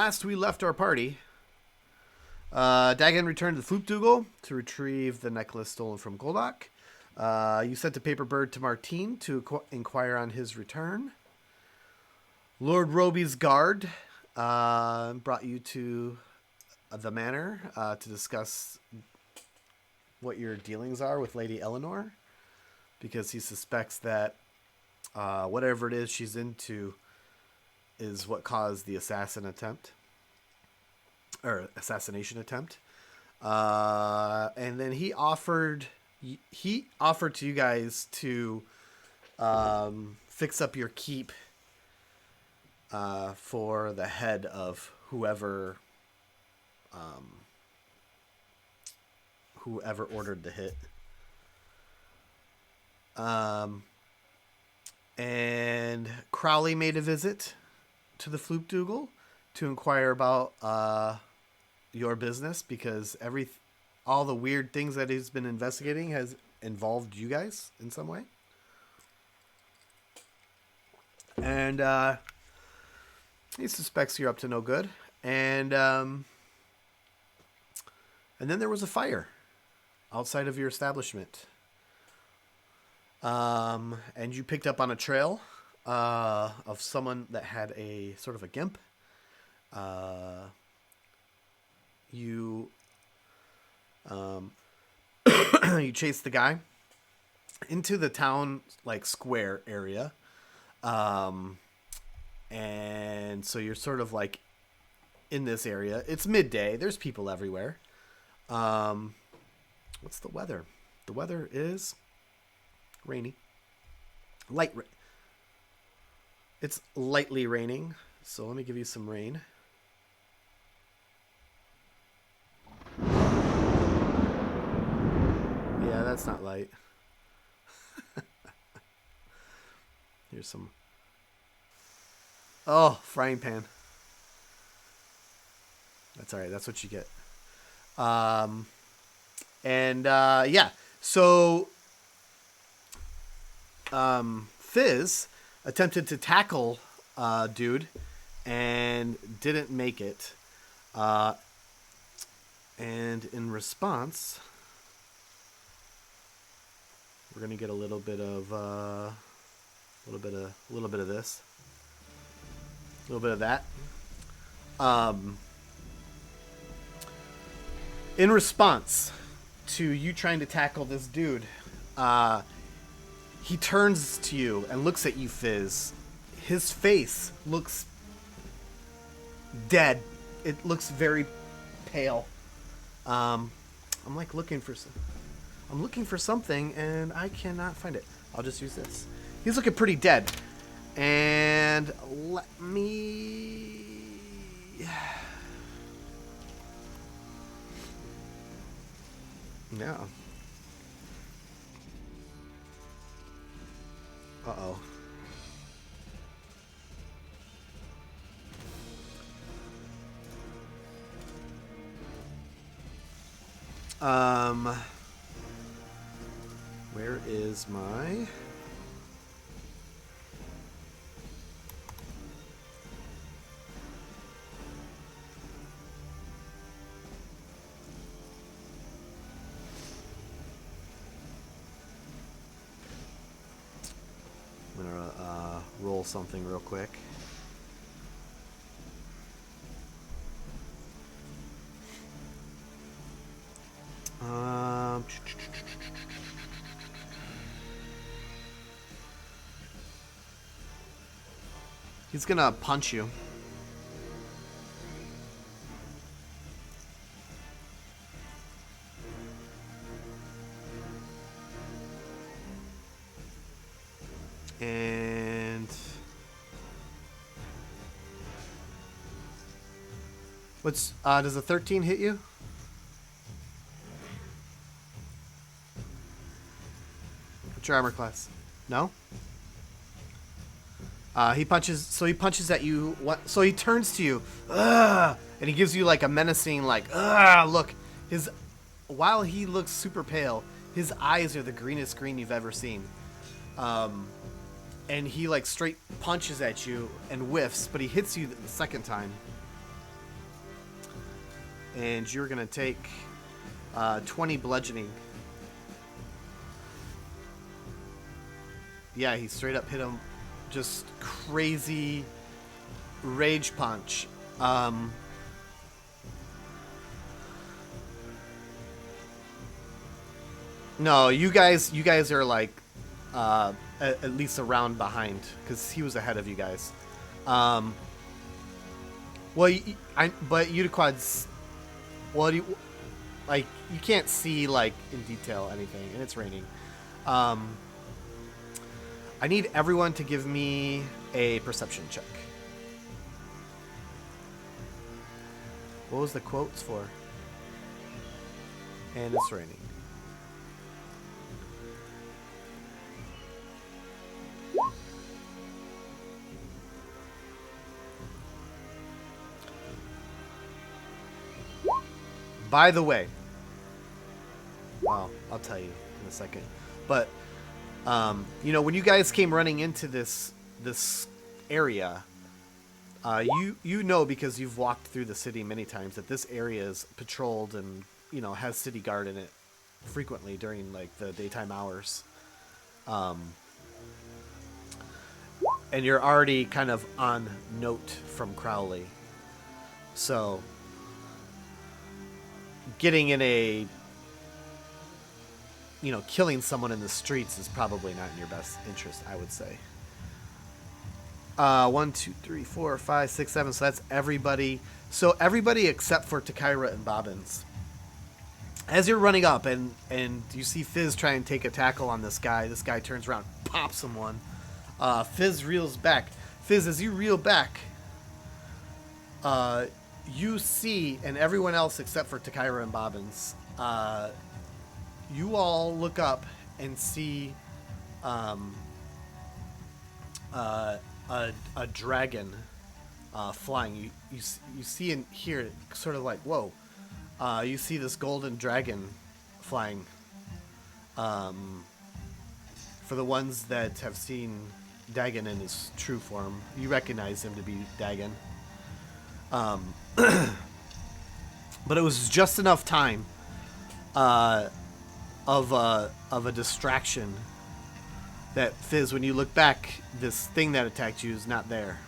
last we left our party, Dagon returned to the Floopdougal to retrieve the necklace stolen from Goldock. You sent a paper bird to Marteen to inquire on his return. Lord Roby's guard brought you to the manor to discuss what your dealings are with Lady Eleanor, because he suspects that whatever it is she's into is what caused the assassination attempt. And then he offered to you guys to fix up your keep for the head of whoever ordered the hit. And Crowley made a visit to the Floopdougal to inquire about your business, because all the weird things that he's been investigating has involved you guys in some way. And he suspects you're up to no good. And then there was a fire outside of your establishment. And you picked up on a trail of someone that had a sort of a gimp. You you chased the guy into the town square area. And so you're sort of in this area. It's midday. There's people everywhere. What's the weather? The weather is rainy. It's lightly raining. So let me give you some rain. Yeah, that's not light. Here's some. Oh, frying pan. That's all right. That's what you get. Yeah. So, Fizz attempted to tackle dude and didn't make it. And in response, we're gonna get a little bit of this, a little bit of that. In response to you trying to tackle this dude, he turns to you and looks at you, Fizz. His face looks dead. It looks very pale. I'm looking for something and I cannot find it. I'll just use this. He's looking pretty dead. And let me... Yeah. Uh-oh. Where is my... I'm gonna roll something real quick. He's gonna punch you. And does a 13 hit you? What's your armor class? No? He punches at you. So he turns to you, and he gives you a menacing, look. While he looks super pale, his eyes are the greenest green you've ever seen. And he straight punches at you and whiffs, but he hits you the second time. and you're going to take 20 bludgeoning. Yeah, he straight up hit him. Just crazy rage punch. No, you guys are like at least a round behind because he was ahead of you guys. Well, but Udiquad's, well, you can't see like in detail anything, and it's raining. I need everyone to give me a perception check. What was the quotes for? And it's raining. By the way, well, I'll tell you in a second. But, you know, when you guys came running into this area, you know, because you've walked through the city many times, that this area is patrolled and, you know, has city guard in it frequently during, like, the daytime hours. And you're already kind of on note from Crowley. So getting in a, you know, killing someone in the streets is probably not in your best interest, I would say. 1, 2, 3, 4, 5, 6, 7. So that's everybody. So everybody except for Takira and Bobbins. As you're running up and you see Fizz try and take a tackle on this guy turns around, pops him one. Fizz reels back. Fizz, as you reel back, you see, and everyone else except for Takira and Bobbins, you all look up and see a dragon flying. You see and hear it sort of like, whoa. You see this golden dragon flying. For the ones that have seen Dagon in his true form, you recognize him to be Dagon. But it was just enough time of a distraction that, Fizz, when you look back, this thing that attacked you is not there.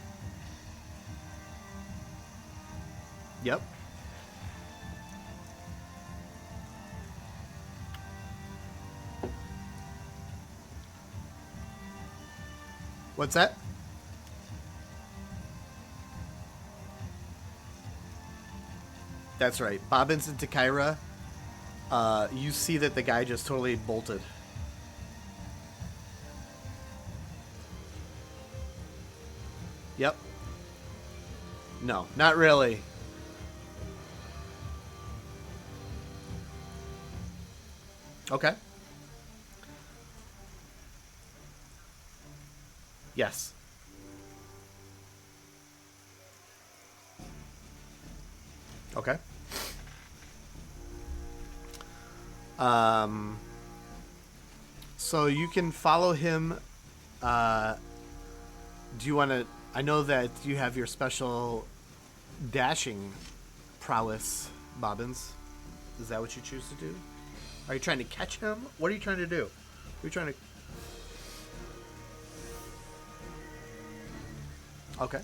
Yep. What's that? That's right. Bobbins and Takira, you see that the guy just totally bolted. Yep. No, not really. Okay. Yes. Okay. So you can follow him. Do you want to? I know that you have your special dashing prowess, Bobbins. Is that what you choose to do? Are you trying to catch him? What are you trying to do? Are you trying to? Okay.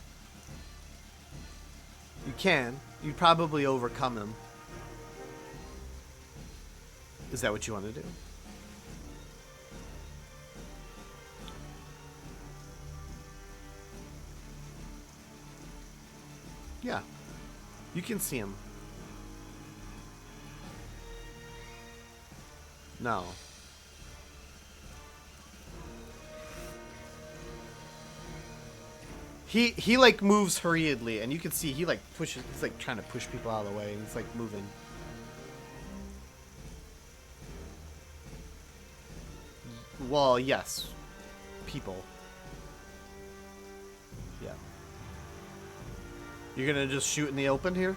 You can. You'd probably overcome him. Is that what you want to do? Yeah. You can see him. No. He like moves hurriedly, and you can see he like pushes. He's like trying to push people out of the way. He's like moving. Well, yes, people. Yeah. You're gonna just shoot in the open here?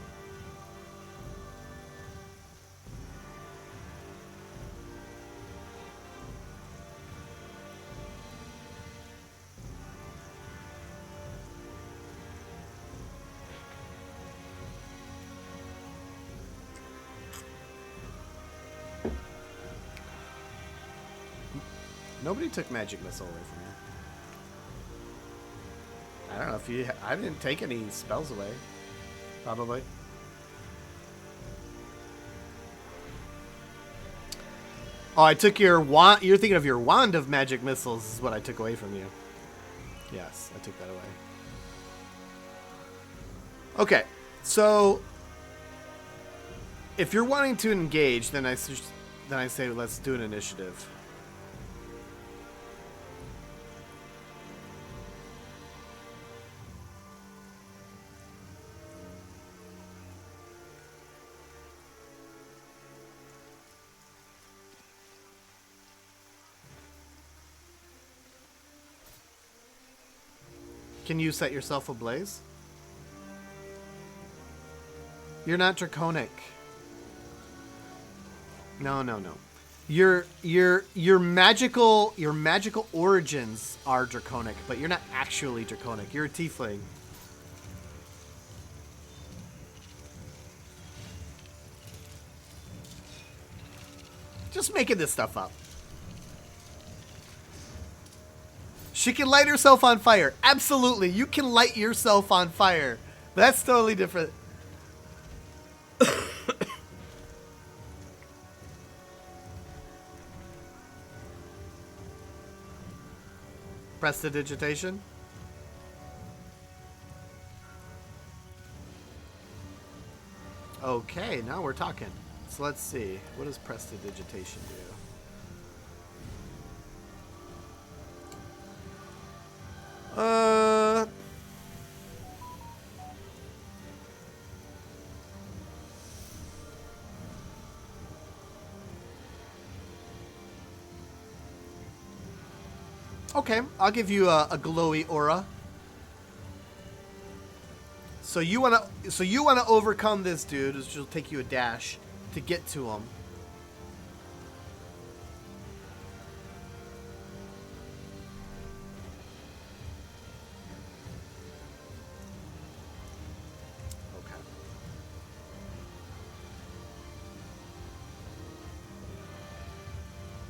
Nobody took magic missile away from you. I don't know if you... I didn't take any spells away. Probably. Oh, I took your wand... You're thinking of your wand of magic missiles is what I took away from you. Yes, I took that away. Okay, so... If you're wanting to engage, then I say let's do an initiative. Can you set yourself ablaze? You're not draconic. No. Your magical origins are draconic, but you're not actually draconic. You're a tiefling. Just making this stuff up. She can light herself on fire. Absolutely, you can light yourself on fire. But that's totally different. Prestidigitation. Okay, now we're talking. So let's see. What does prestidigitation do? Okay, I'll give you a glowy aura. So you wanna overcome this dude, which will take you a dash to get to him.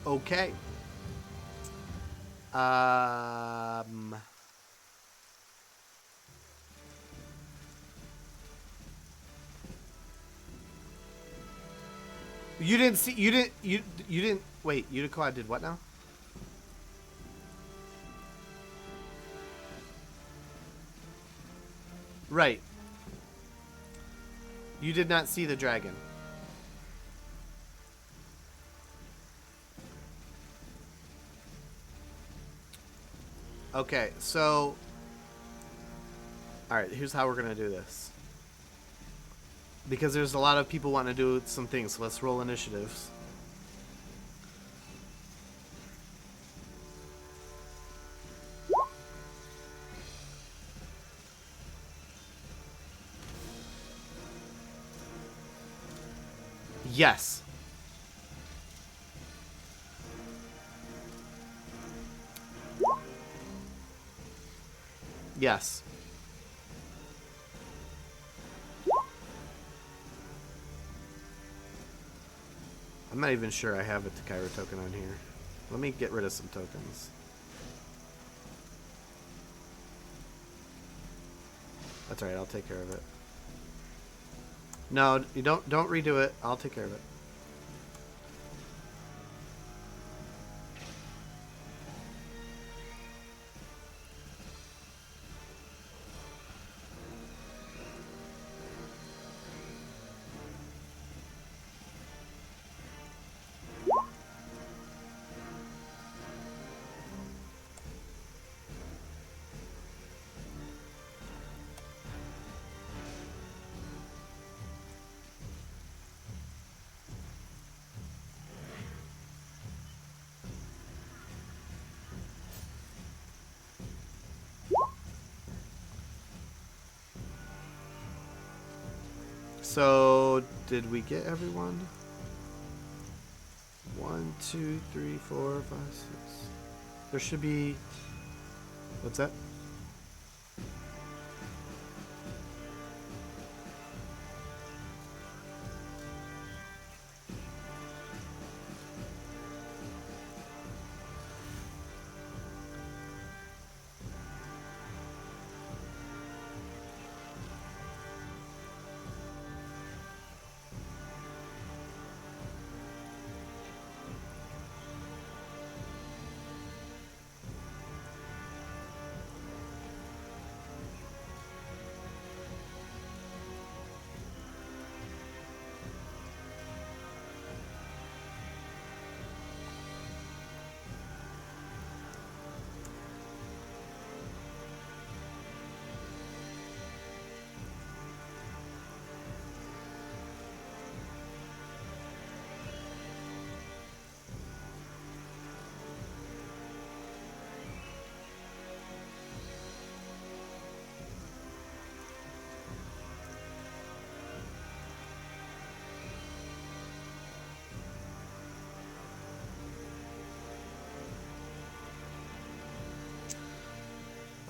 Okay. You didn't wait, Unicode did what now? Right. You did not see the dragon. Okay, so... Alright, here's how we're gonna do this. Because there's a lot of people wanting to do some things, so let's roll initiatives. Yes. Yes. I'm not even sure I have a Takira token on here. Let me get rid of some tokens. That's alright, I'll take care of it. No, you don't redo it. I'll take care of it. So, did we get everyone? 1, 2, 3, 4, 5, 6. There should be... What's that?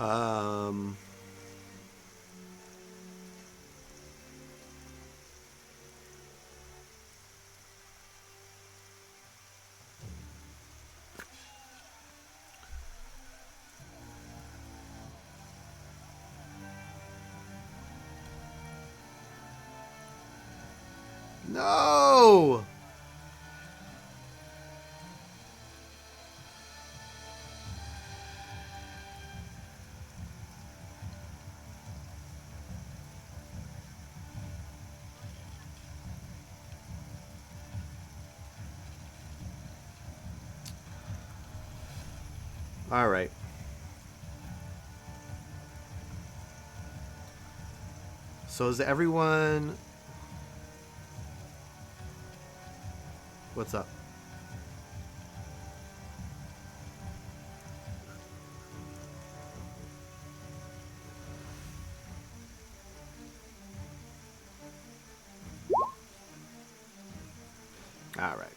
Um, no! All right. So is everyone... What's up? All right.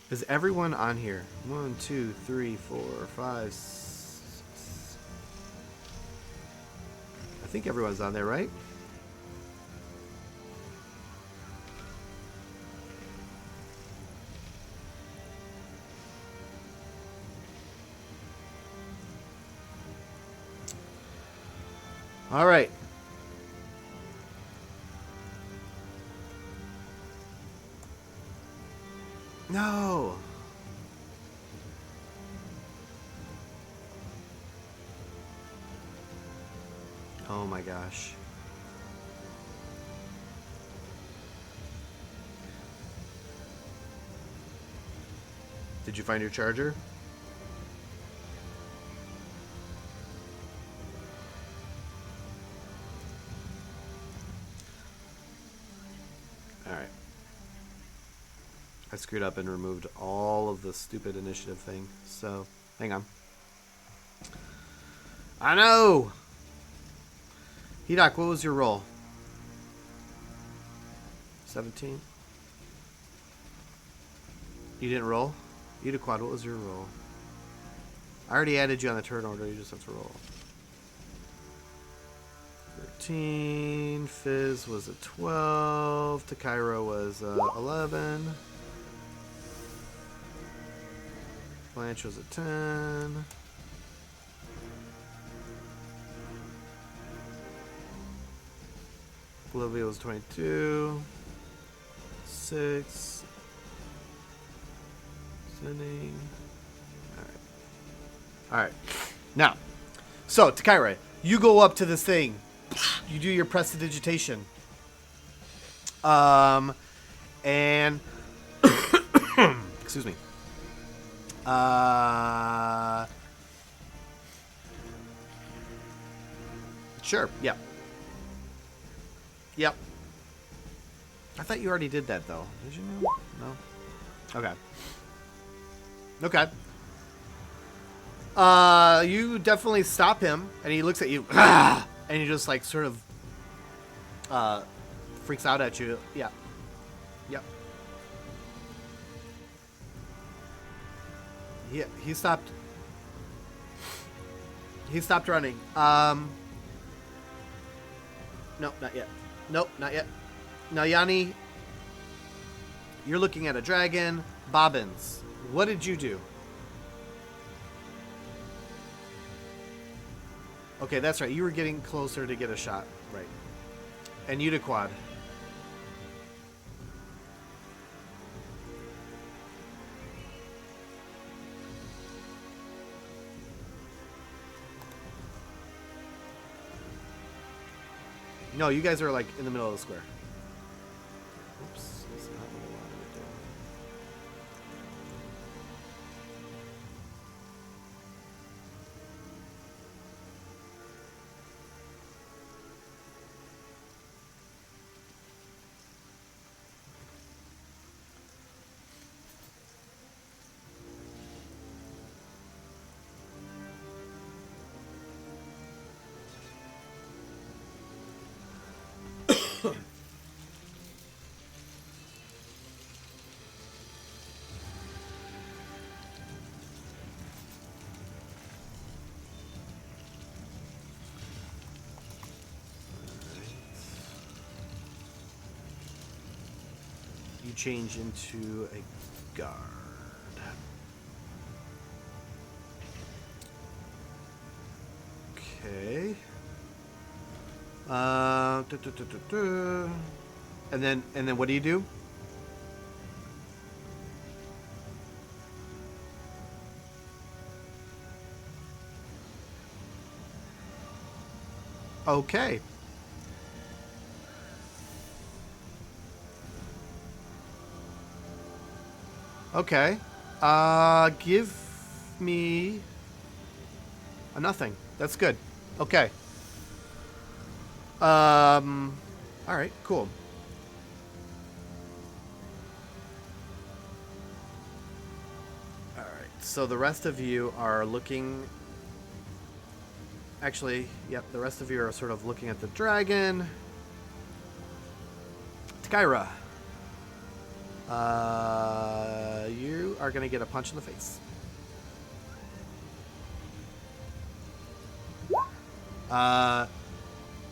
Is everyone on here? 1, 2, 3, 4, 5, 6. I think everyone's on there, right? All right. No. Oh my gosh. Did you find your charger? All right. I screwed up and removed all of the stupid initiative thing. So, hang on. I know! Hedok, what was your roll? 17? You didn't roll? Edaquad, what was your roll? I already added you on the turn order. You just have to roll. 13. Fizz was a 12. Takira was 11. Blanche was a 10. Olivia was 22. 6. Sending. Alright. Now, so, Takira, you go up to this thing. You do your prestidigitation. And excuse me. Sure. Yep. Yep. I thought you already did that though. Did you know? No. Okay. Okay. You definitely stop him, and he looks at you, and he just like sort of freaks out at you. Yeah. Yep. Yeah. He stopped. He stopped running. Nope, not yet. Nope, not yet. Now, Yanni, you're looking at a dragon. Bobbins, what did you do? Okay, that's right. You were getting closer to get a shot. Right. And Udaquad. No, you guys are like in the middle of the square. Oops. That's not what I wanted to do. you change into a guard. Okay. And then what do you do? Okay. Okay. Give me a nothing. That's good. Okay. All right, cool. All right. So the rest of you are looking. Actually, yep, the rest of you are sort of looking at the dragon. Tyra. You are gonna get a punch in the face.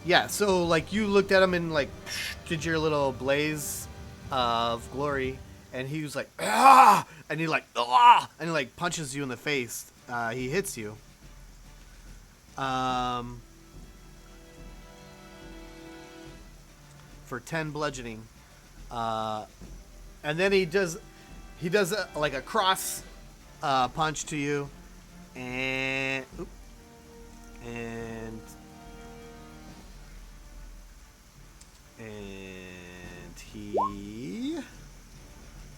Yeah, so like you looked at him and like did your little blaze of glory, and he was like, ah, and he like, ah, and he like punches you in the face. He hits you. For 10 bludgeoning. And then he does like a cross punch to you, and he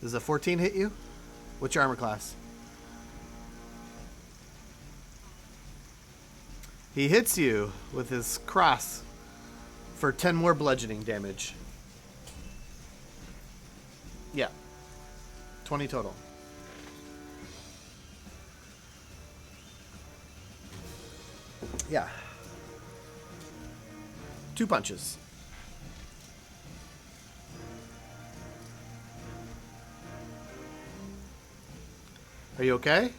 does a 14 hit you? What's your armor class? He hits you with his cross for 10 more bludgeoning damage. Yeah. 20 total. Yeah. 2 punches. Are you okay?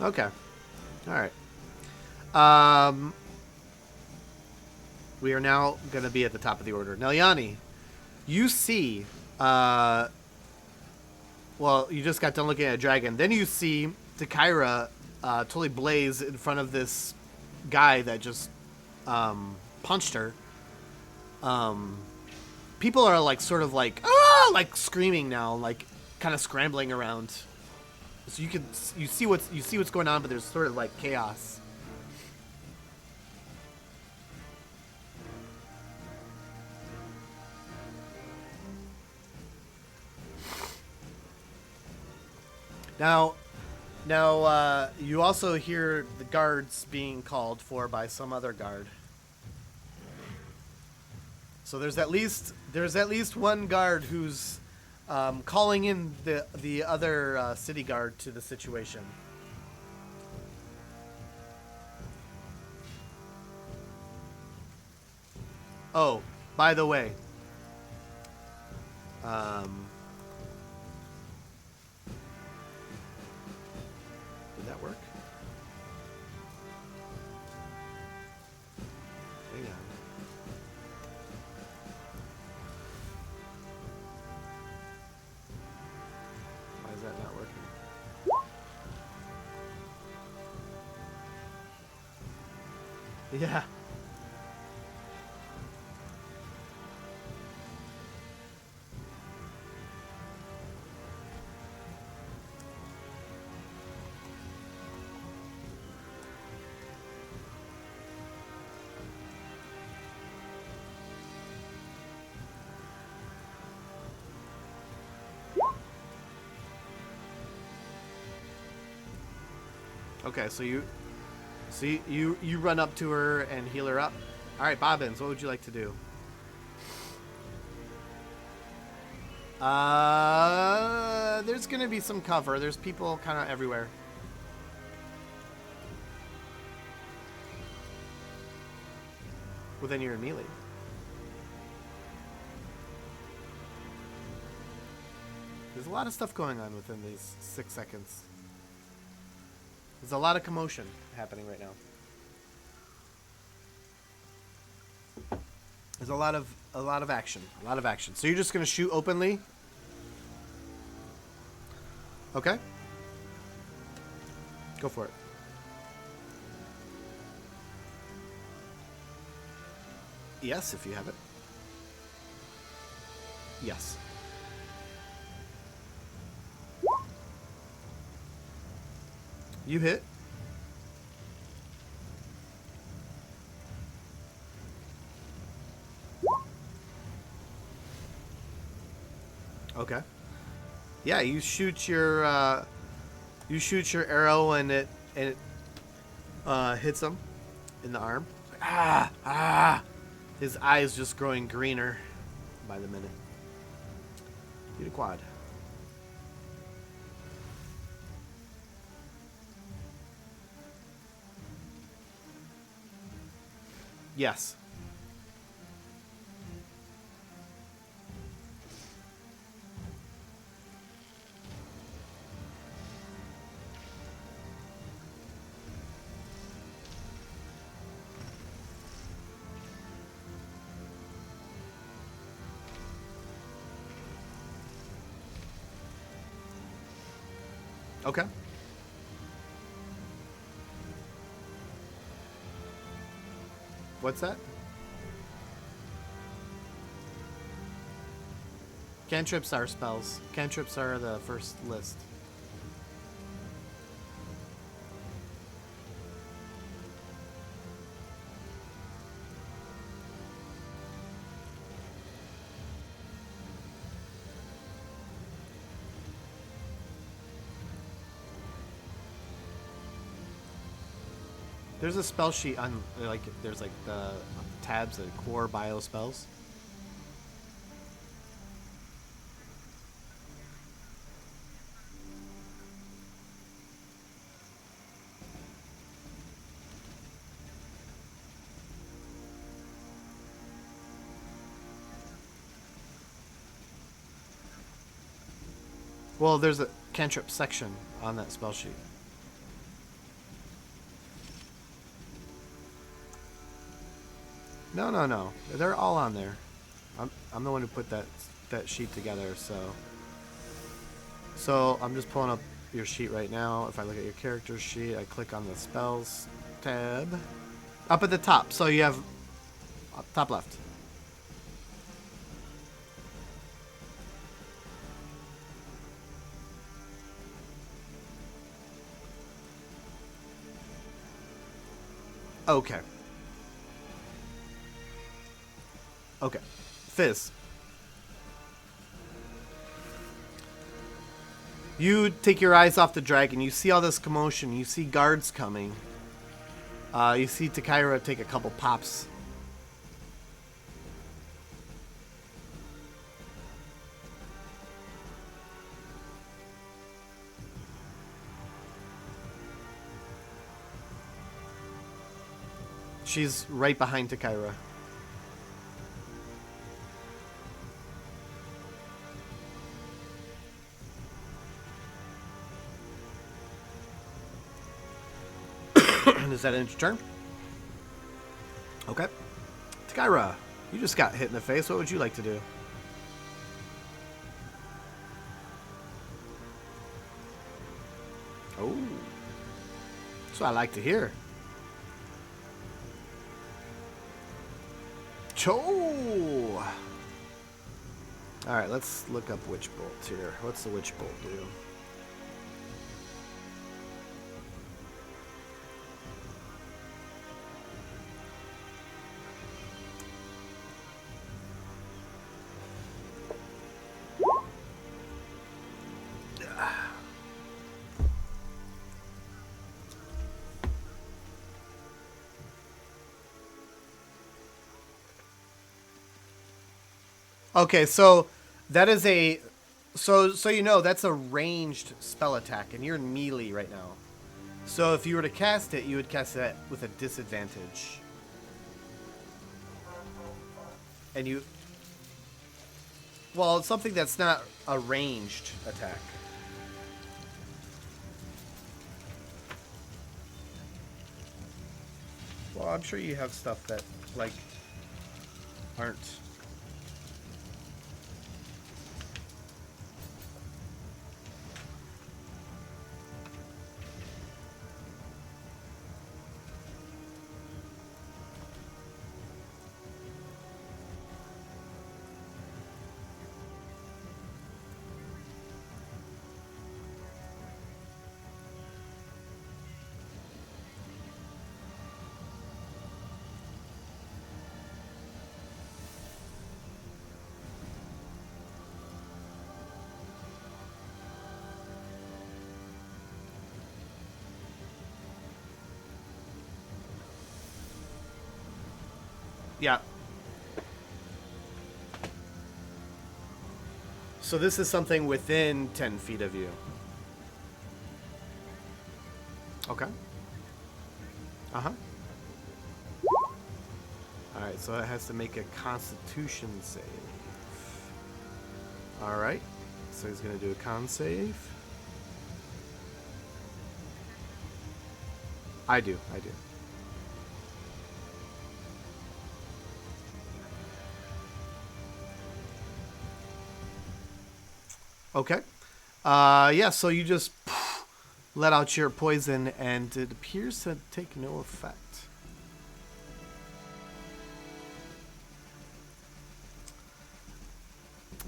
Okay. All right. We are now going to be at the top of the order. Nelyani, you see, well, you just got done looking at a dragon. Then you see Tyra totally blaze in front of this guy that just punched her. People are like sort of like, ah, like screaming now, like kind of scrambling around. So you see what's going on, but there's sort of like chaos. Now, you also hear the guards being called for by some other guard. So there's at least one guard who's calling in the other city guard to the situation. Oh, by the way, did that work? Hang on. Why is that not working? Yeah. Okay, so you run up to her and heal her up. All right, Bobbins, what would you like to do? There's gonna be some cover. There's people kind of everywhere. Well, then you're in melee. There's a lot of stuff going on within these 6 seconds. There's a lot of commotion happening right now. There's a lot of action. A lot of action. So you're just gonna shoot openly? Okay. Go for it. Yes, if you have it. Yes. You hit. Okay. Yeah, you shoot your arrow and it hits him in the arm. Ah, ah. His eyes just growing greener by the minute. You did a quad. Yes. Okay. What's that? Cantrips are spells. Cantrips are the first list. There's a spell sheet on, like, there's like the tabs of core bio spells. Well, there's a cantrip section on that spell sheet. No, no, no. They're all on there. I'm the one who put that sheet together, so I'm just pulling up your sheet right now. If I look at your character sheet, I click on the spells tab. Up at the top. So you have top left. Okay. Okay. Fizz. You take your eyes off the dragon. You see all this commotion. You see guards coming. You see Takaira take a couple pops. She's right behind Takaira. Is that end your turn? Okay. Takaira, you just got hit in the face. What would you like to do? Oh. That's what I like to hear. Cho! Alright, let's look up Witch Bolt here. What's the Witch Bolt do? Okay, so that is a so you know that's a ranged spell attack, and you're in melee right now. So if you were to cast it, you would cast it with a disadvantage. And you, well, it's something that's not a ranged attack. Well, I'm sure you have stuff that, like, aren't. Yeah. So this is something within 10 feet of you. Okay. Uh-huh. Alright, so it has to make a Constitution save. Alright. So he's going to do a con save. I do. Okay. Yeah, so you just let out your poison, and it appears to take no effect.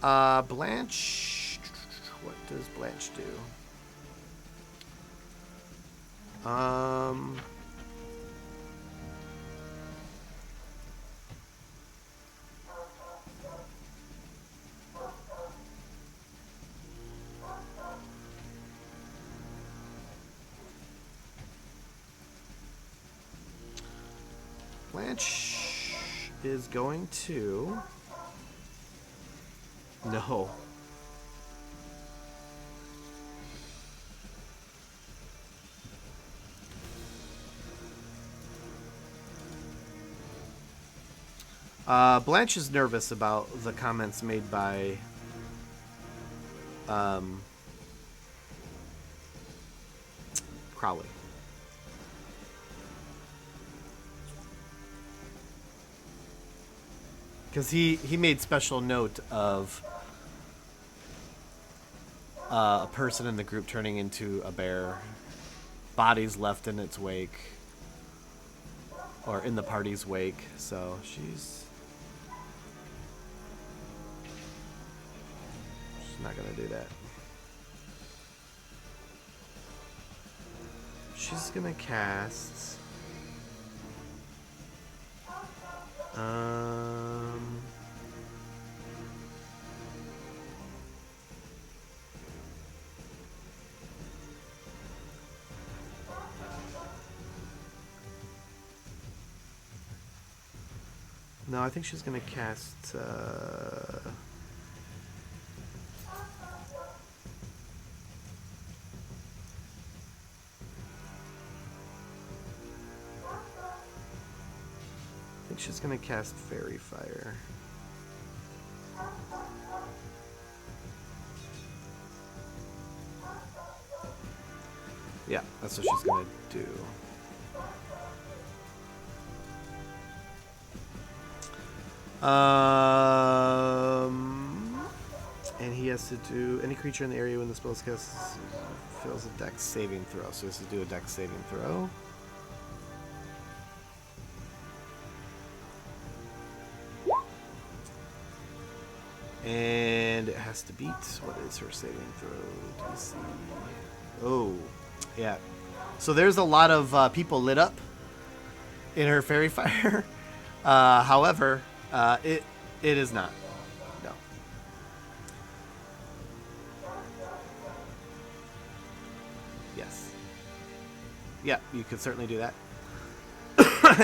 Blanche. What does Blanche do? Blanche is going to... No. Blanche is nervous about the comments made by Crowley. Because he made special note of a person in the group turning into a bear, bodies left in its wake, or in the party's wake, so she's not gonna do that. She's gonna cast no, I think she's gonna cast she's gonna cast Fairy Fire. Yeah, that's what she's gonna do. And he has to do any creature in the area when the spell's cast fails a dex saving throw. So he has to do a dex saving throw. And it has to beat. What is her saving throw? DC. Oh, yeah. So there's a lot of people lit up in her fairy fire. However, it is not. No. Yes. Yeah, you could certainly do that.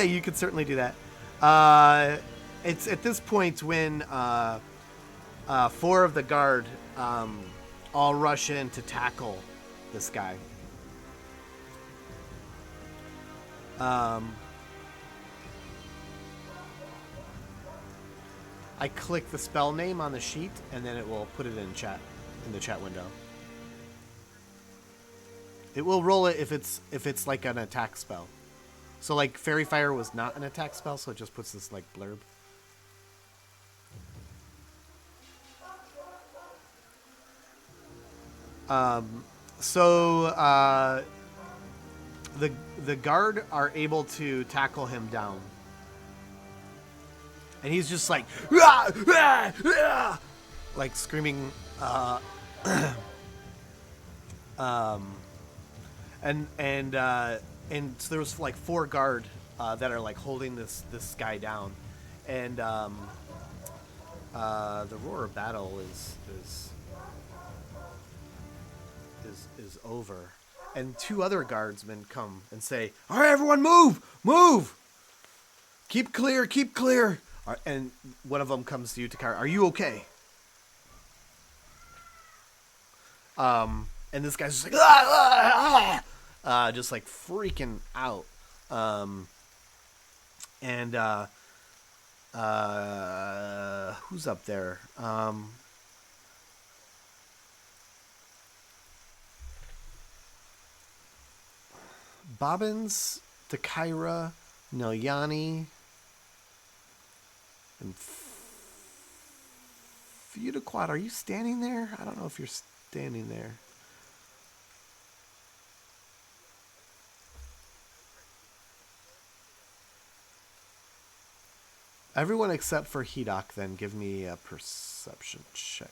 You could certainly do that. It's at this point when 4 of the guard all rush in to tackle this guy. I click the spell name on the sheet, and then it will put it in chat, in the chat window. It will roll it if it's like an attack spell. So like Fairy Fire was not an attack spell, so it just puts this like blurb. So the the guard are able to tackle him down, and he's just like "Ah! Ah! Ah!" like screaming, and and uh, and so there was like 4 guard that are like holding this guy down, and the roar of battle is over, and 2 other guardsmen come and say, "All right, everyone, move, keep clear, keep clear." And one of them comes to you, Takara. Are you okay? And this guy's just like, just like freaking out. And who's up there? Bobbins, Takira, Nilyani, and Feudaquad. Are you standing there? I don't know if you're standing there. Everyone except for Hedok, then give me a perception check.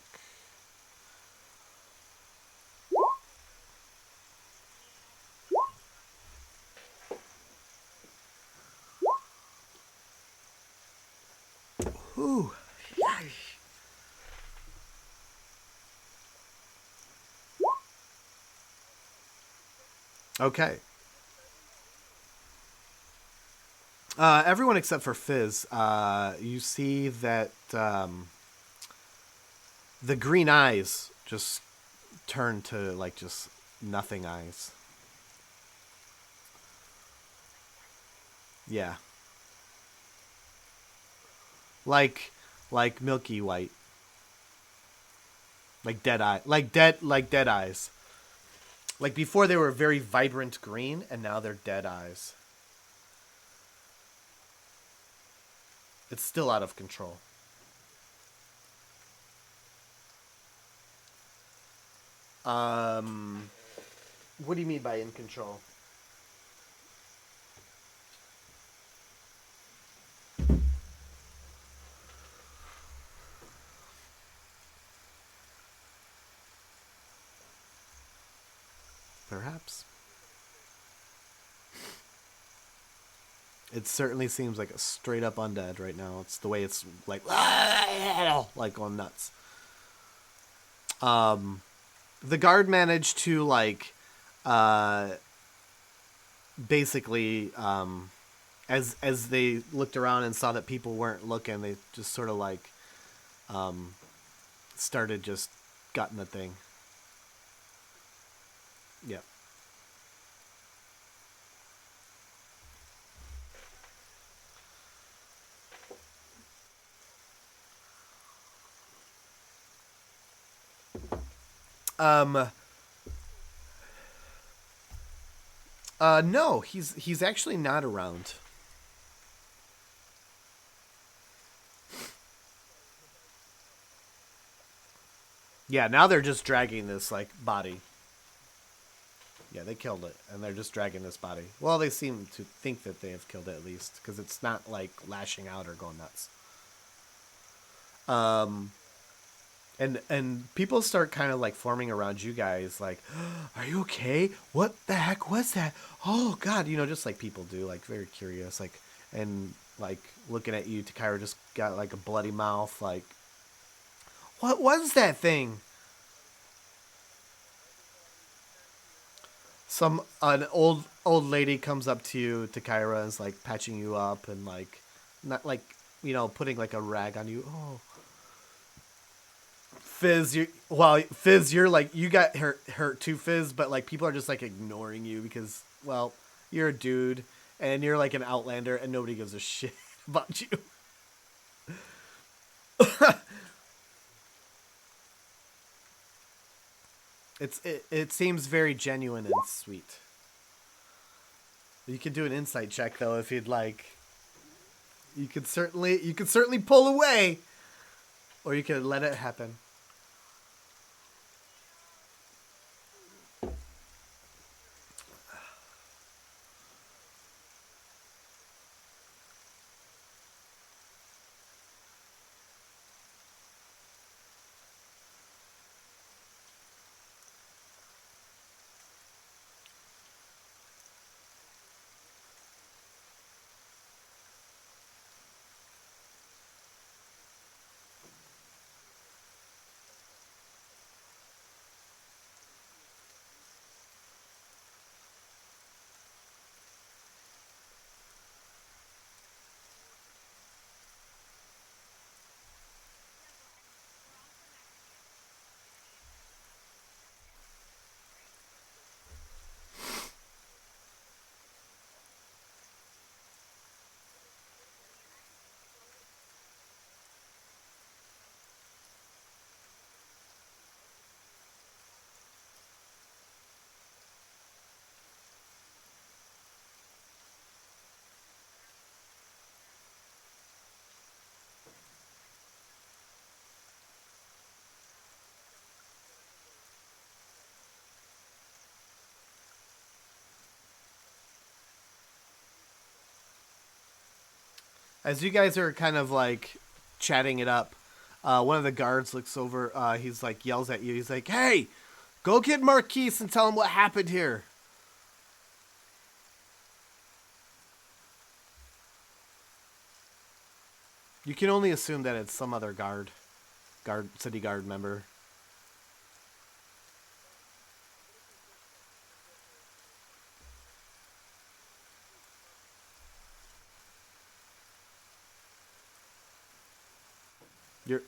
Ooh. Okay. Everyone except for Fizz, you see that the green eyes just turn to like just nothing eyes. Yeah. Like milky white. Like dead eye. Like dead eyes. Like before they were very vibrant green and now they're dead eyes. It's still out of control. What do you mean by in control? Perhaps. It certainly seems like a straight up undead right now. It's the way it's like going nuts. The guard managed to like basically as they looked around and saw that people weren't looking, they just sort of like started just gutting the thing. Yeah. No, he's actually not around. Yeah, now they're just dragging this like body. Yeah, they killed it, and they're just dragging this body. Well, they seem to think that they have killed it at least, because it's not like lashing out or going nuts. And people start kind of like forming around you guys, like, "Are you okay? What the heck was that? Oh God!" You know, just like people do, like very curious, like, and like looking at you. Takira just got like a bloody mouth, like, "What was that thing?" An old lady comes up to you, Takira, and is like patching you up and like, not like, putting like a rag on you. Oh, Fizz, you're like, you got hurt too, Fizz, but like people are just like ignoring you because, well, you're a dude and you're like an outlander and nobody gives a shit about you. It seems very genuine and sweet. You can do an insight check though if you'd like. You could certainly pull away, or you could let it happen. As you guys are kind of like chatting it up, one of the guards looks over. He's like yells at you. He's like, "Hey, go get Marquise and tell him what happened here." You can only assume that it's some other city guard member. You're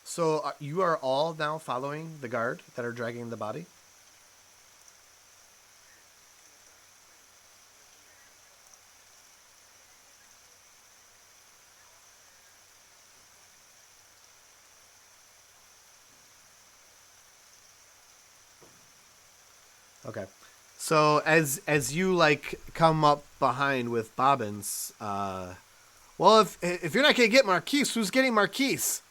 so you are all now following the guard that are dragging the body. Okay. So as you like come up behind with Bobbins, well, if you're not gonna get Marquise, who's getting Marquise?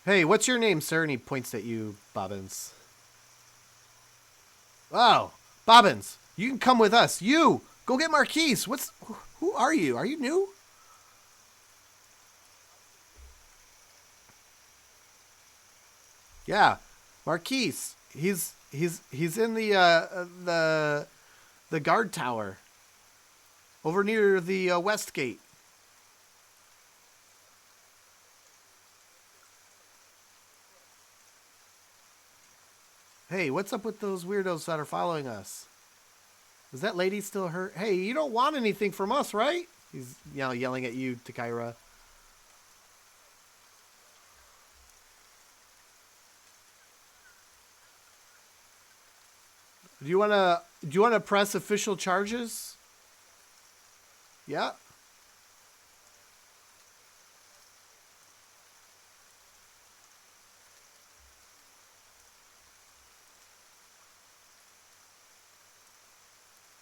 Hey, what's your name, sir? And he points at you, Bobbins. Oh, Bobbins, you can come with us. You go get Marquise. Who are you? Are you new? Yeah, Marquise. He's in the guard tower over near the west gate. Hey, what's up with those weirdos that are following us? Is that lady still hurt? Hey, you don't want anything from us, right? He's yelling at you, Takaira. Do you wanna press official charges? Yeah.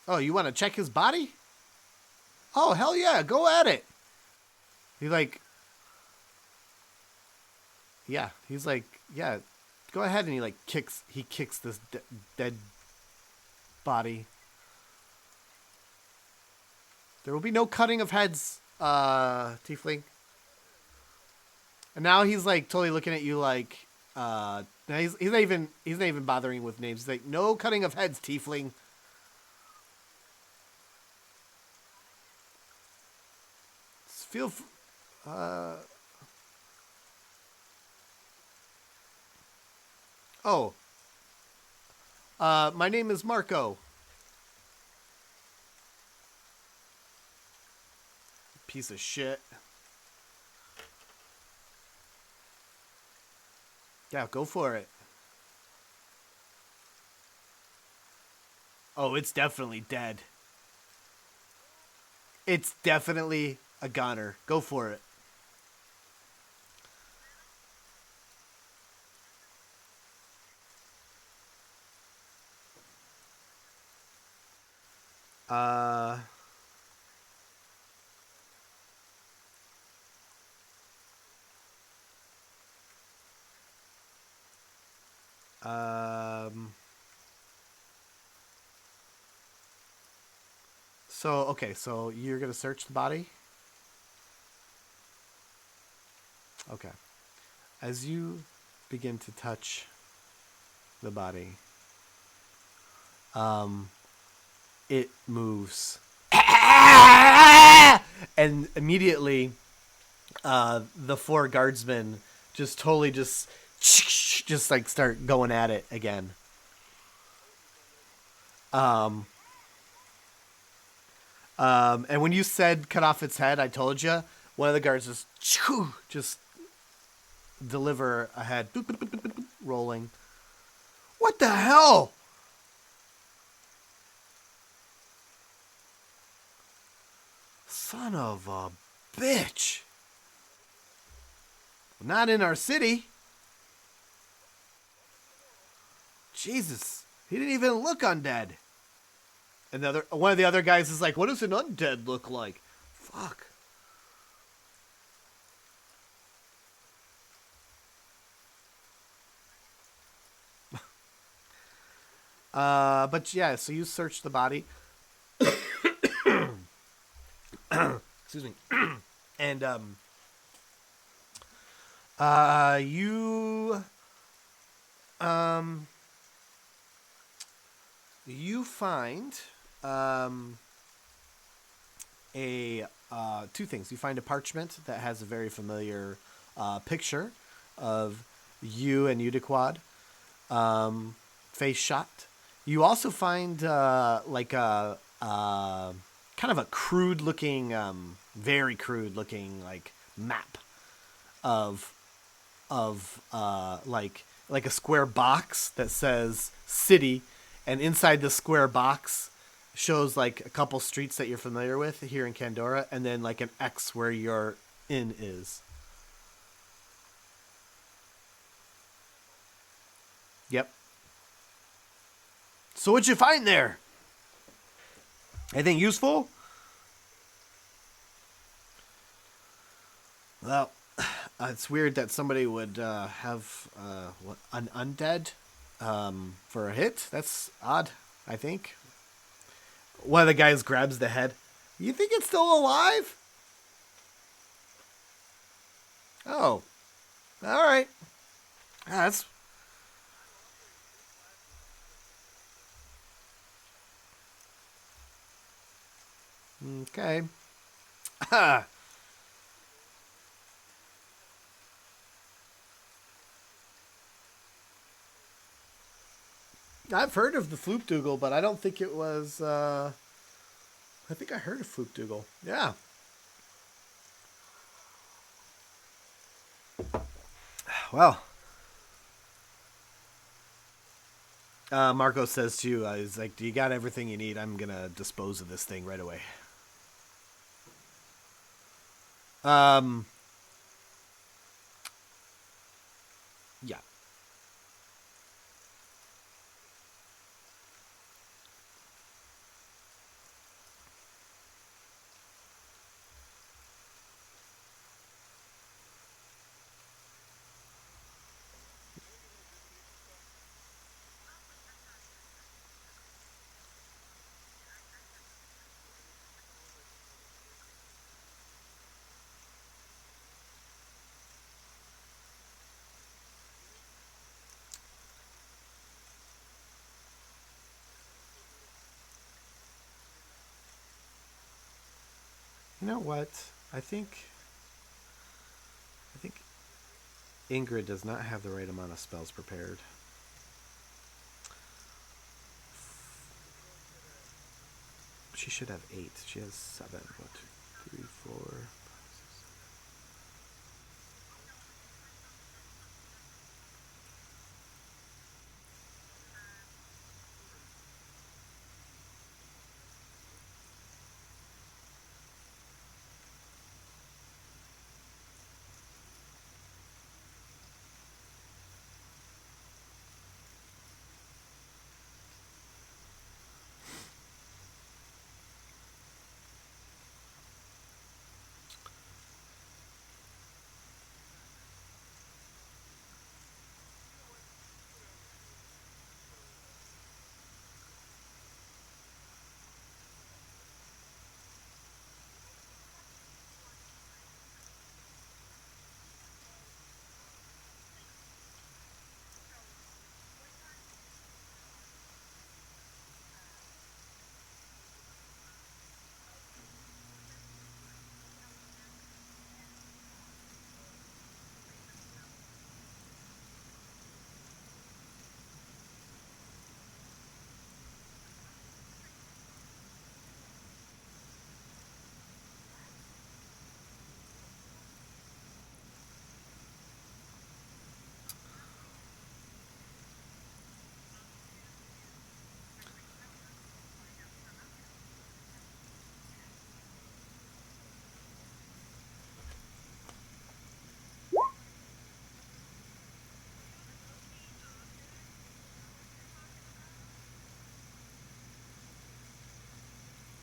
Oh, you want to check his body? Oh, hell yeah, go at it. He like, yeah, he's like, yeah, go ahead, and he kicks this dead body. There will be no cutting of heads, Tiefling. And now he's like totally looking at you like, now he's not even bothering with names. He's like, no cutting of heads, Tiefling. Feel, uh, oh, my name is Marco. Piece of shit. Yeah, go for it. Oh, it's definitely dead. It's definitely a goner. Go for it. Uh, um. So okay, so you're gonna search the body. Okay. As you begin to touch the body, um, it moves, and immediately, the four guardsmen just totally just like start going at it again. Um, and when you said cut off its head, I told you one of the guards just deliver a head, boop, boop, boop, boop, boop, rolling. What the hell? Son of a bitch. Not in our city. Jesus. He didn't even look undead. And one of the other guys is like, what does an undead look like? Fuck. But yeah, so you search the body. Excuse me. And you find a two things. You find a parchment that has a very familiar picture of you and Udiquad, face shot. You also find like a kind of a crude looking, very crude looking like map of like a square box that says city, and inside the square box shows like a couple streets that you're familiar with here in Candora, and then like an X where your inn is. Yep. So what'd you find there? Anything useful? Well, it's weird that somebody would have an undead for a hit. That's odd, I think. One of the guys grabs the head. You think it's still alive? Oh. All right. That's... Okay. I've heard of the Floopdoogle, but I don't think it was... I think I heard of Floopdoogle. Yeah. Well. Marco says to you, he's like, do you got everything you need? I'm going to dispose of this thing right away. Yeah. You know what? I think Ingrid does not have the right amount of spells prepared. She should have 8. She has 7. 1, 2, 3, 4.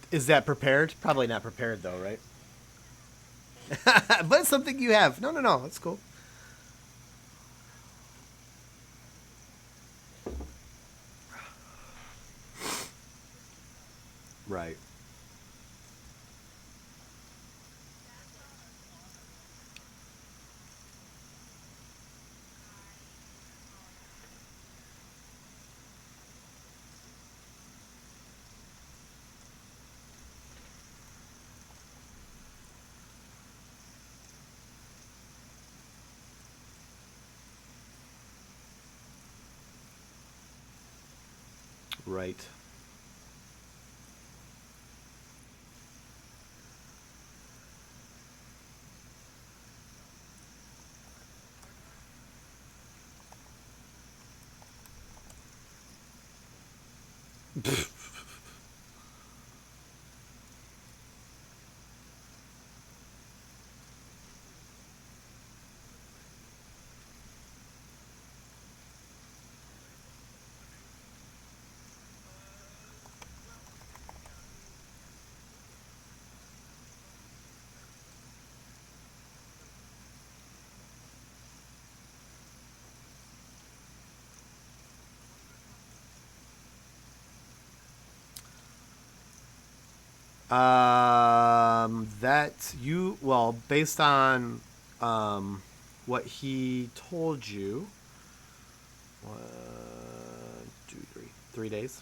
Is that prepared? Probably not prepared though, right? But it's something you have. No, no, no. That's cool. Right. Right. That you well, based on what he told you, 3 days.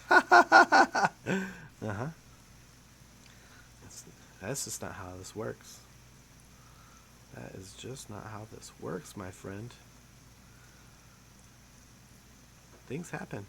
Uh-huh. That's just not how this works. That is just not how this works, my friend. Things happen.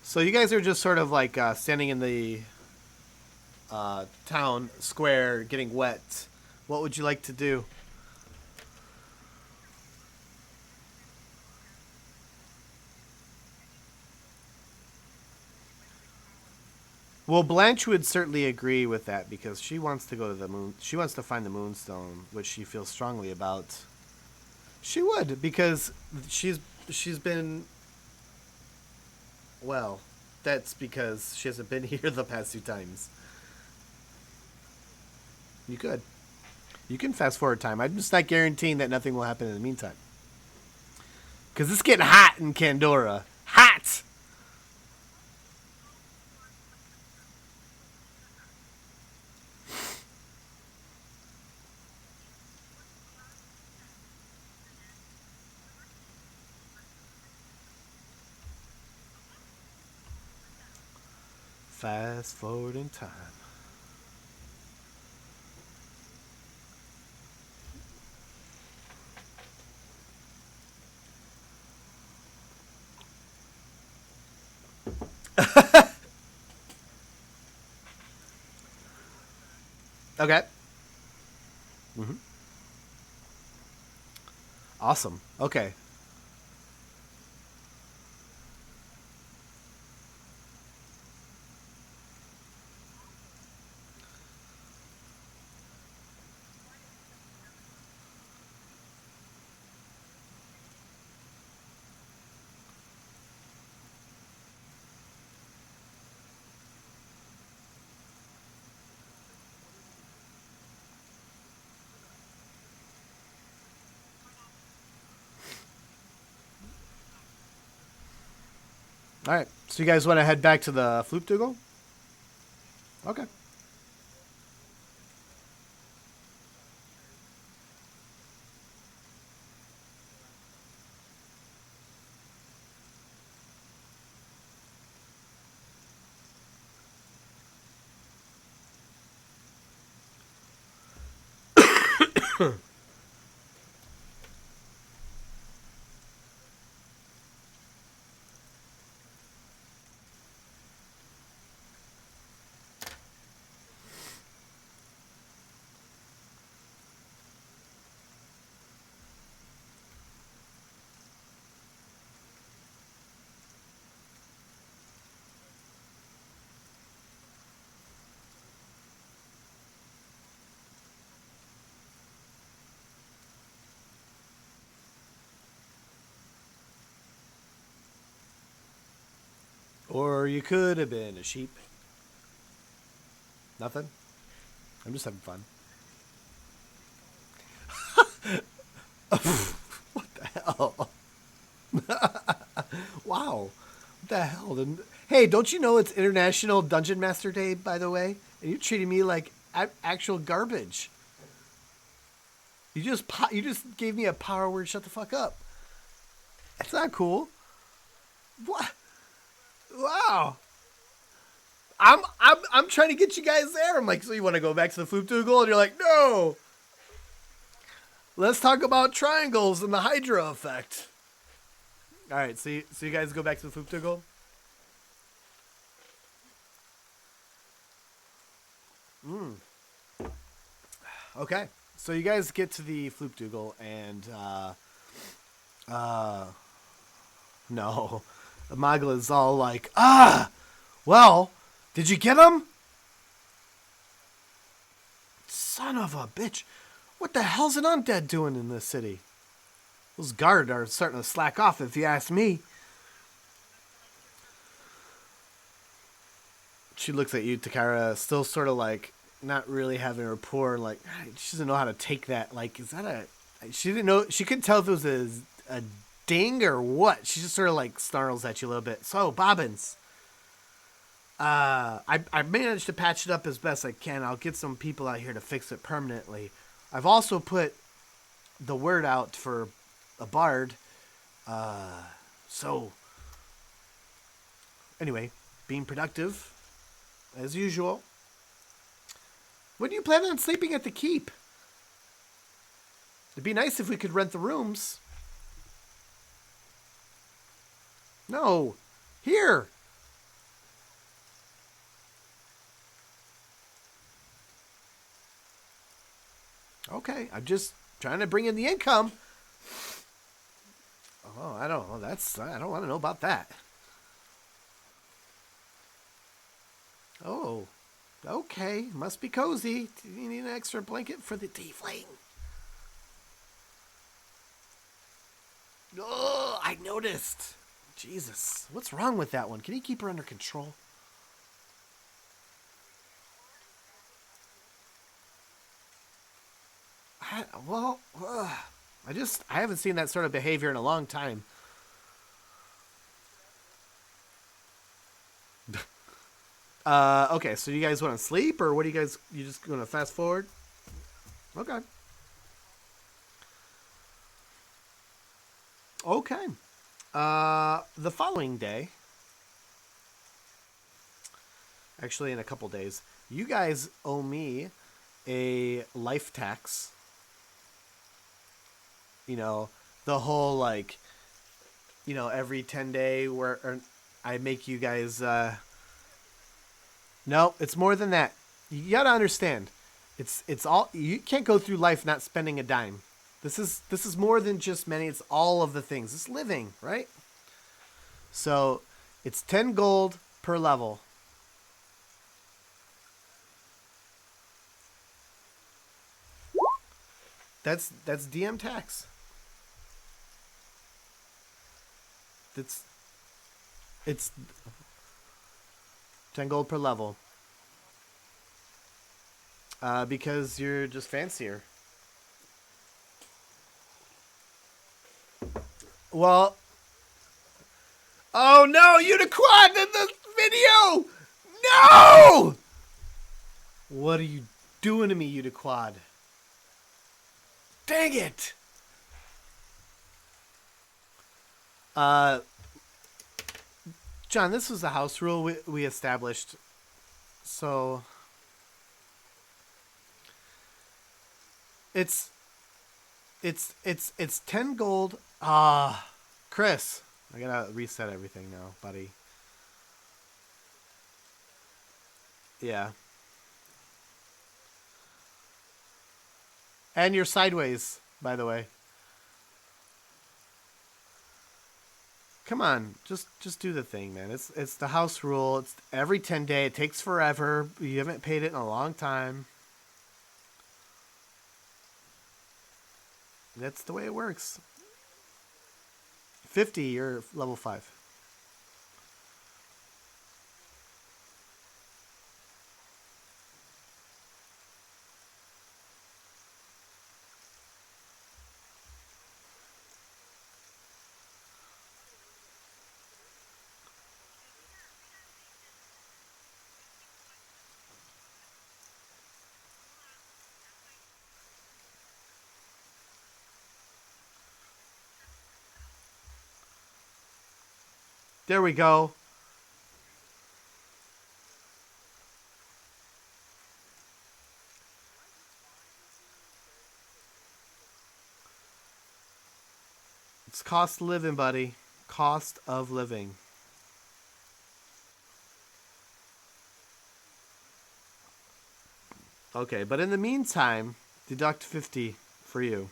So you guys are just sort of like standing in the town square, getting wet. What would you like to do? Well, Blanche would certainly agree with that because she wants to go to the moon. She wants to find the moonstone, which she feels strongly about. She would because she's been well. That's because she hasn't been here the past 2 times. You could. You can fast forward time. I'm just not guaranteeing that nothing will happen in the meantime. Because it's getting hot in Pandora. Hot! Fast forward in time. Okay. Mm-hmm. Awesome. Okay. All right. So you guys want to head back to the Floop Dougal? Okay. Or you could have been a sheep. Nothing? I'm just having fun. What the hell? Wow. What the hell? Hey, don't you know it's International Dungeon Master Day, by the way? And you're treating me like actual garbage. You just gave me a power word. Shut the fuck up. That's not cool. What? Wow. I'm trying to get you guys there. I'm like, so you want to go back to the Floop Dougal? And you're like, no. Let's talk about triangles and the Hydra effect. All right, so you guys go back to the Floop Dougal? Okay, so you guys get to the Floop Dougal, and no, Magla is all like, well, did you get him? Son of a bitch. What the hell's an undead doing in this city? Those guards are starting to slack off, if you ask me. She looks at you, Takara, still sort of like not really having a rapport. Like, she doesn't know how to take that. Like, is that a... She didn't know... She couldn't tell if it was a ding or what. She just sort of like snarls at you a little bit. So, Bobbins. I managed to patch it up as best I can. I'll get some people out here to fix it permanently. I've also put the word out for a bard. So, anyway, being productive, as usual. When do you plan on sleeping at the keep? It'd be nice if we could rent the rooms. No. Here. Okay, I'm just trying to bring in the income. Oh, I don't know. I don't want to know about that. Oh, okay. Must be cozy. Do you need an extra blanket for the tiefling? Oh, I noticed. Jesus, what's wrong with that one? Can you keep her under control? I haven't seen that sort of behavior in a long time. Okay, so you guys want to sleep, or what do you just going to fast forward? Okay. Okay. The following day, actually in a couple days, you guys owe me a life tax. You know, the whole like, every 10-day where I make you guys, no, it's more than that. You gotta understand. It's all, you can't go through life not spending a dime. This is more than just many. It's all of the things. It's living, right? So it's 10 gold per level. That's DM tax. It's 10 gold per level. Because you're just fancier. Well, oh no, Uniquad in the video! No! What are you doing to me, Uniquad? Dang it! John, this was the house rule we established. So it's 10 gold. Chris, I gotta reset everything now, buddy. Yeah. And you're sideways, by the way. Come on, just do the thing, man. It's the house rule. It's every 10 day. It takes forever. You haven't paid it in a long time. That's the way it works. 50, you're level 5. There we go. It's cost of living, buddy. Cost of living. Okay, but in the meantime, deduct 50 for you.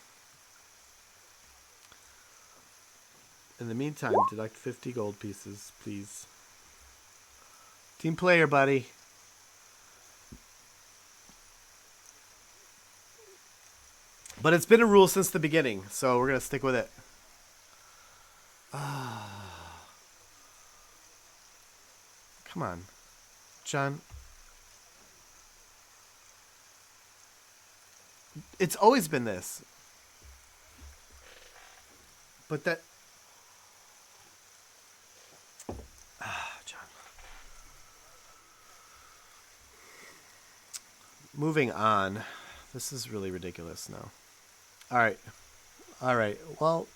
In the meantime, deduct 50 gold pieces, please. Team player, buddy. But it's been a rule since the beginning, so we're going to stick with it. Come on. John. It's always been this. But that... John. Moving on. This is really ridiculous now. Alright. Alright. Well,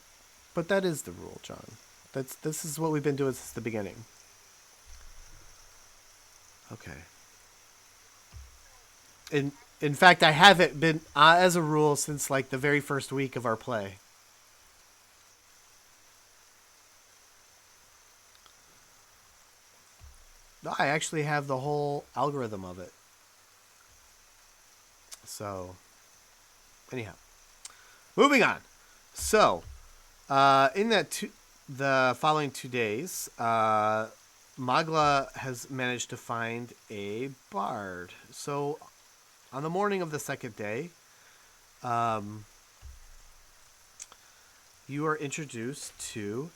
but that is the rule, John. This is what we've been doing since the beginning. Okay. In fact, I haven't been as a rule since like the very first week of our play. I actually have the whole algorithm of it. So, anyhow, moving on. So, in the following 2 days, Magla has managed to find a bard. So, on the morning of the second day, you are introduced to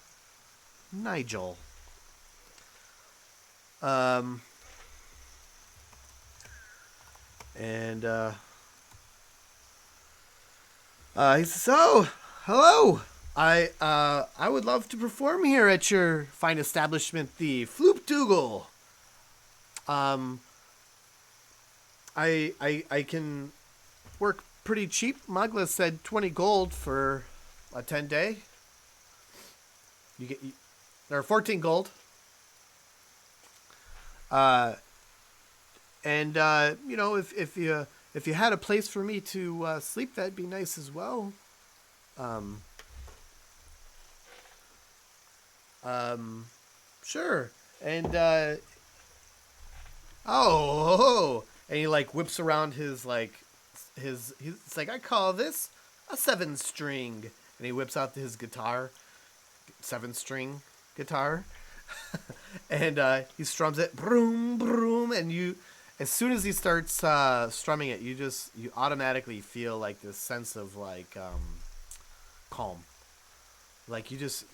Nigel. And he says, "Oh, hello. I would love to perform here at your fine establishment, the Floop Dougal. I can work pretty cheap. Magla said 20 gold for a 10 day. You get or 14 gold. And you know, if you had a place for me to sleep, that'd be nice as well. Sure. And and he like whips around his like it's like, I call this a 7-string. And he whips out his guitar, 7-string guitar. And he strums it, broom, broom. And you, as soon as he starts strumming it, you automatically feel like this sense of like calm. Like you just,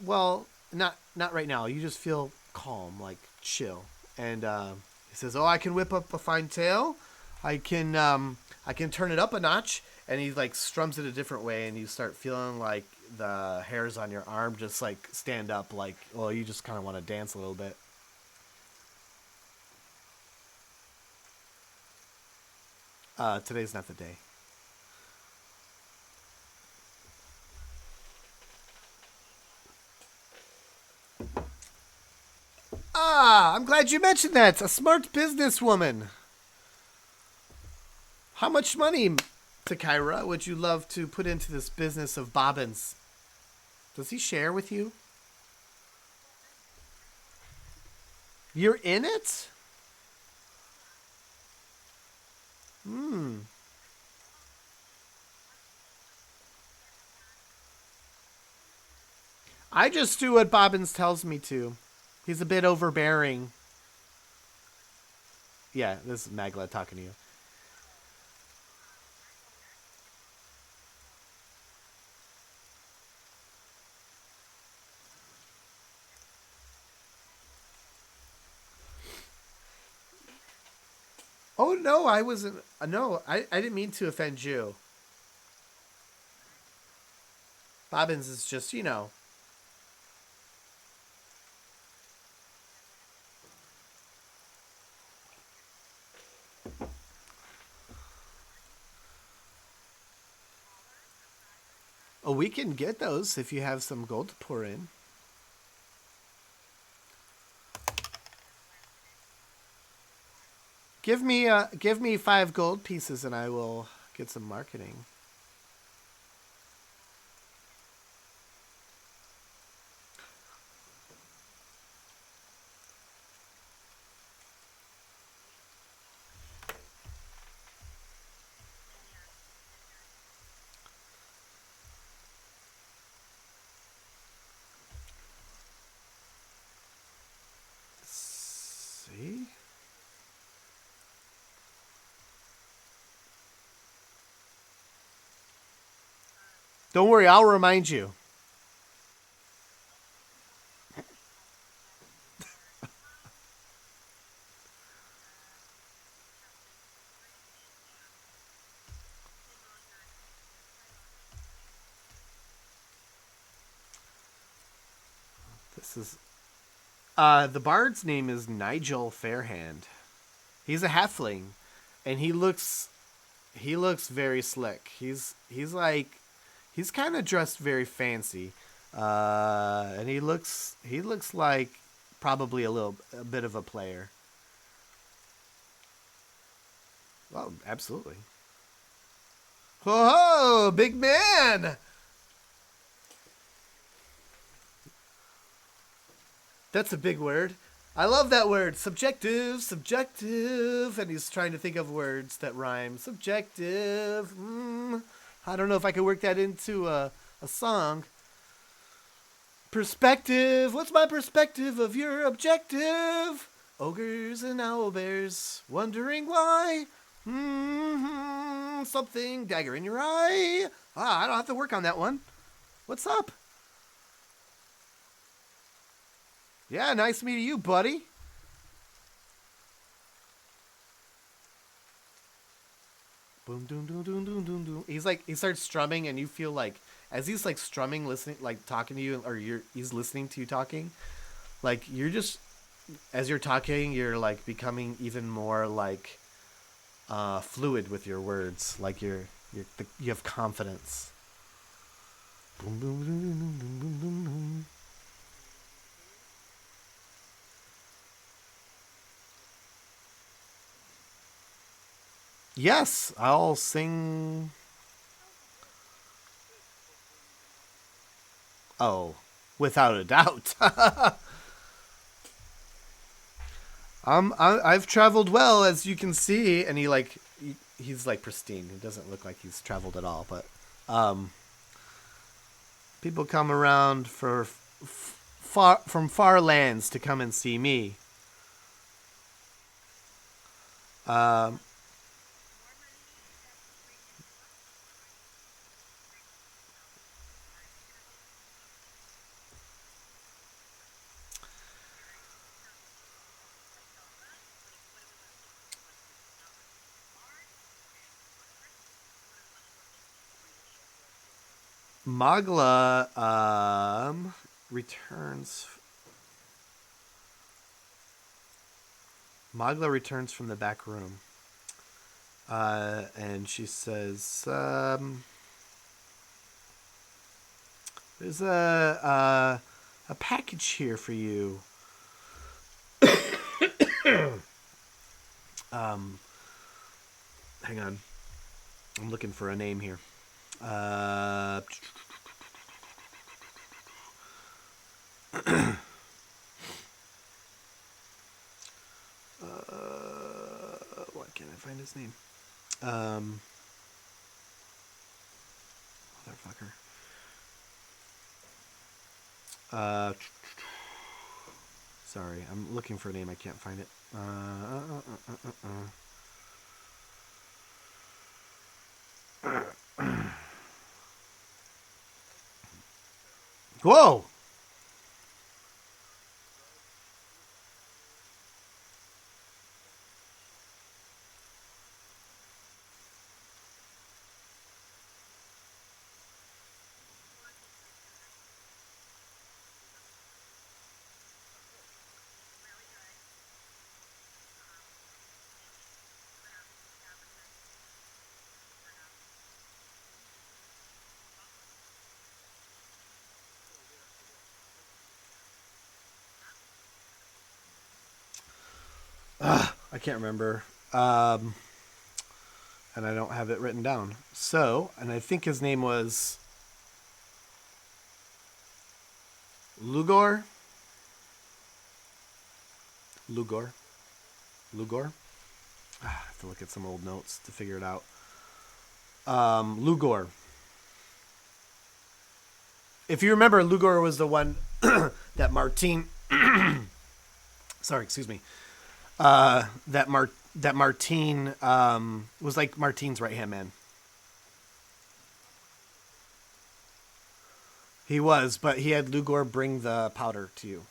well, not right now. You just feel calm, like chill. And he says, "Oh, I can whip up a fine tale. I can turn it up a notch." And he like strums it a different way, and you start feeling like the hairs on your arm just like stand up, like, well, you just kind of want to dance a little bit. Today's not the day. Ah, I'm glad you mentioned that. A smart businesswoman. How much money, Takira, would you love to put into this business of bobbins? Does he share with you? You're in it? Hmm. I just do what Bobbins tells me to. He's a bit overbearing. Yeah, this is Magla talking to you. Oh no, I wasn't. No, I didn't mean to offend you. Bobbins is just, Oh, we can get those if you have some gold to pour in. Give me 5 gold pieces and I will get some marketing. See? Don't worry, I'll remind you. This is the bard's name is Nigel Fairhand. He's a halfling, and he looks very slick. He's kind of dressed very fancy, and he looks like probably a bit of a player. Well, absolutely. Whoa, big man! That's a big word. I love that word. Subjective, subjective. And he's trying to think of words that rhyme. Subjective. I don't know if I could work that into a song. Perspective. What's my perspective of your objective? Ogres and owlbears wondering why. Something dagger in your eye. I don't have to work on that one. What's up? Yeah, nice meeting you, buddy. Boom, doom, doom, doom, doom, doom, doom. He starts strumming, and you feel like, as he's like strumming, listening, like talking to you, or he's listening to you talking, like you're just, as you're talking, you're like becoming even more like fluid with your words. Like you have confidence. Boom, boom, boom, boom, boom, boom, boom, boom. Yes, I'll sing. Oh, without a doubt. I've traveled well, as you can see, and he he's like pristine. He doesn't look like he's traveled at all. But people come around from far lands to come and see me. Um, Magla returns. Magla returns from the back room, and she says, "There's a package here for you." Um, Hang on, I'm looking for a name here. Uh, why can't I find his name? Motherfucker. Sorry, I'm looking for a name. I can't find it. Whoa! I can't remember. And I don't have it written down. So, and I think his name was Lugor. Lugor. Lugor. I have to look at some old notes to figure it out. Lugor. If you remember, Lugor was the one that Marteen. Sorry, excuse me. That Marteen was like Marteen's right hand man. He was, but he had Lugor bring the powder to you.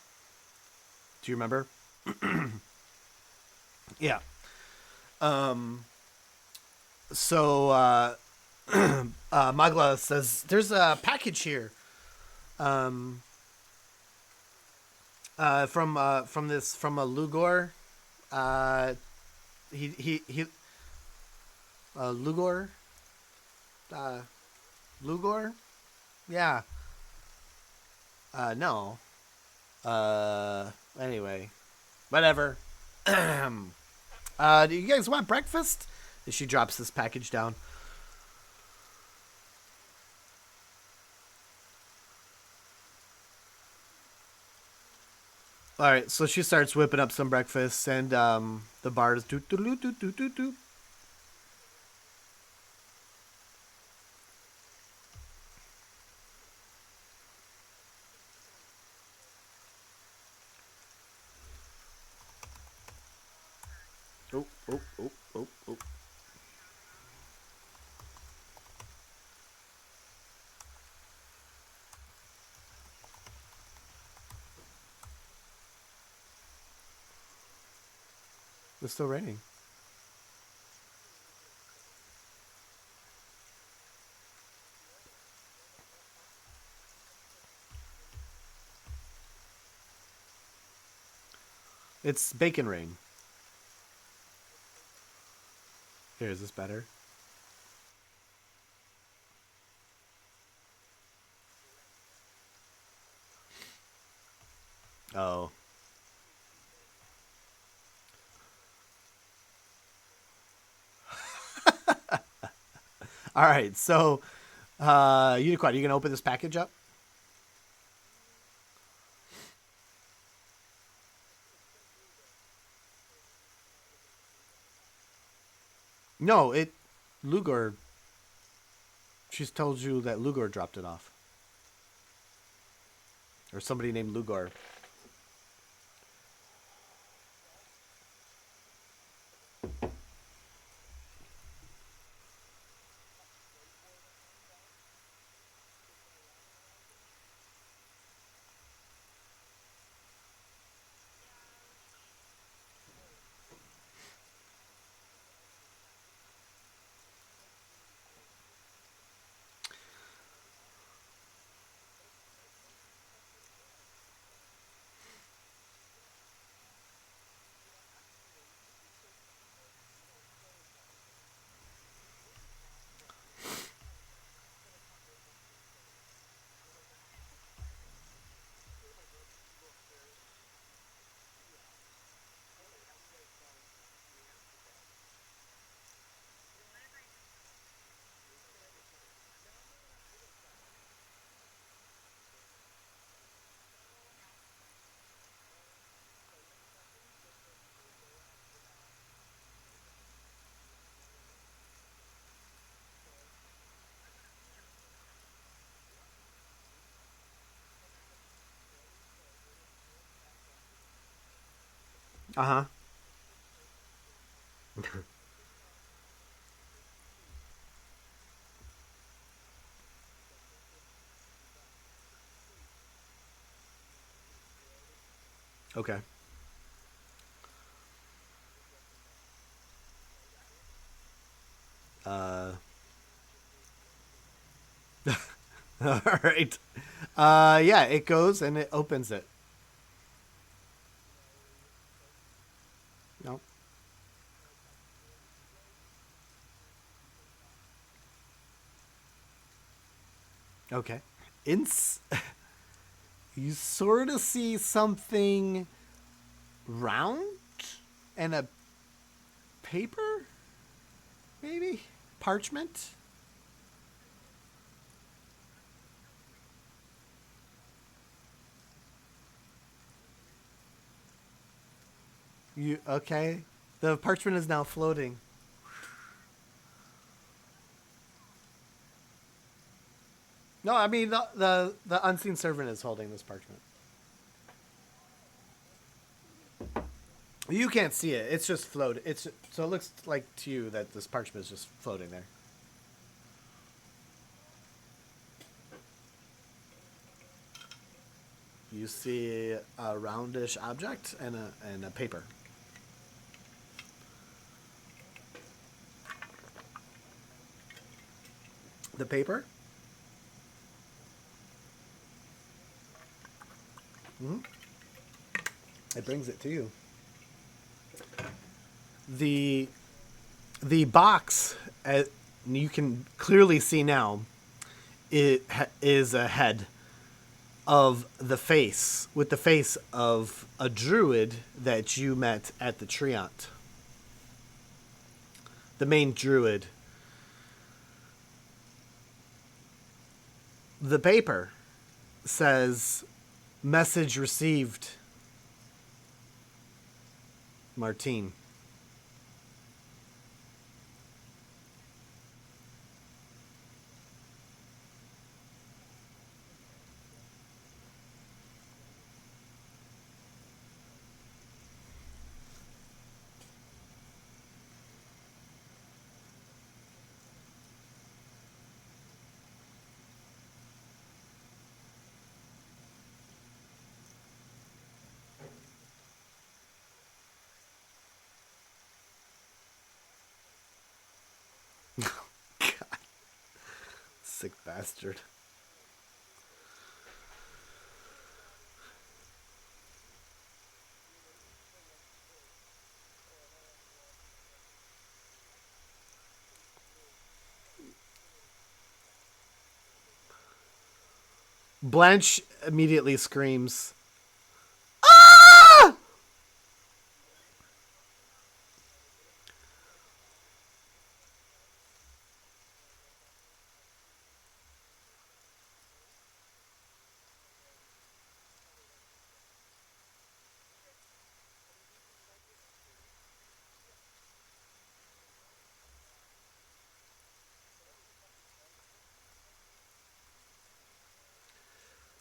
Do you remember? Yeah. So Magla says, "There's a package here. Um, from a Lugor. Uh, he Lugor. Lugor. Yeah. No. Anyway, whatever. Do you guys want breakfast?" And she drops this package down. All right, so she starts whipping up some breakfast, and the bar is do do do do do do do. Oh oh oh oh oh. It's still raining. It's bacon rain. Here, is this better? Oh. All right, so Unicorn, are you gonna open this package up? No, Lugor. She's told you that Lugor dropped it off. Or somebody named Lugor. Uh-huh. Okay. Uh, all right. Yeah, it goes and it opens it. No. Okay. Ins you sort of see something round and a paper, maybe parchment. You okay? The parchment is now floating. No, I mean the unseen servant is holding this parchment. You can't see it. It's just floating. It's so it looks like to you that this parchment is just floating there. You see a roundish object and a paper. The paper. Mm-hmm. It brings it to you. The the box, you can clearly see now, it is a head of the face with the face of a druid that you met at the Treant. The main druid. The paper says, "Message received, Marteen." God, sick bastard. Blanche immediately screams, "Ah!"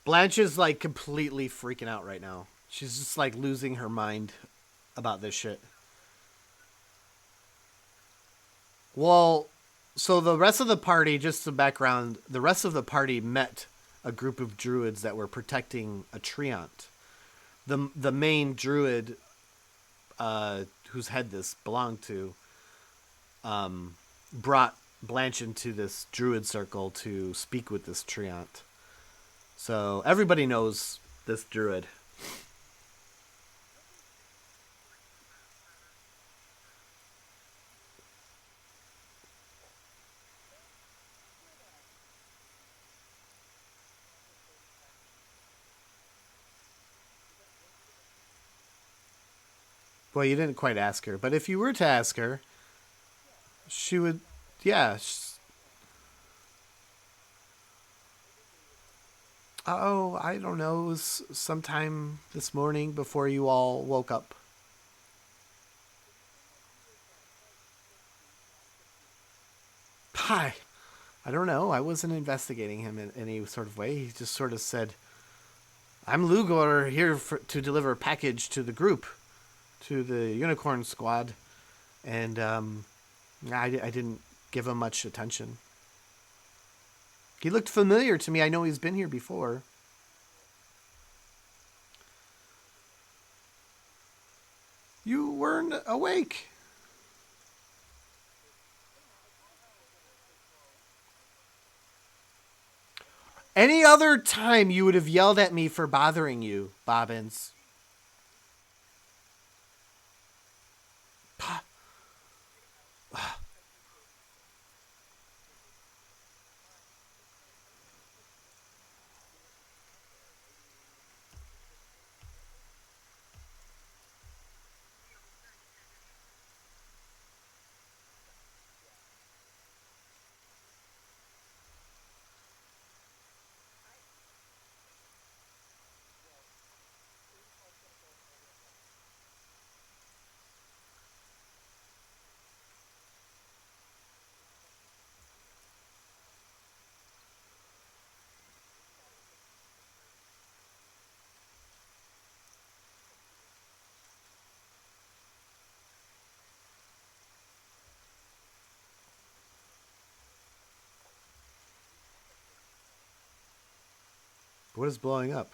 Blanche is like completely freaking out right now. She's just like losing her mind about this shit. Well, so the rest of the party, just the background, the rest of the party met a group of druids that were protecting a treant. The main druid, whose head this belonged to, brought Blanche into this druid circle to speak with this treant. So everybody knows this druid. Well, you didn't quite ask her, but if you were to ask her, she would, yeah. Oh, I don't know. It was sometime this morning before you all woke up. Hi. I don't know. I wasn't investigating him in any sort of way. He just sort of said, I'm Lugor here to deliver a package to the group, to the unicorn squad. And I didn't give him much attention. He looked familiar to me. I know he's been here before. You weren't awake. Any other time you would have yelled at me for bothering you, Bobbins. What is blowing up?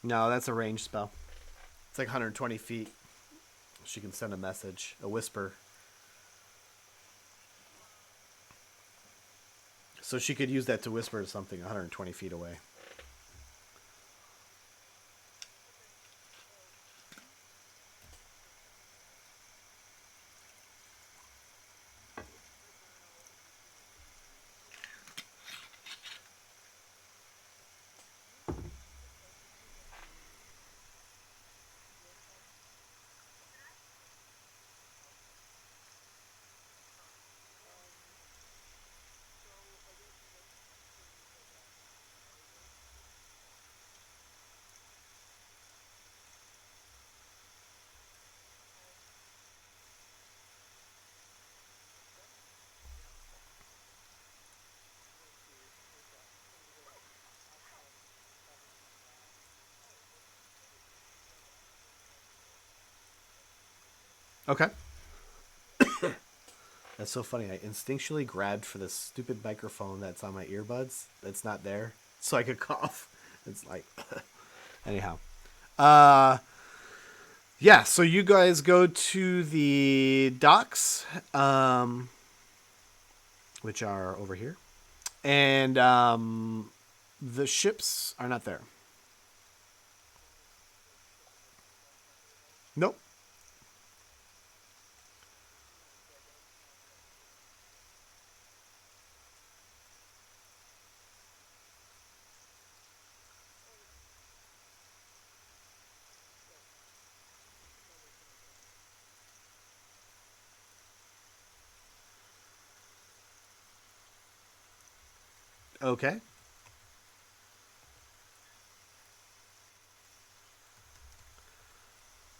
No, that's a range spell. It's like 120 feet. She can send a message, a whisper. So she could use that to whisper to something 120 feet away. Okay. That's so funny. I instinctually grabbed for this stupid microphone that's on my earbuds that's not there so I could cough. It's like anyhow. Yeah, so you guys go to the docks, which are over here. And the ships are not there. Nope. Okay.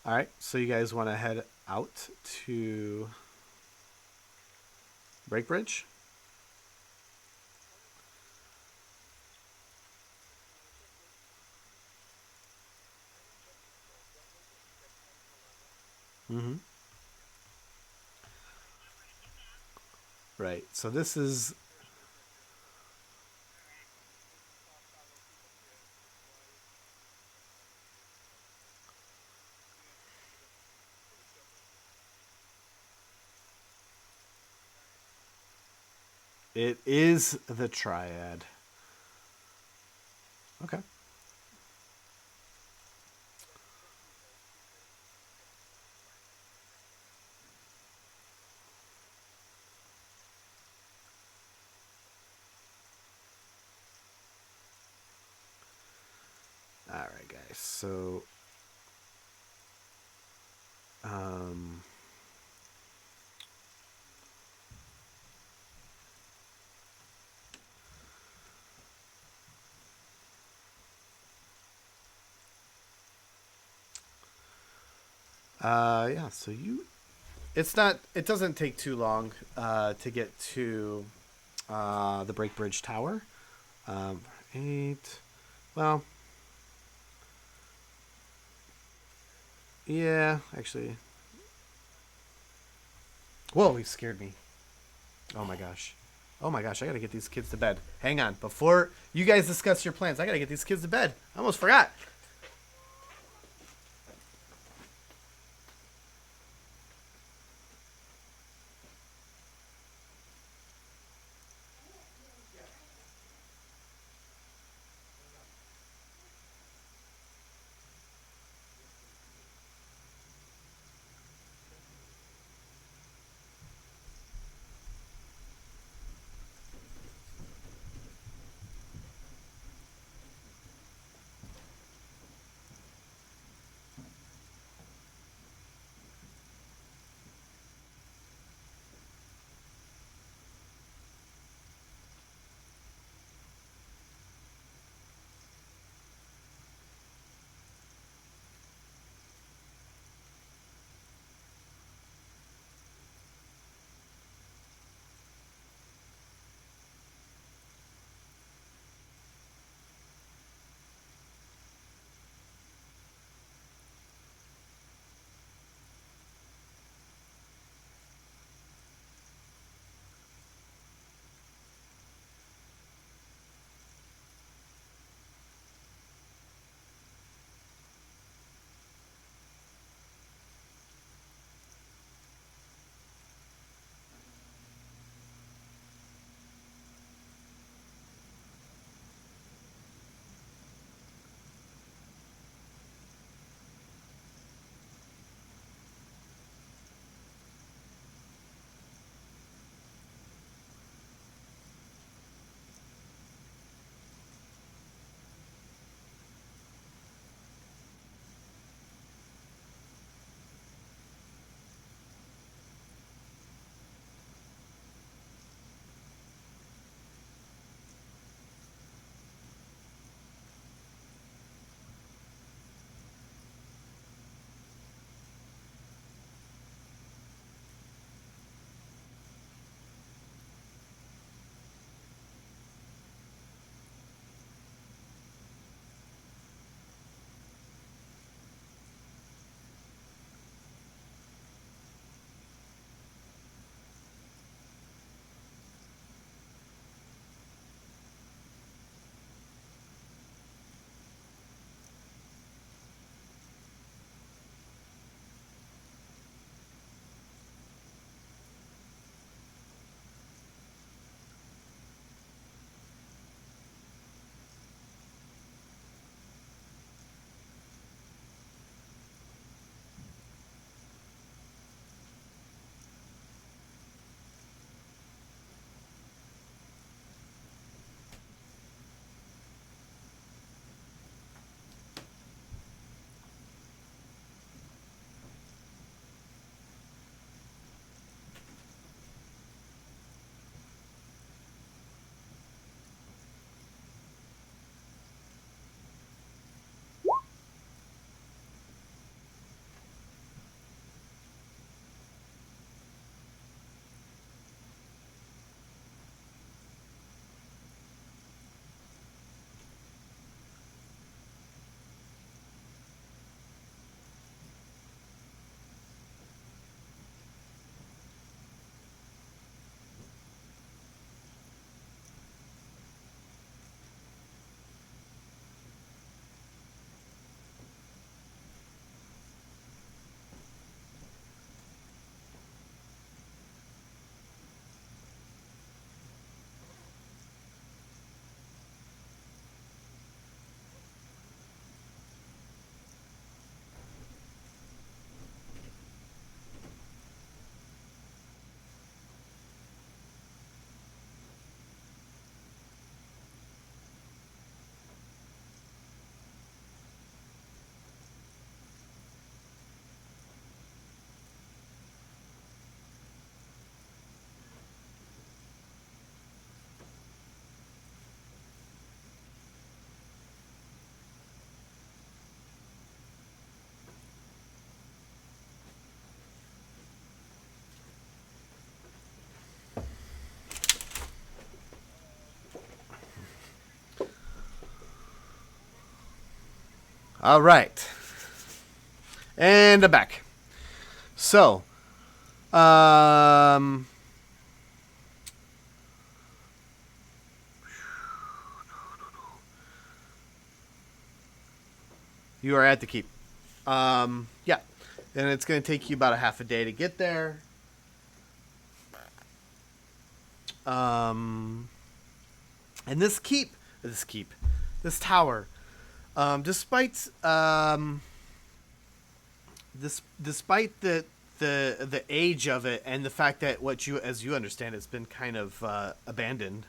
All right. So you guys want to head out to Breakbridge? Mm-hmm. Right. So this is it is the triad. Okay. All right, guys. So um yeah, so you it's not it doesn't take too long to get to the Breakbridge Tower. Um 8 well, yeah, actually. Whoa, he scared me. Oh my gosh. Oh my gosh, I gotta get these kids to bed. Hang on. Before you guys discuss your plans, I gotta get these kids to bed. I almost forgot. All right. And I'm back. So, you are at the keep. Yeah. And it's going to take you about a half a day to get there. And this tower, despite despite the age of it and the fact that as you understand, it's been kind of abandoned.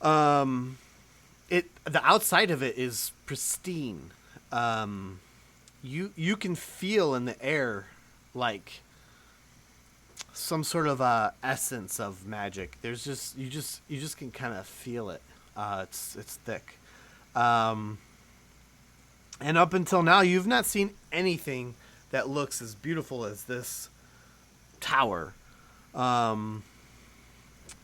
The outside of it is pristine. You can feel in the air like some sort of essence of magic. There's you just can kind of feel it. It's thick. And up until now, you've not seen anything that looks as beautiful as this tower. And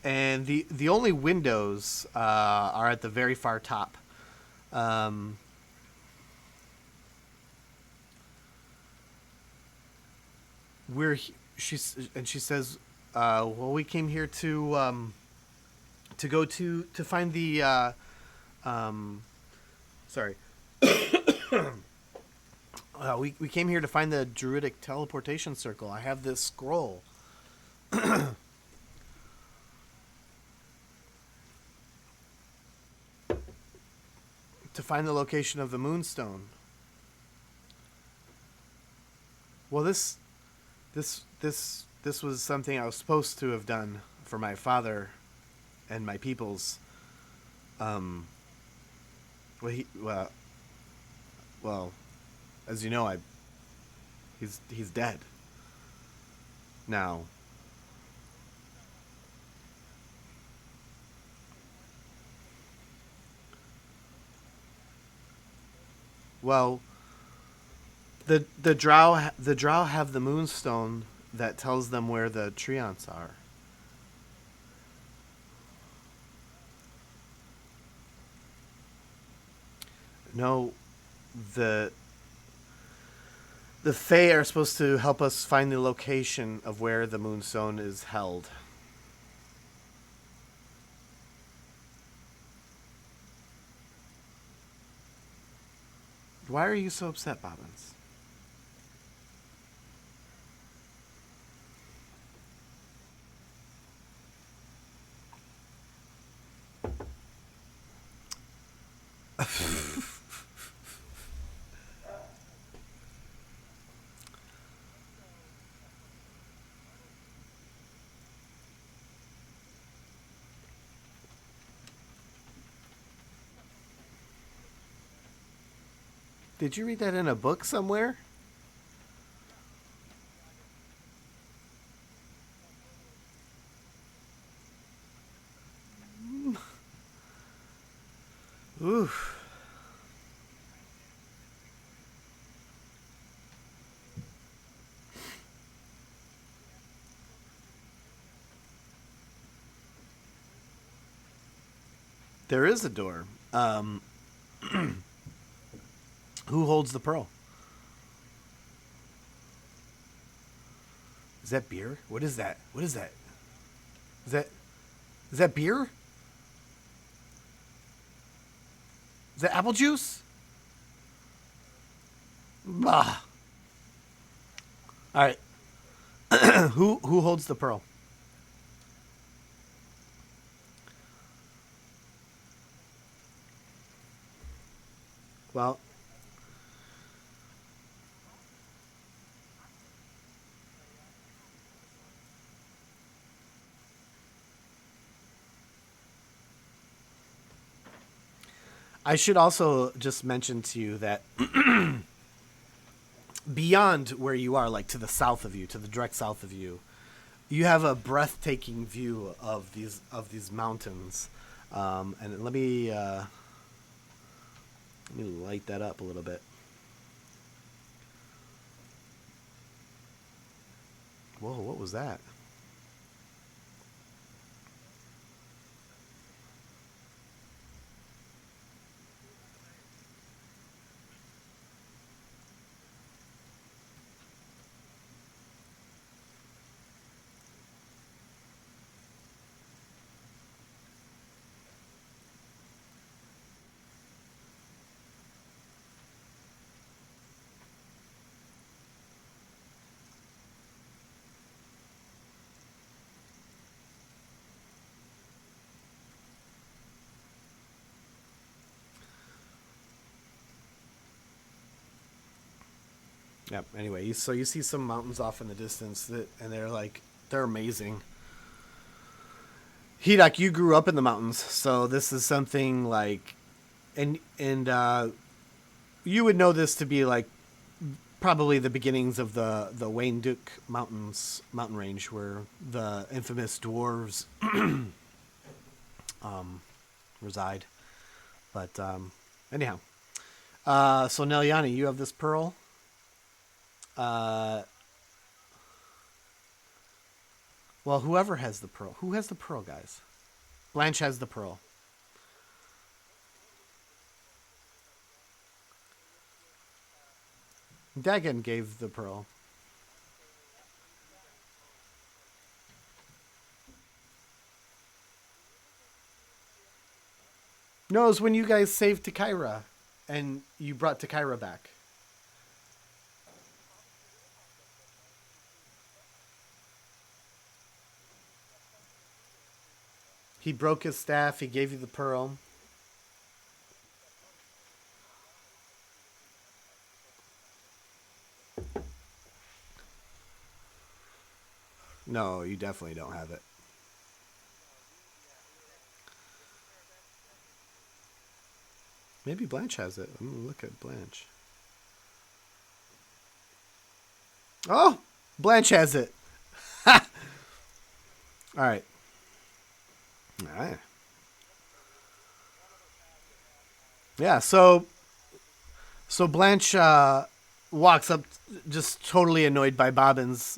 the only windows are at the very far top. She says, well, we came here to go to find the sorry. We came here to find the druidic teleportation circle. I have this scroll. To find the location of the moonstone. Well, this was something I was supposed to have done for my father and my peoples. Well, as you know, he's dead now. Well, the drow have the moonstone that tells them where the treants are. No, the Fae are supposed to help us find the location of where the moonstone is held. Why are you so upset, Bobbins? Did you read that in a book somewhere? Oof. There is a door. Who holds the pearl? Is that beer? What is that? What is that? Is that beer? Is that apple juice? Bah. All right. Who holds the pearl? Well, I should also just mention to you that beyond where you are, like to the south of you, to the direct south of you, you have a breathtaking view of these mountains. And let me light that up a little bit. Whoa, what was that? Yep. Anyway, so you see some mountains off in the distance and they're amazing. Hidak, you grew up in the mountains, so this is something like, and you would know this to be like probably the beginnings of the Wayne Duke mountain range, where the infamous dwarves reside. But anyhow, so Nelyani, you have this pearl. Uh, well, whoever has the pearl, who has the pearl, guys? Blanche has the pearl. Dagon gave the pearl. No, it was when you guys saved Takira, and you brought Takira back. He broke his staff. He gave you the pearl. No, you definitely don't have it. Maybe Blanche has it. I'm gonna look at Blanche. Oh, Blanche has it. All right. All right. Yeah. So Blanche walks up, just totally annoyed by Bobbins.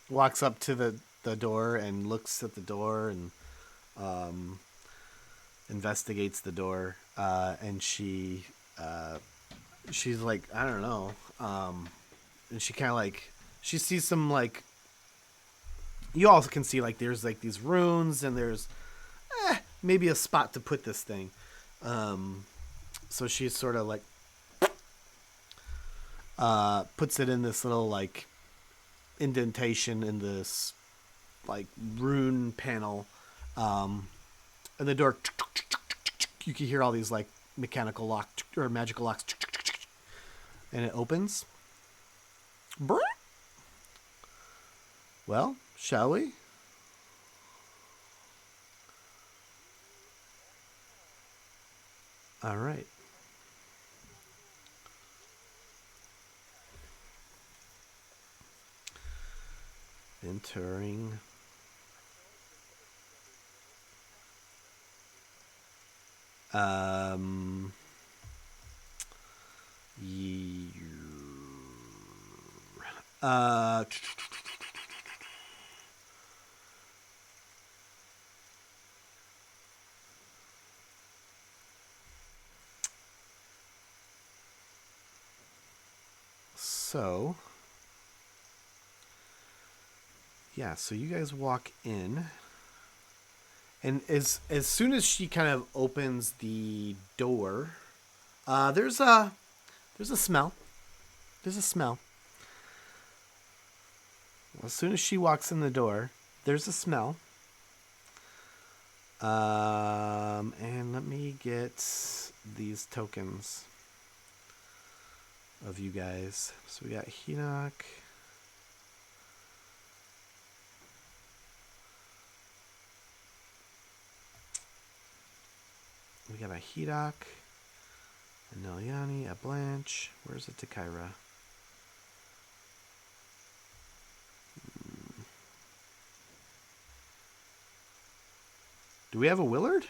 Walks up to the door and looks at the door and um, investigates the door. And she's like, I don't know. And she kind of like, she sees some like, you also can see like there's like these runes and there's maybe a spot to put this thing. So she's sort of like puts it in this little like indentation in this like rune panel, and the door, you can hear all these like mechanical lock or magical locks, and it opens. Well, shall we? All right. Entering. Um. Uh. So. Yeah, so you guys walk in, and as soon as she kind of opens the door, there's a smell. There's a smell. As soon as she walks in the door, there's a smell. And let me get these tokens of you guys. So we got Hinok. We got a Hidok, a Nelyani, a Blanche. Where's it to Kyra? Do we have a Willard?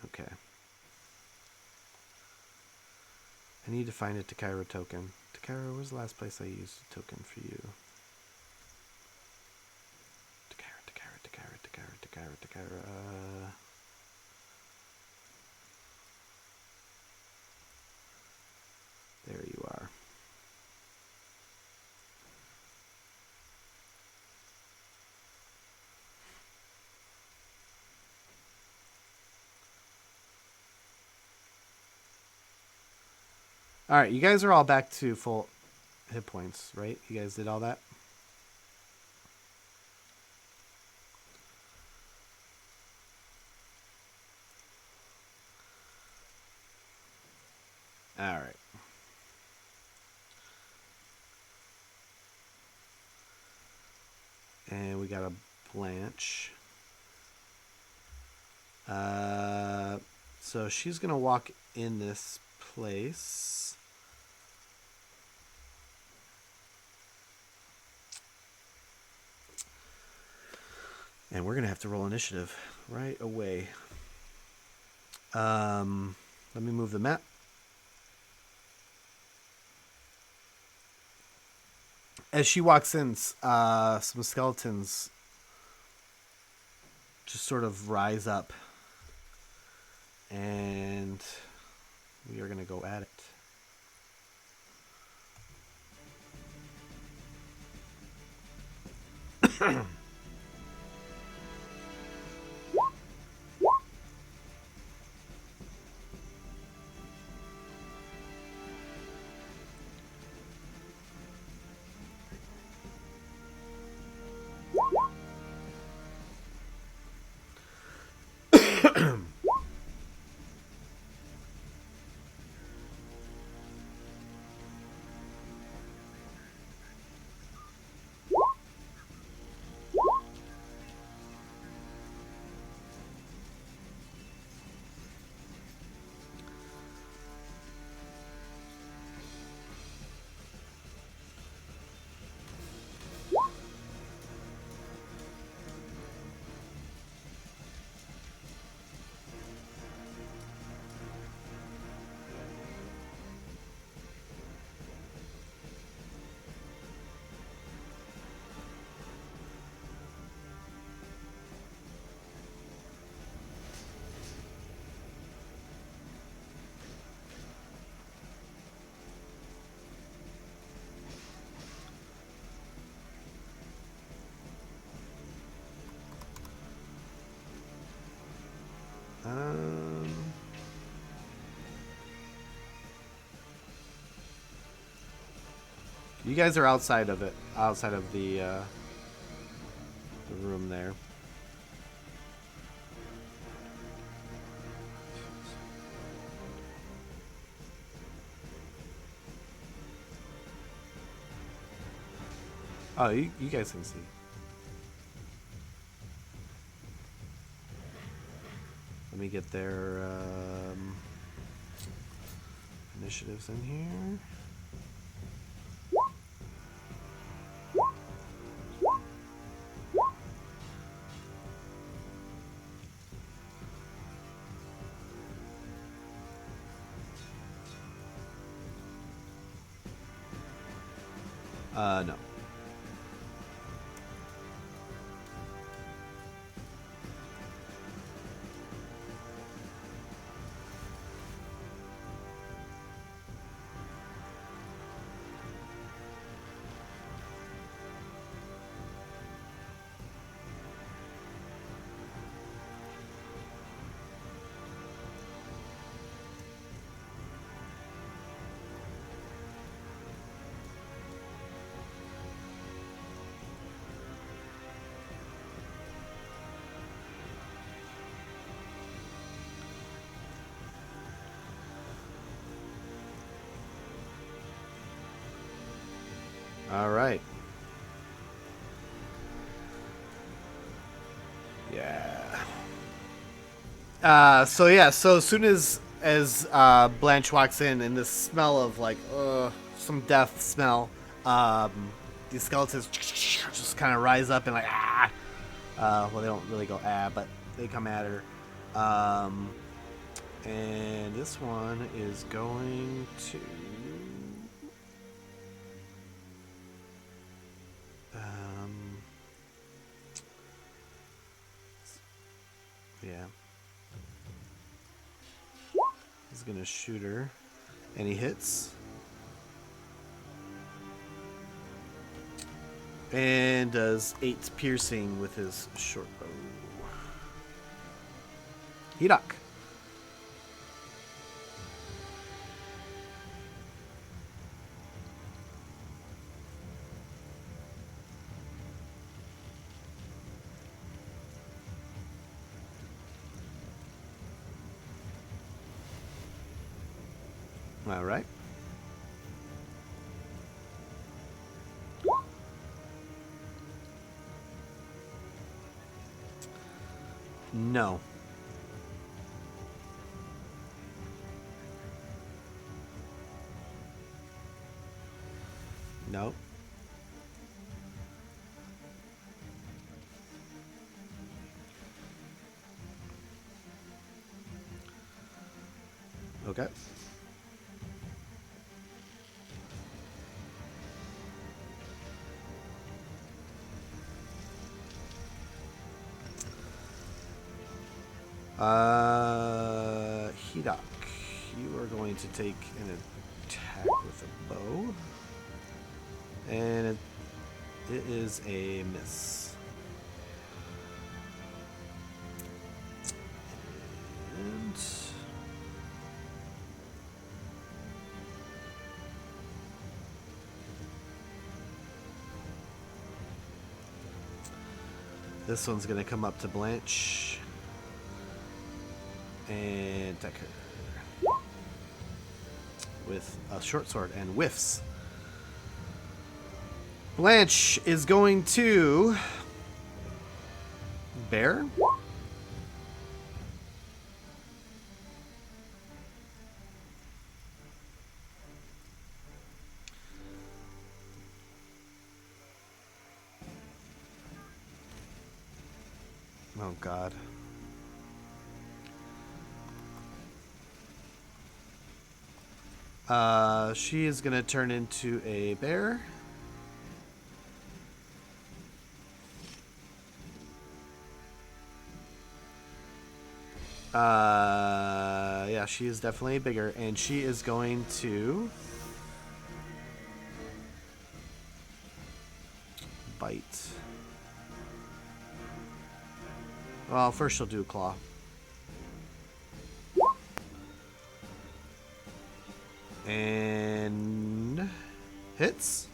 Okay. I need to find a Takira token. Takira, where's the last place I used a token for you? Takira. There you are. All right, you guys are all back to full hit points, right? You guys did all that? All right. And we got a Blanche. So she's going to walk in this place. And we're going to have to roll initiative right away. Let me move the map. As she walks in, some skeletons just sort of rise up. And we are going to go at it. You guys are outside of it, outside of the room there. Oh, you guys can see. Let me get their initiatives in here. No. All right. Yeah. So as soon as Blanche walks in, and this smell of like some death smell, these skeletons just kind of rise up and like ah. Well, they don't really go ah, but they come at her. And this one is going to. Yeah. He's gonna shoot her. And he hits. And does 8 piercing with his short bow. Hedok. All right. No. No. Okay. Hidok, you are going to take an attack with a bow. And it is a miss. And this one's going to come up to Blanche and attack her with a short sword and whiffs. Blanche is going to bear. Oh, God. She is going to turn into a bear. Yeah, she is definitely bigger, and she is going to bite. Well, first she'll do a claw. And hits.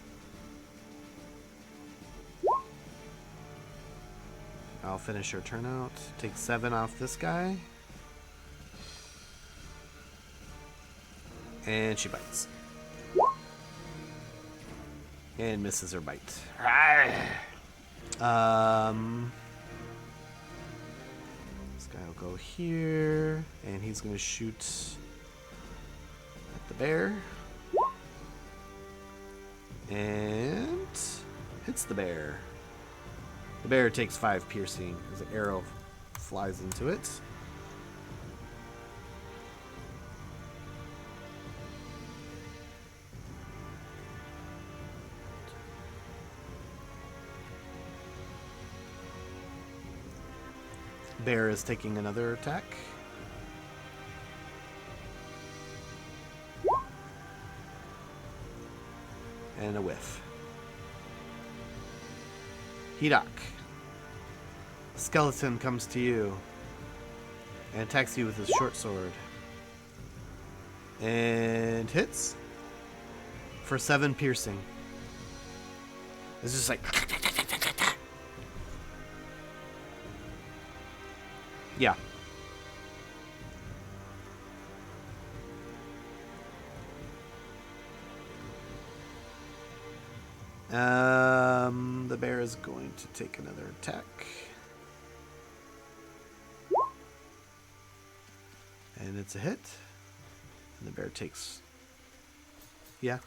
I'll finish her turn out. Take 7 off this guy. And she bites. And misses her bite. This guy will go here. And he's going to shoot at the bear. And hits the bear. The bear takes 5 piercing as an arrow flies into it. Bear is taking another attack. And a whiff. Hidok. Skeleton comes to you and attacks you with his short sword. And hits for 7 piercing. It's just like... Yeah. The bear is going to take another attack. And it's a hit. And the bear takes... Yeah.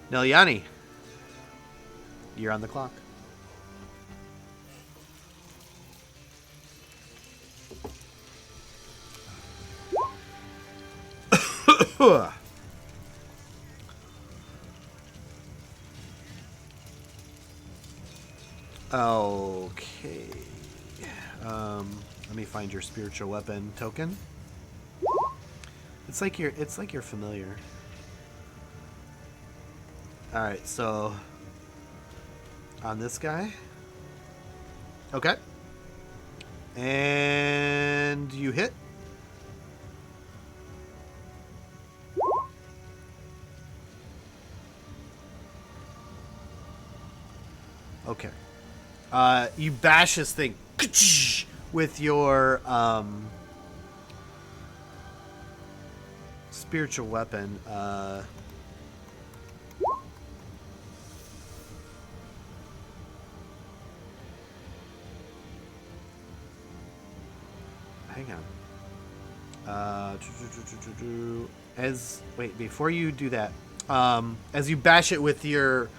Nelyani, you're on the clock. Okay. Let me find your spiritual weapon token. It's like you're familiar. All right, so on this guy. Okay. And you hit. Okay. You bash this thing with your spiritual weapon. Hang on. Before you do that, as you bash it with your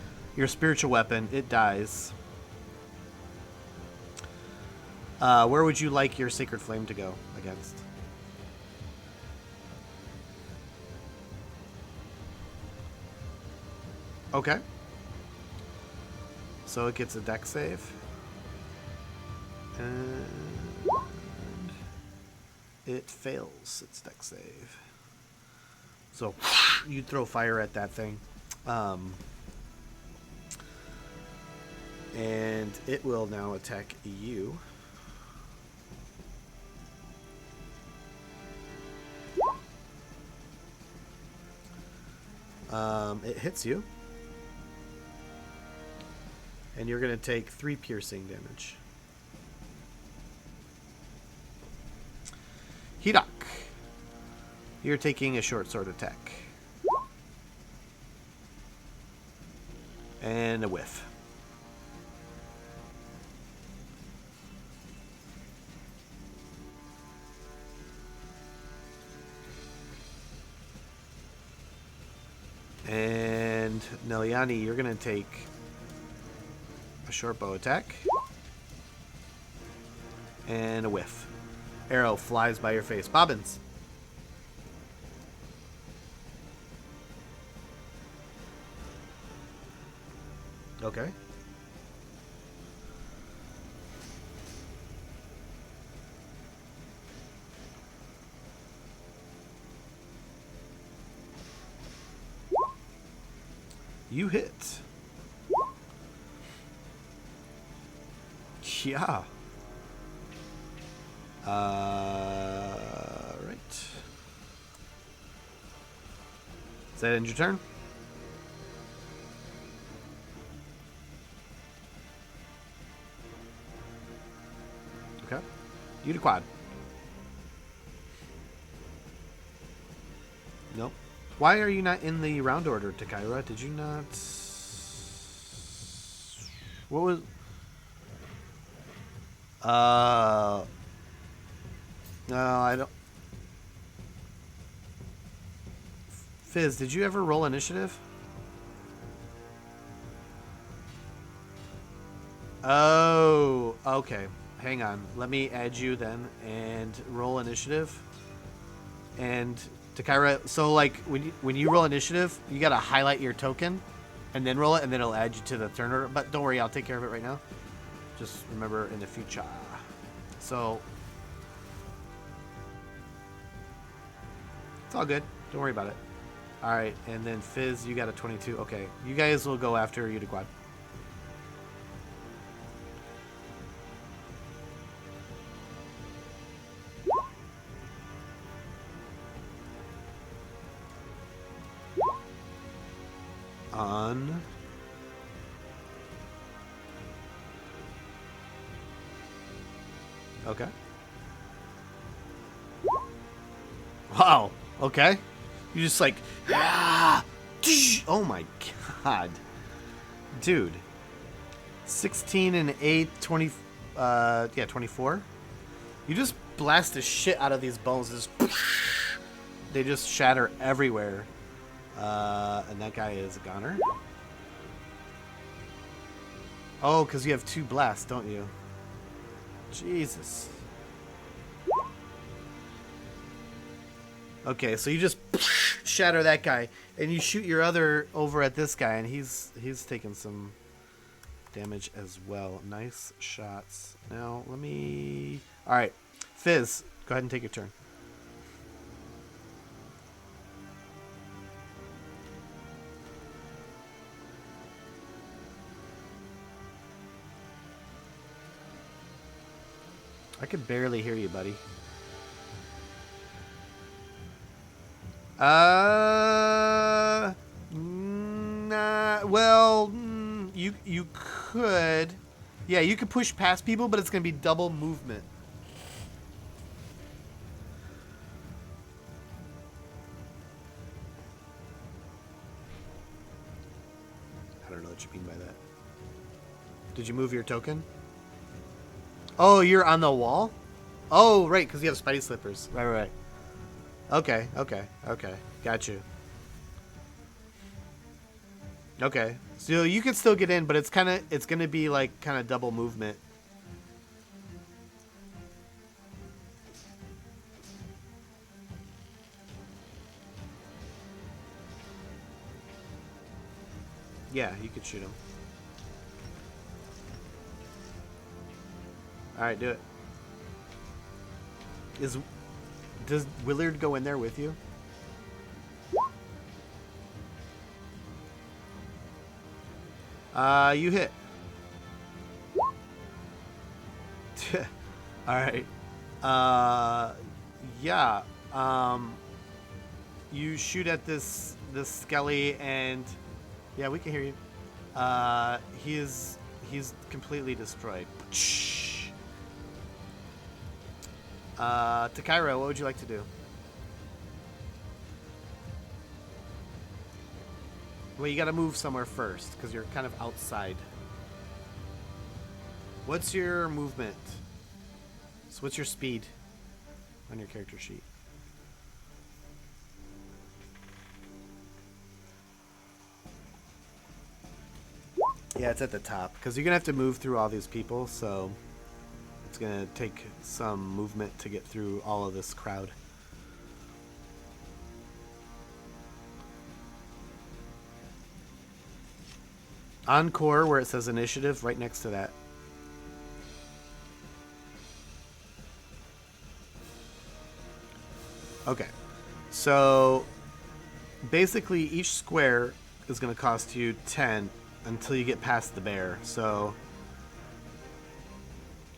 spiritual weapon, it dies. Where would you like your sacred flame to go against? Okay. So it gets a dex save. And it fails its dex save. So you throw fire at that thing. And it will now attack you. It hits you. And you're going to take 3 piercing damage. Hidok. You're taking a short sword attack. And a whiff. And Neliani, you're going to take a short bow attack. And a whiff. Arrow flies by your face. Bobbins. Okay. You hit. Yeah. Right. Does that end your turn? Okay. You to quad. Nope. Why are you not in the round order, Takaira? Did you not... What was... No, I don't... Fizz, did you ever roll initiative? Oh, okay. Hang on. Let me add you then and roll initiative. And Takaira, so like when you roll initiative, you gotta highlight your token and then roll it, and then it'll add you to the turn order. But don't worry, I'll take care of it right now. Just remember in the future. So it's all good. Don't worry about it. All right, and then Fizz, you got a 22. Okay, you guys will go after you to quad. On. Okay. Wow. Okay. You just like, ah! Oh my god. Dude. 16 and 8, 20, 24. You just blast the shit out of these bones. They just shatter everywhere. And that guy is a goner. Oh, because you have 2 blasts, don't you? Jesus. Okay, so you just shatter that guy, and you shoot your other over at this guy, and he's taking some damage as well. Nice shots. Now, let me... Alright, Fizz, go ahead and take your turn. I could barely hear you, buddy. Nah, well, you could. Yeah, you could push past people, but it's going to be double movement. what you mean by that. Did you move your token? Oh, you're on the wall? Oh, right, because you have spidey slippers. Right. Okay. Got you. Okay. So you can still get in, but it's going to be like kind of double movement. Yeah, you could shoot him. All right, do it. Does Willard go in there with you? You hit. All right. Yeah. You shoot at this skelly, and yeah, we can hear you. He's completely destroyed. Takira, what would you like to do? Well, you got to move somewhere first because you're kind of outside. What's your movement? So what's your speed on your character sheet? Yeah, it's at the top because you're gonna have to move through all these people, so it's gonna take some movement to get through all of this crowd. Encore, where it says initiative, right next to that. Okay, so basically each square is going to cost you 10 until you get past the bear. So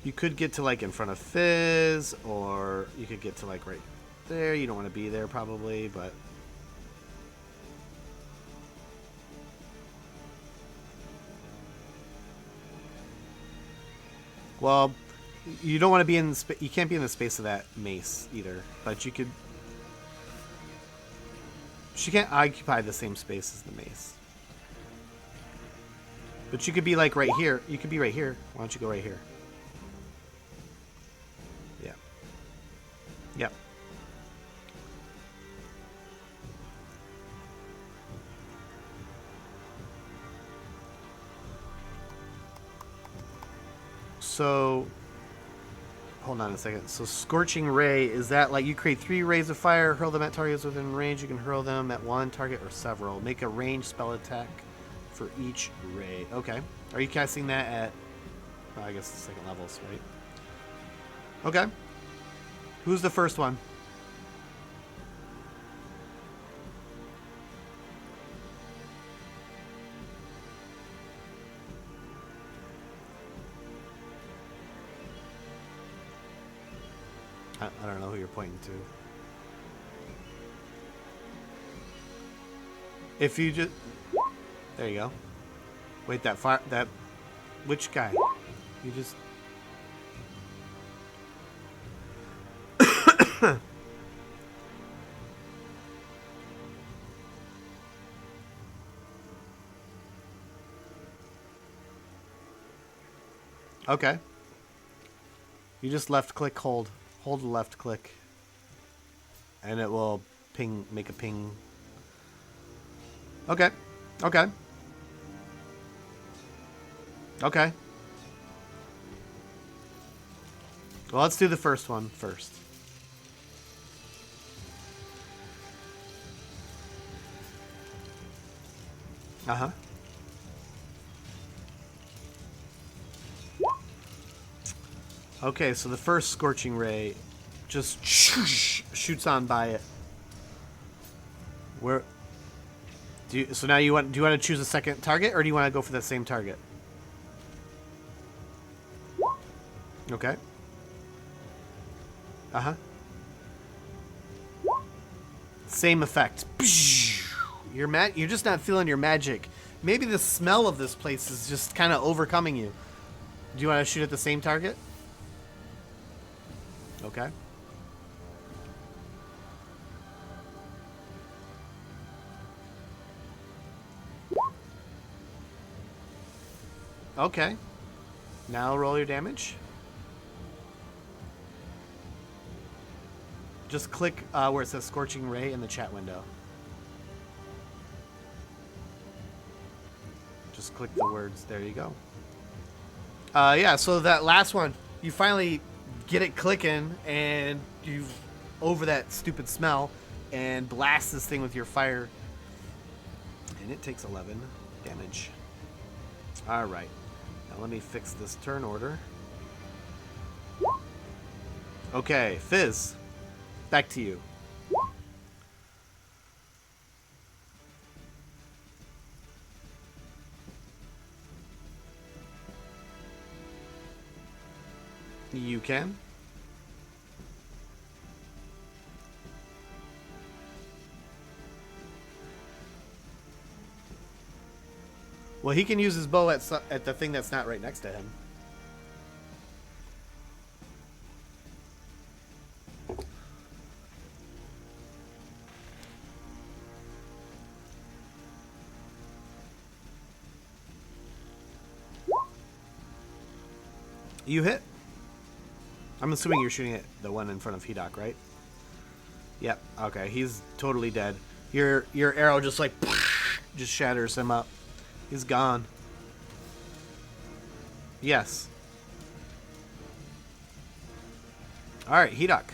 you could get to like in front of Fizz, or you could get to like right there. You don't want to be there probably, but well, you don't want to be in you can't be in the space of that mace either, but you could. She can't occupy the same space as the mace. But you could be like right here. You could be right here. Why don't you go right here? Yeah. Yep. So, hold on a second. So, Scorching Ray, is that like you create 3 rays of fire, hurl them at targets within range? You can hurl them at one target or several. Make a ranged spell attack for each ray. Okay. Are you casting that at, well, I guess the second levels, right? Okay. Who's the first one? I don't know who you're pointing to. If you just... There you go. Wait, that fire... That... Which guy? You just... Okay. You just left click hold. Hold the left click. And it will ping, make a ping. Okay. Okay. Okay. Well, let's do the first one first. Uh-huh. Okay, so the first Scorching Ray just shoots on by it. Where? So now do you want to choose a second target, or do you want to go for the same target? Okay. Uh-huh. Same effect. You're just not feeling your magic. Maybe the smell of this place is just kind of overcoming you. Do you want to shoot at the same target? Okay. Okay. Now roll your damage. Just click where it says Scorching Ray in the chat window. Just click the words. There you go. Yeah, so that last one, you finally get it clicking, and you over that stupid smell, and blast this thing with your fire, and it takes 11 damage. All right. Now let me fix this turn order. Okay, Fizz, back to you. You can. Well, he can use his bow at the thing that's not right next to him. You hit. I'm assuming you're shooting at the one in front of Hedok, right? Yep. Okay, he's totally dead. Your arrow just like just shatters him up. He's gone. Yes. All right, Hedok.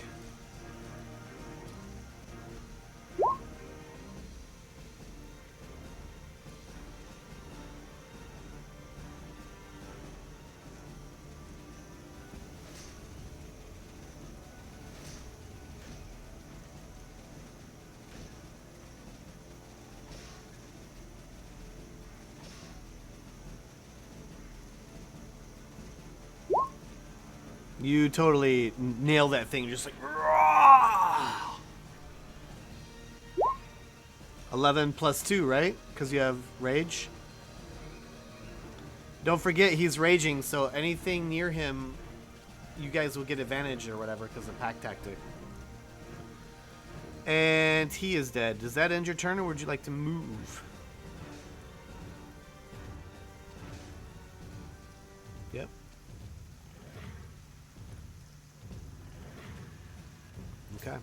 You totally nail that thing, just like 11 plus 2, right? Because you have rage. Don't forget he's raging, so anything near him, you guys will get advantage or whatever because of pack tactic. And he is dead. Does that end your turn, or would you like to move? Yep. Okay.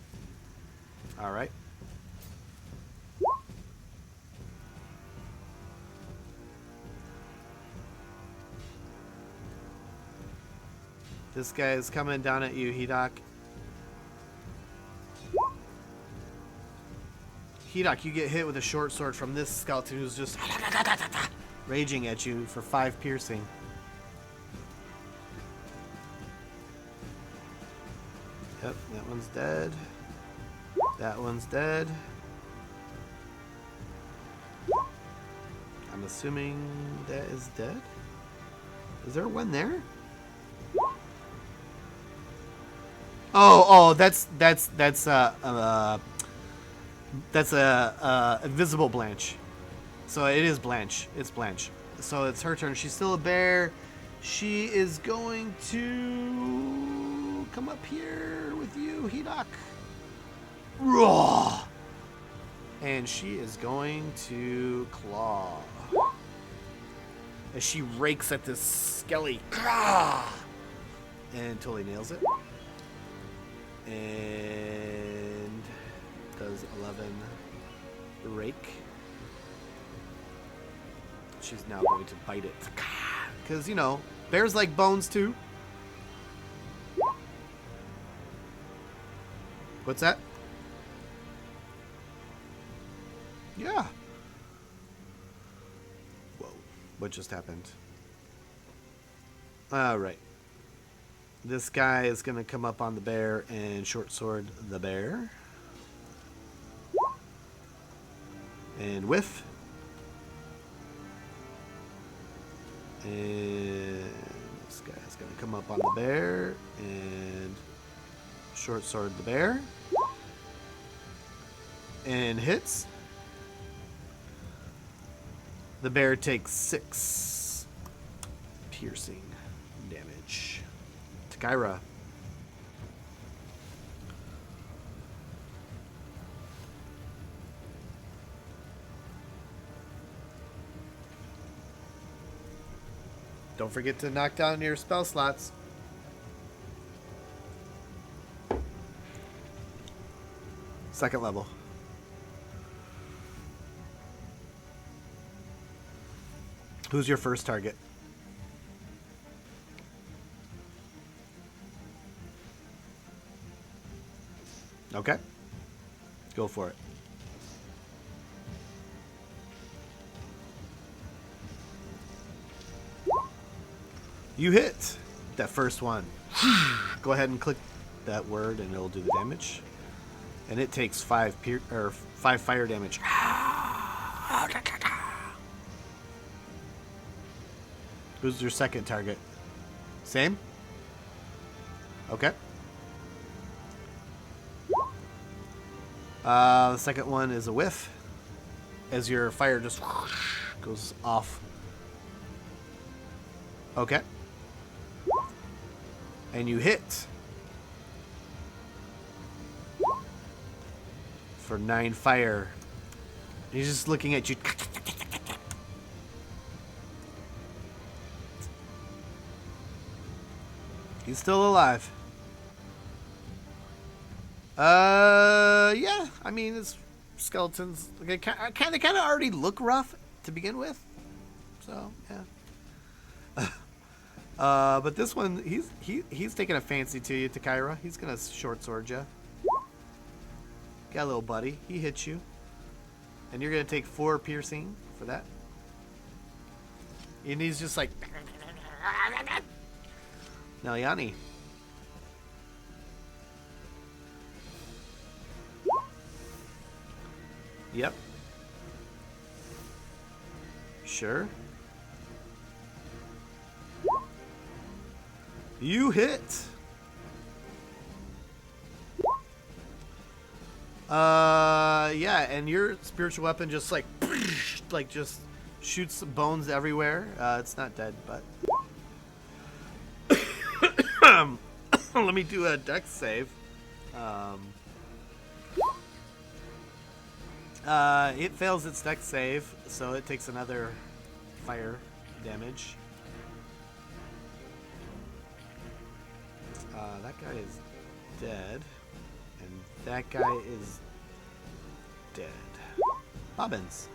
All right. This guy is coming down at you, Hedok. Hedok, you get hit with a short sword from this skeleton who's just raging at you for 5 piercing. Yep, that one's dead. That one's dead. I'm assuming that is dead. Is there one there? Oh, that's a invisible Blanche. So it is Blanche. It's Blanche. So it's her turn. She's still a bear. She is going to come up here with you, Hedok. Raw. And she is going to claw. As she rakes at this skelly. And totally nails it. And does 11 rake. She's now going to bite it. Because, you know, bears like bones too. What's that? Yeah. Whoa. What just happened? Alright. This guy is going to come up on the bear and short sword the bear. And whiff. And this guy's going to come up on the bear and short sword the bear. And hits. The bear takes 6 piercing damage. Kyra. Don't forget to knock down your spell slots. Second level. Who's your first target? Okay. Go for it. You hit that first one. Go ahead and click that word and it'll do the damage. And it takes 5 fire damage. Who's your second target? Same? Okay. The second one is a whiff. As your fire just goes off. Okay. And you hit. For 9 fire. He's just looking at you. He's still alive. Yeah. I mean, it's skeletons. They kind of already look rough to begin with. So yeah. But this one, he's taking a fancy to you, Takira. He's gonna short sword you. Got a little buddy. He hits you, and you're gonna take 4 piercing for that. And he's just like. Now, Yanni. Yep. Sure. You hit. Yeah, and your spiritual weapon just like just shoots bones everywhere. It's not dead, but let me do a dex save. It fails its dex save, so it takes another fire damage. That guy is dead, and that guy is dead. Bobbins.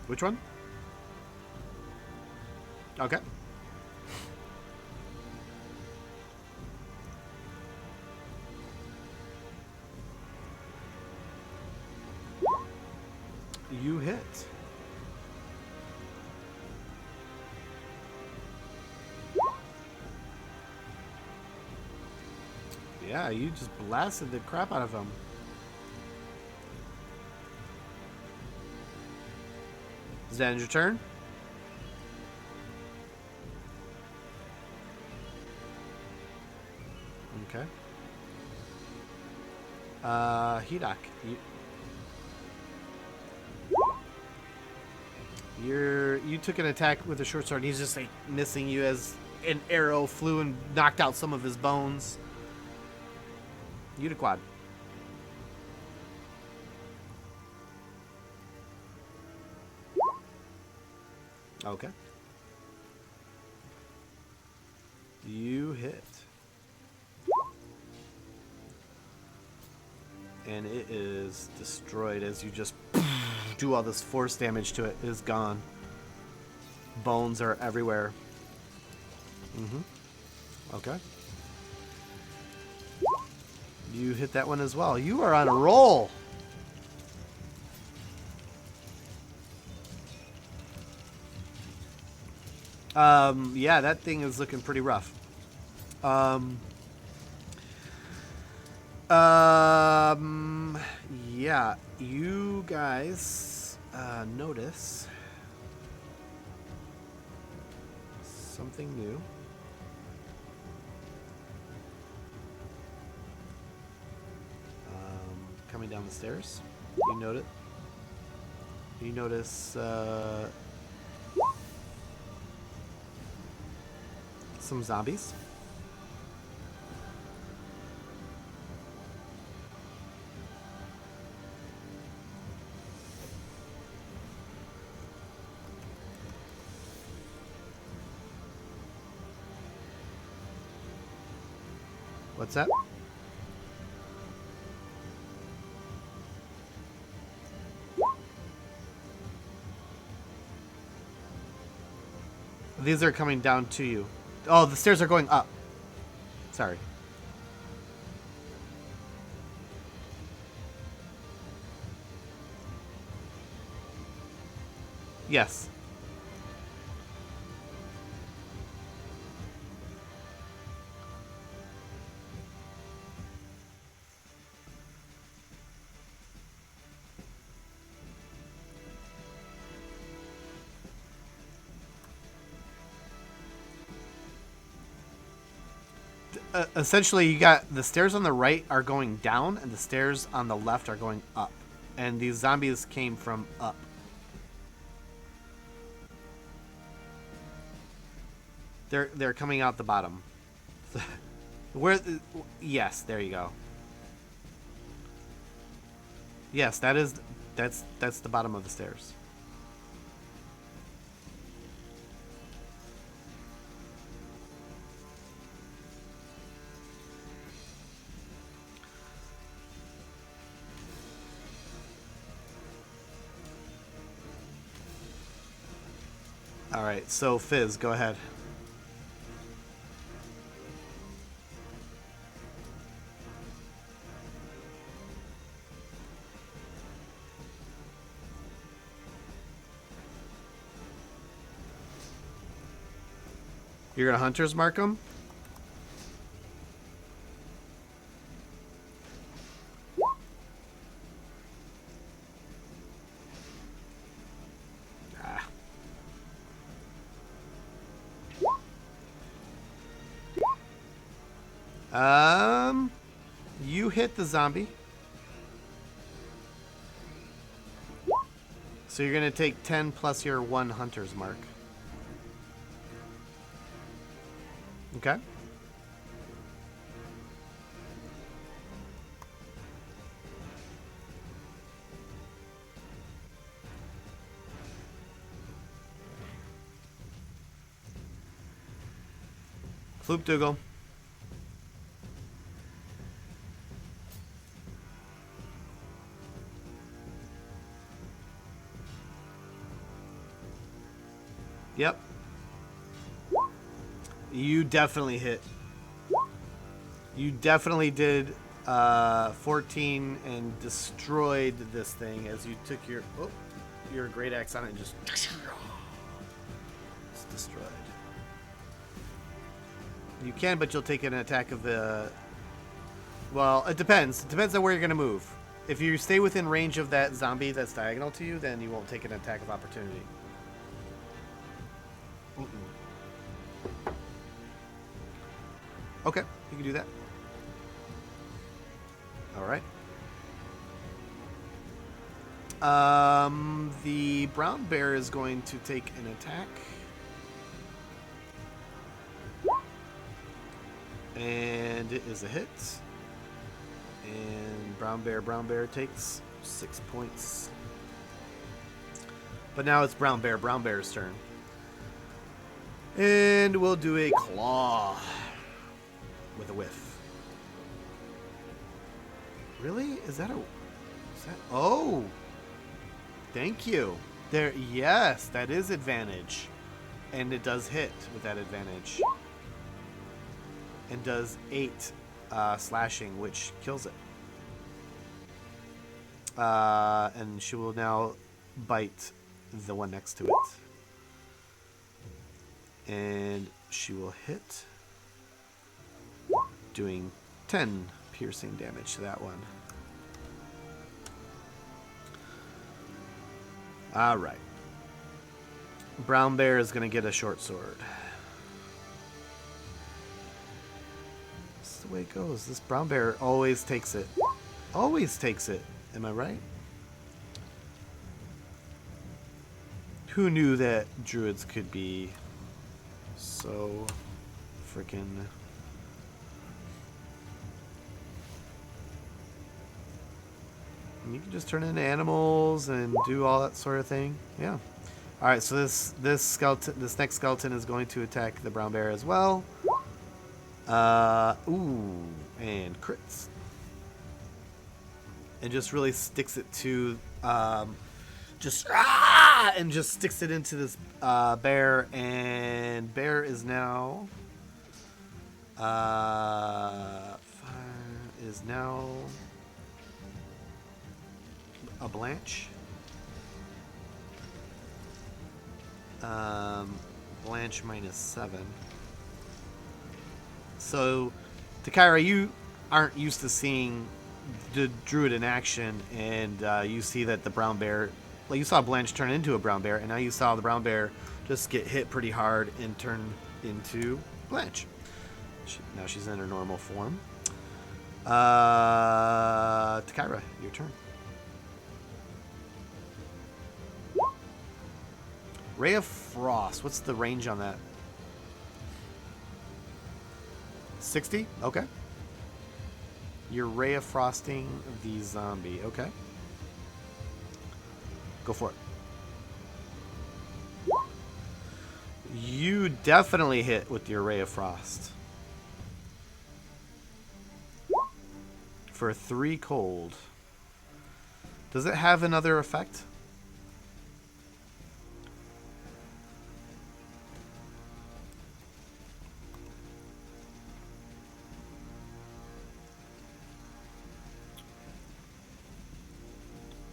Which one? Okay. You hit. Yeah, you just blasted the crap out of him. Is that your turn? Okay. Hidak, you took an attack with a short sword. He's just like missing you as an arrow flew and knocked out some of his bones. Uniquad. Okay. You hit. And it is destroyed as you just do all this force damage to it. It is gone. Bones are everywhere. Okay. You hit that one as well. You are on a roll. Yeah, that thing is looking pretty rough. Yeah, you guys notice something new. Coming down the stairs, you notice some zombies. What's that? These are coming down to you. Oh, the stairs are going up. Sorry. Yes. Essentially, you got the stairs on the right are going down, and the stairs on the left are going up. And these zombies came from up. They're coming out the bottom. Where? Yes, there you go. Yes, that's the bottom of the stairs. All right, so Fizz, go ahead. You're gonna hunters mark them? You hit the zombie. So you're gonna take 10 plus your 1 hunter's mark. Okay. Floop Dougal. Yep. You definitely hit. You definitely did 14 and destroyed this thing as you took your great axe on it and just it's destroyed. You can, but you'll take an attack of the... Well, it depends. It depends on where you're going to move. If you stay within range of that zombie that's diagonal to you, then you won't take an attack of opportunity. Okay, you can do that. All right. The brown bear is going to take an attack. And it is a hit. And brown bear takes 6 points. But now it's brown bear's turn. And we'll do a claw with a whiff. Really? Is that? Oh! Thank you. There. Yes, that is advantage. And it does hit with that advantage. And does 8 slashing, which kills it. And she will now bite the one next to it. And she will hit, doing 10 piercing damage to that one. All right. Brown bear is going to get a short sword. That's the way it goes. This brown bear always takes it. Always takes it. Am I right? Who knew that druids could be so freaking... You can just turn into animals and do all that sort of thing. Yeah. All right. So this next skeleton is going to attack the brown bear as well. Ooh, and crits. And just really sticks it to, and just sticks it into this bear, and bear is now, a blanch. Blanch -7. So, Takira, you aren't used to seeing the druid in action, and you see that the brown bear, well, you saw Blanche turn into a brown bear, and now you saw the brown bear just get hit pretty hard and turn into Blanche. Now she's in her normal form. Takira, your turn. Ray of Frost. What's the range on that? 60? Okay. You're Ray of Frosting the zombie. Okay. Go for it. You definitely hit with your Ray of Frost. For 3 cold. Does it have another effect?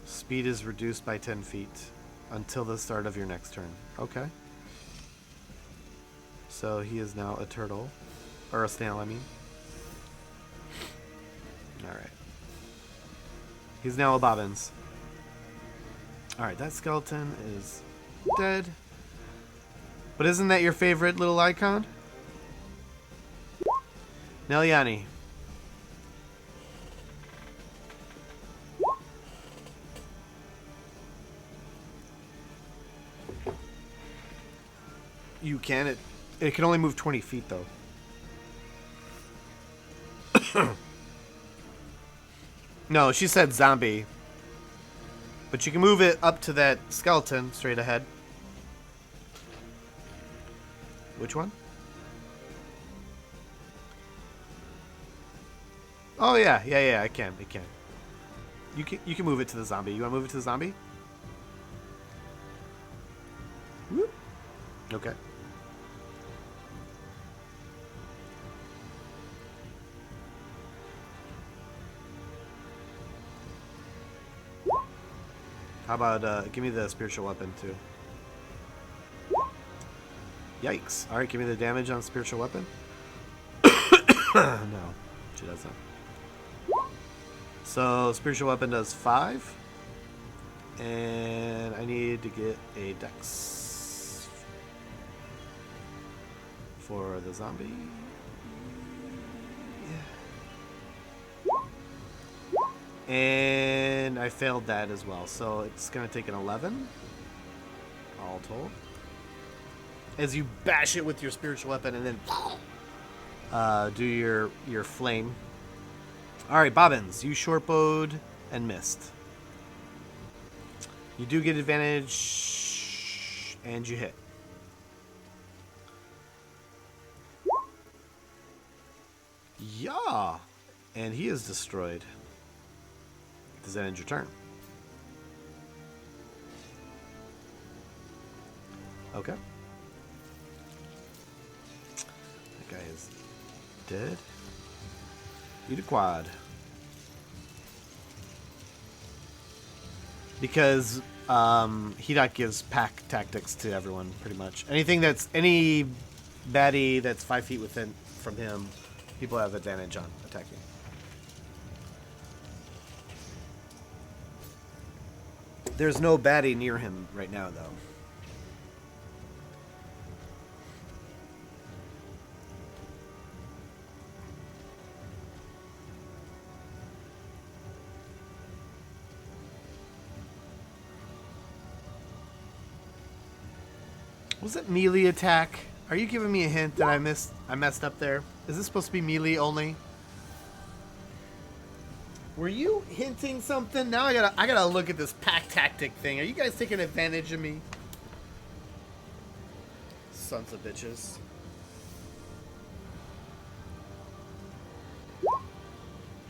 Speed is reduced by 10 feet until the start of your next turn. Okay. So he is now a turtle. Or a snail, I mean. Alright. He's now a bobbins. Alright, that skeleton is dead. But isn't that your favorite little icon? Nelyani. You can. It can only move 20 feet, though. No, she said zombie. But you can move it up to that skeleton straight ahead. Which one? Oh, yeah. Yeah, I can. It can. You can move it to the zombie. You want to move it to the zombie? Whoop. Okay. How about, give me the spiritual weapon, too. Yikes. Alright, give me the damage on spiritual weapon. No, she doesn't. So, spiritual weapon does 5. And I need to get a dex for the zombie. And I failed that as well, so it's going to take an 11, all told. As you bash it with your spiritual weapon and then do your flame. Alright, Bobbins, you shortbowed and missed. You do get advantage, and you hit. Yeah, and he is destroyed. Does that end your turn? Okay. That guy is dead. Eat a quad. Because Hedot gives pack tactics to everyone, pretty much. Any baddie that's 5 feet within from him, people have advantage on attacking. There's no baddie near him right now, though. Was it melee attack? Are you giving me a hint that I messed up there? Is this supposed to be melee only? Were you hinting something? Now I gotta look at this pack tactic thing. Are you guys taking advantage of me? Sons of bitches.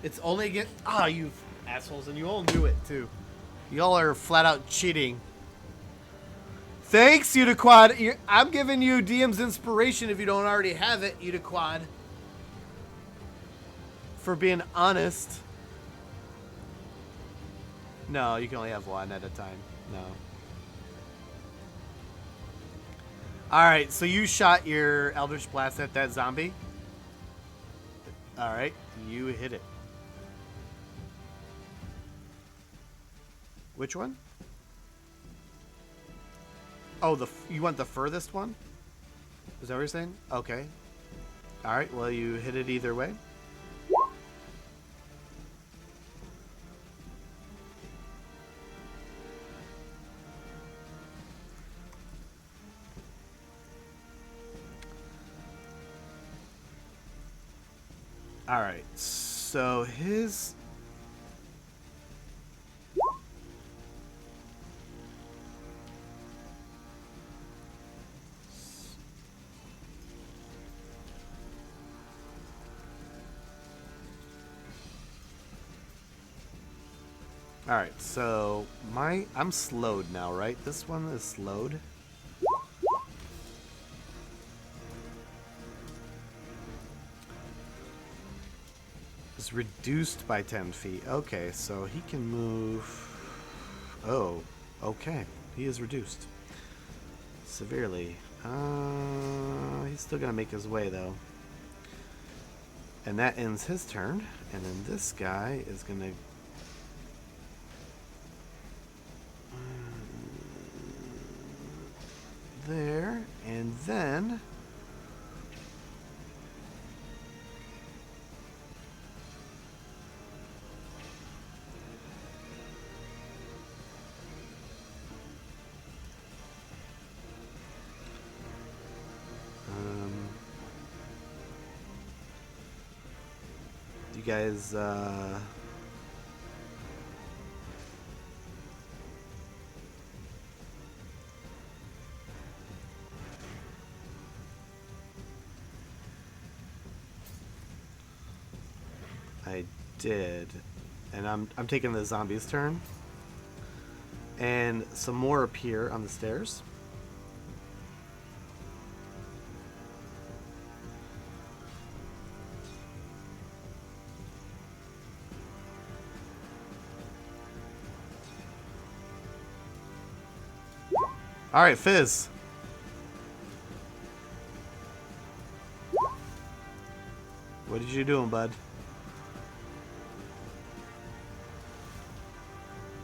It's only against... Ah, you assholes, and you all knew it, too. Y'all are flat out cheating. Thanks, Uniquad. I'm giving you DM's inspiration if you don't already have it, Uniquad. For being honest. No, you can only have one at a time. No. Alright, so you shot your Eldritch Blast at that zombie. Alright, you hit it. Which one? Oh, you want the furthest one? Is that what you're saying? Okay. Alright, well, you hit it either way. Alright, so his... Alright, so I'm slowed now, right? This one is slowed. It's reduced by 10 feet. Okay, so he can move... Oh, okay. He is reduced. Severely. He's still gonna make his way, though. And that ends his turn. And then this guy is gonna... there, and then you guys I did, and I'm taking the zombie's turn, and some more appear on the stairs. All right, Fizz. What did you doing, bud?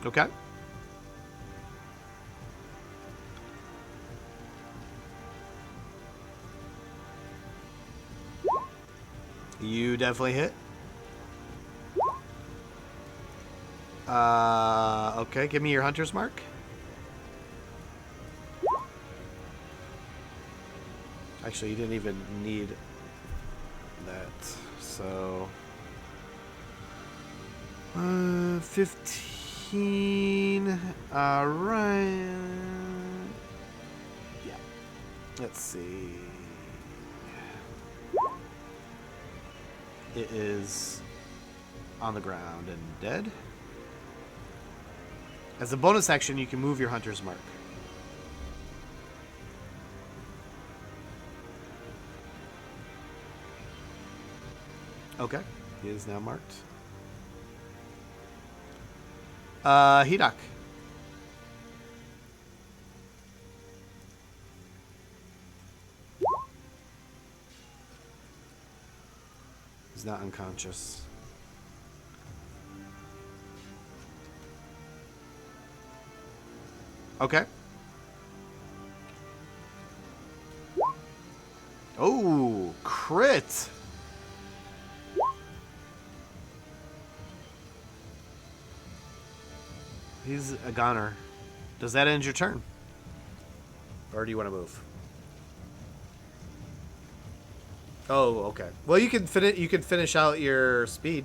Okay. You definitely hit. Okay, give me your hunter's mark. Actually, you didn't even need that. So 15. All right. Yeah. Let's see. It is on the ground and dead. As a bonus action, you can move your hunter's mark. Okay. He is now marked. Hedok. He's not unconscious. Okay. Oh, crit. He's a goner. Does that end your turn? Or do you want to move? Oh, okay. Well, you can finish out your speed.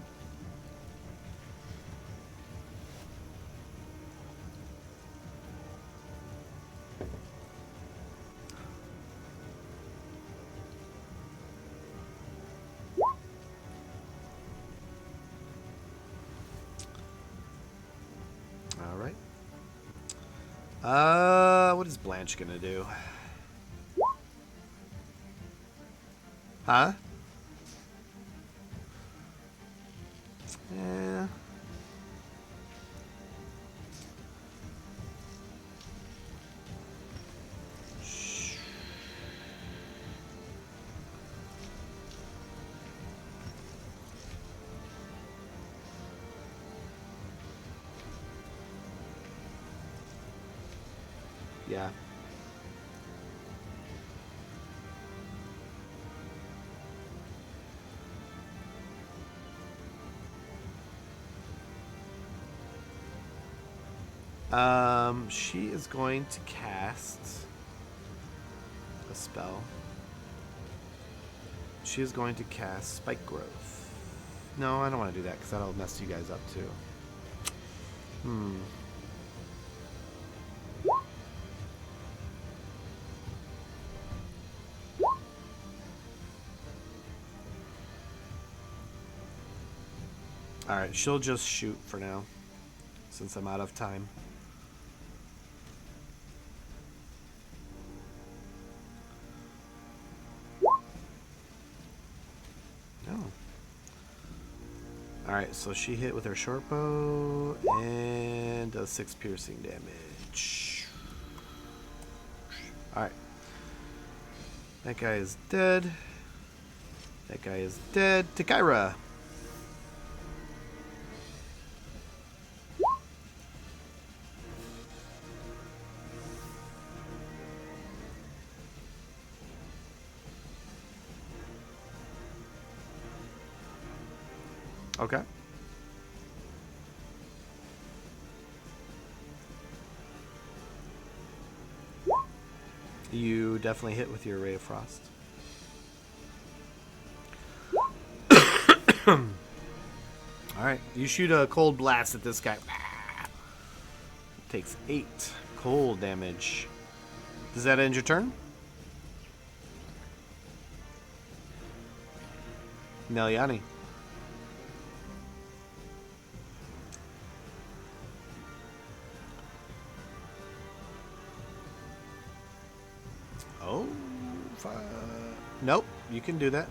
What is Blanche gonna do? Huh? Yeah. Yeah. She is going to cast a spell. She is going to cast Spike Growth. No, I don't want to do that because that'll mess you guys up too. Alright, she'll just shoot for now, since I'm out of time. No. Alright, so she hit with her short bow and does 6 piercing damage. Alright. That guy is dead. That guy is dead. Takaira. Okay. You definitely hit with your Ray of Frost. Alright, you shoot a cold blast at this guy. Takes 8 cold damage. Does that end your turn? Nelyani. Oh, nope, you can do that.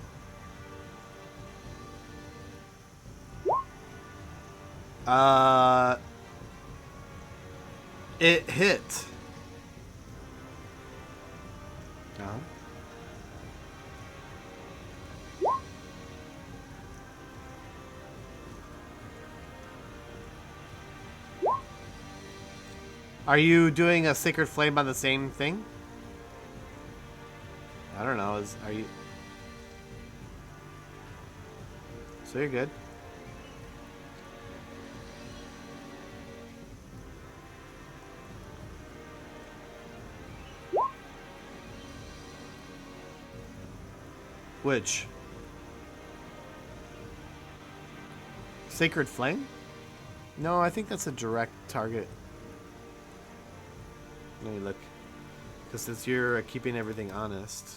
It hit. Uh-huh. Are you doing a Sacred Flame on the same thing? I don't know. Are you? So you're good. Which? Sacred Flame? No, I think that's a direct target. Let me look. Because since you're keeping everything honest.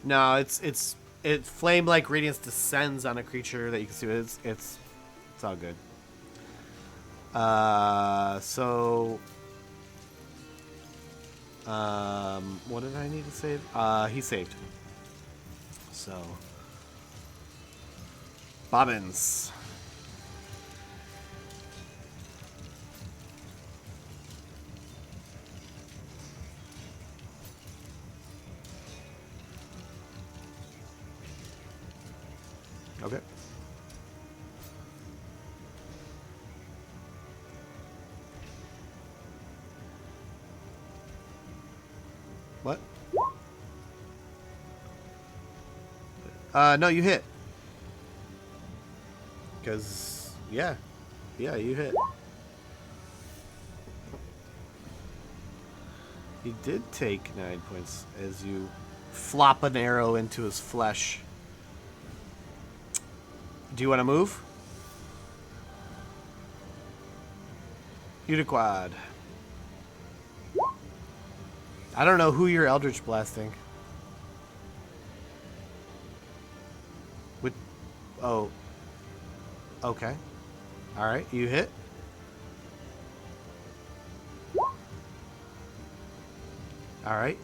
No, it flame-like radiance descends on a creature that you can see. It's all good. So what did I need to save? He saved. So Bobbins. Okay. What? No, you hit. Because, yeah, you hit. He did take 9 points as you flop an arrow into his flesh. Do you want to move? Uniquad. I don't know who you're Eldritch Blasting. With, oh. Okay. All right, you hit. All right.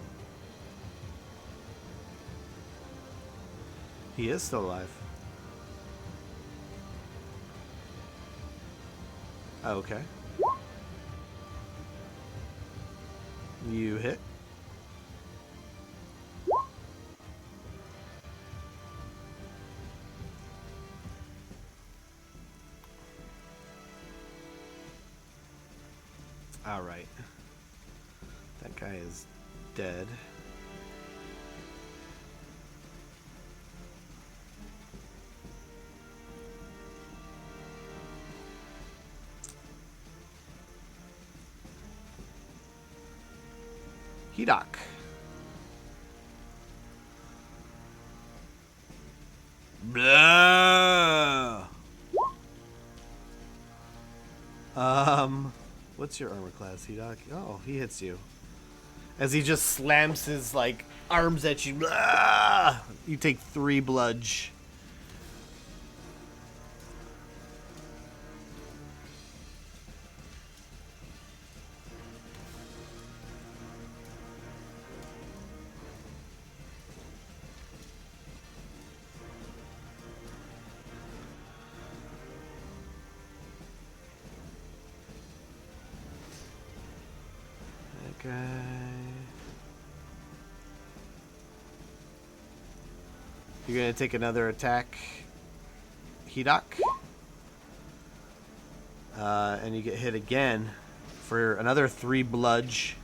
He is still alive. Okay. You hit. All right. That guy is dead. Hedok. Blah. What's your armor class, Hedok? Oh, he hits you. As he just slams his, like, arms at you. Blah. You take 3 bludge. Okay. You're gonna take another attack, Hedok. And you get hit again for another 3 bludge.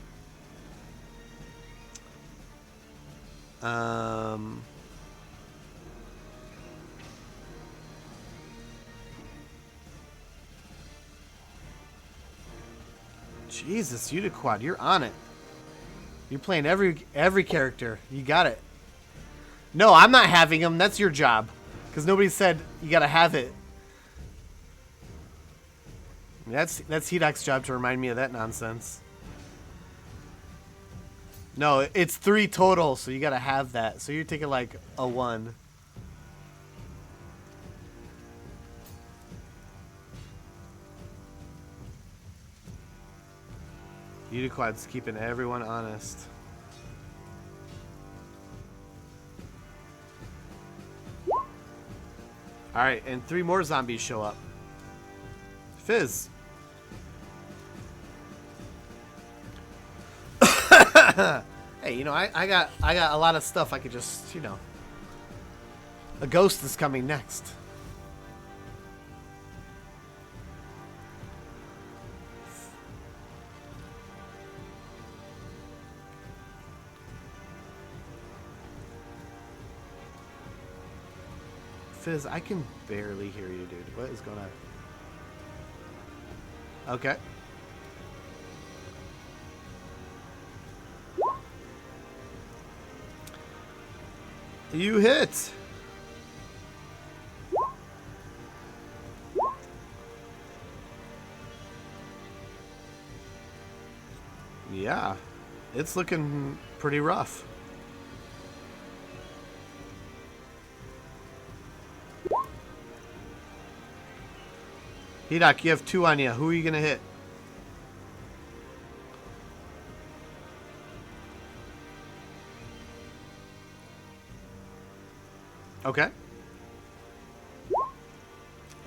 Jesus, Uniquad, you're on it. You're playing every character. You got it. No, I'm not having him. That's your job. Because nobody said you gotta have it. That's Hedok's job to remind me of that nonsense. No, it's 3 total, so you gotta have that. So you're taking like a 1. Uniquad's keeping everyone honest. Alright, and 3 more zombies show up. Fizz. Hey, you know, I got a lot of stuff I could just, you know. A ghost is coming next. Fizz, I can barely hear you, dude. What is going on? Okay. You hit. Yeah. It's looking pretty rough. Hedok, you have 2 on you. Who are you going to hit? Okay.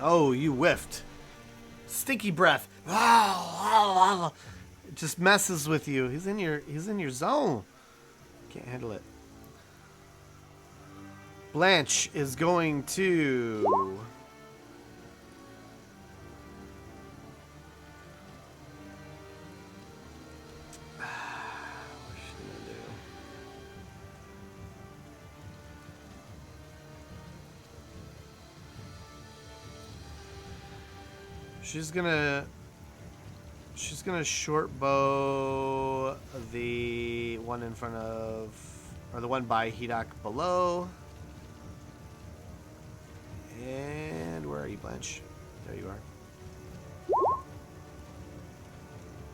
Oh, you whiffed. Stinky breath. It just messes with you. He's in your zone. Can't handle it. Blanche is going to She's gonna short bow the one in front of, or the one by Hedok below. And where are you, Blanche? There you are.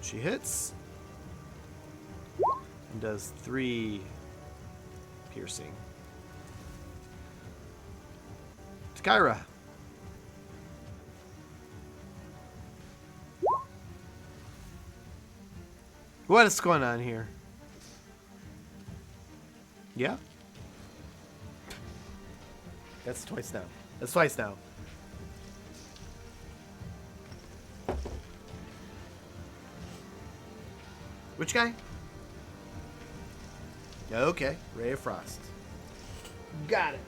She hits and does 3 piercing. Skyra. What is going on here? Yeah? That's twice now. That's twice now. Which guy? Okay, Ray of Frost. Got it.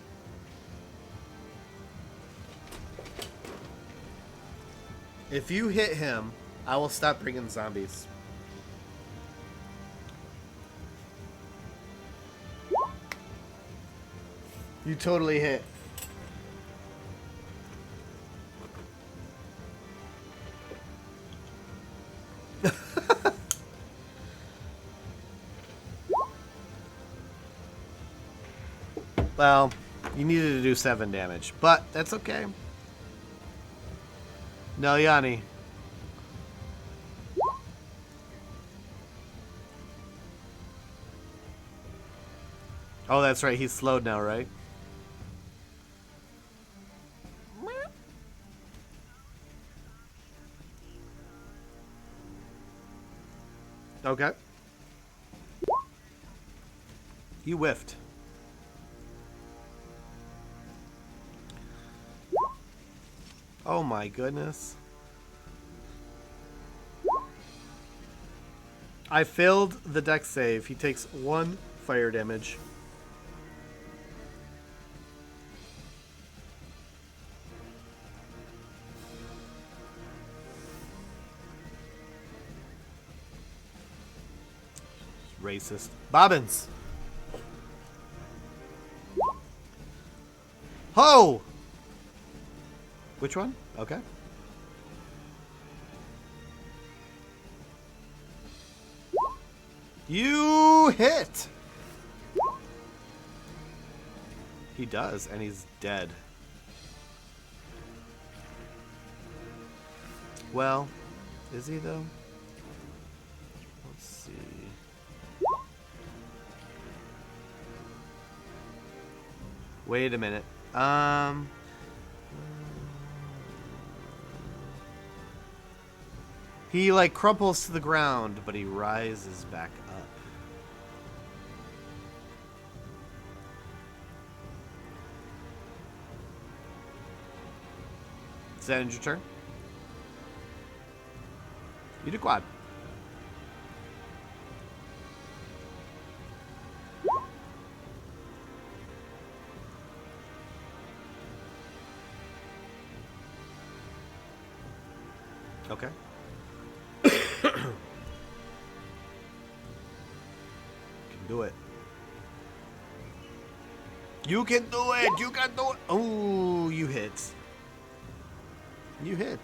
If you hit him, I will stop bringing zombies. You totally hit. Well, you needed to do 7 damage, but that's okay. No, Yanni. Oh, that's right. He's slowed now, right? Okay. You whiffed. Oh my goodness. I failed the dex save. He takes 1 fire damage. Racist. Bobbins. Ho! Which one? Okay. You hit! He does, and he's dead. Well, is he though? Let's see. Wait a minute. He like crumples to the ground, but he rises back up. Does that end your turn? You do quad. Okay. Can do it. You can do it. You can do it. Oh, you hit. You hit.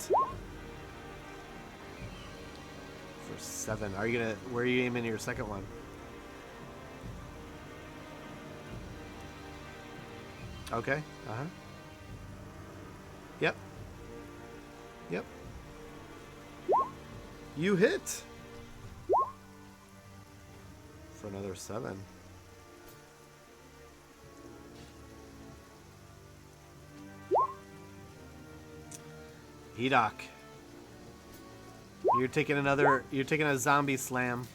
For 7. Are you gonna? Where are you aiming your second one? Okay. Yep. Yep. You hit. For another 7. Hedok. You're taking a zombie slam.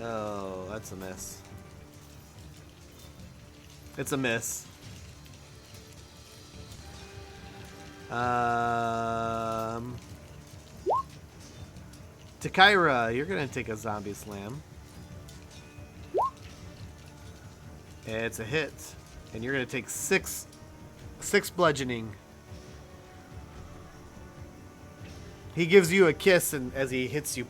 Oh, that's a miss. It's a miss. Takaira, you're gonna take a zombie slam. It's a hit. And you're gonna take 6 bludgeoning. He gives you a kiss, and as he hits you,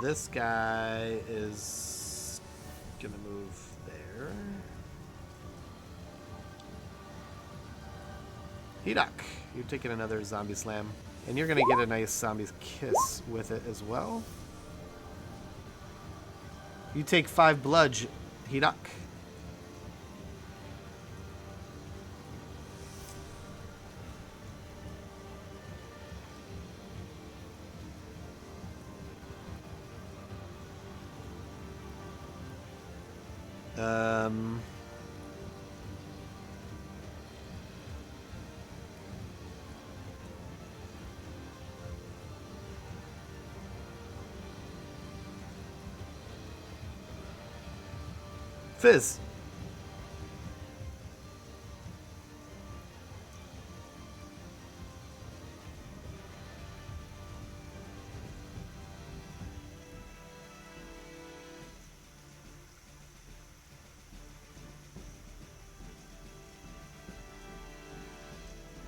this guy is gonna move there. Hedok, you're taking another zombie slam. And you're going to get a nice zombie kiss with it as well. You take 5 bludge, Hedok. Um... Fizz.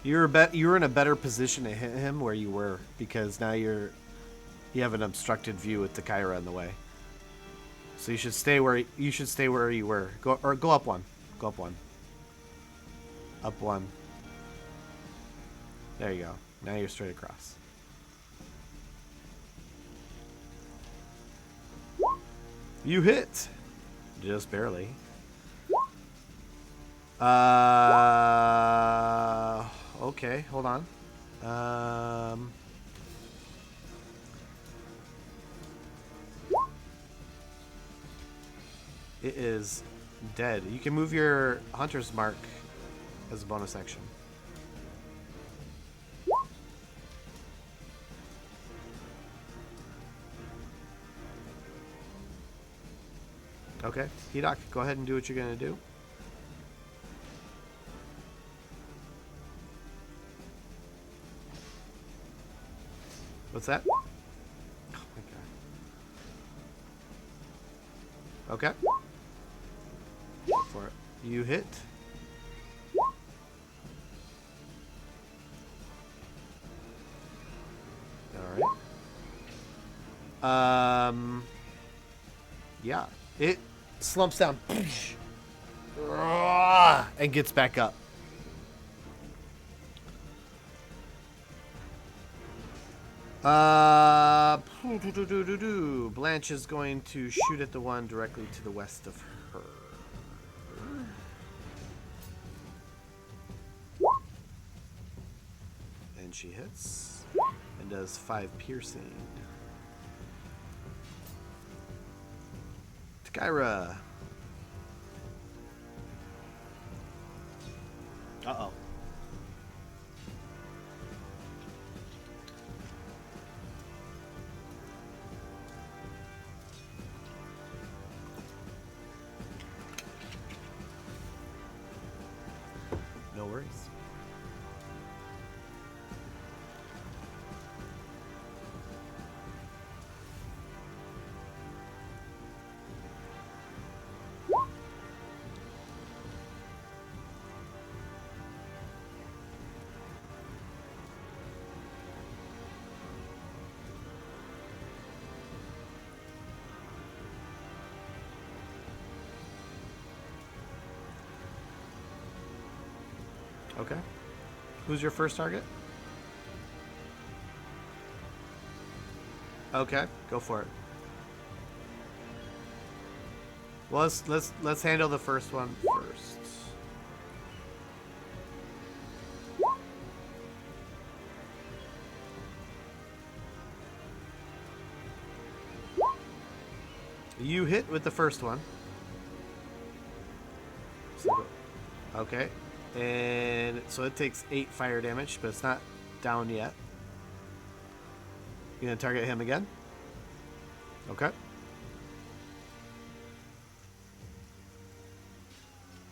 You're in a better position to hit him where you were, because now you have an obstructed view with the Kyra in the way. So you should stay where you were. Go up one. Go up one. Up one. There you go. Now you're straight across. You hit. Just barely. Okay, hold on. It is dead. You can move your hunter's mark as a bonus action. Okay, Hedok, go ahead and do what you're gonna do. What's that? Oh my god. Okay. For it. You hit. Alright. Yeah. It slumps down and gets back up. Blanche is going to shoot at the one directly to the west of her. And she hits and does 5 piercing. Skyra. Uh-oh. No worries. Okay. Who's your first target? Okay, go for it. Well, let's handle the first one first. You hit with the first one. Okay. And so it takes 8 fire damage, but it's not down yet. You gonna target him again? Okay.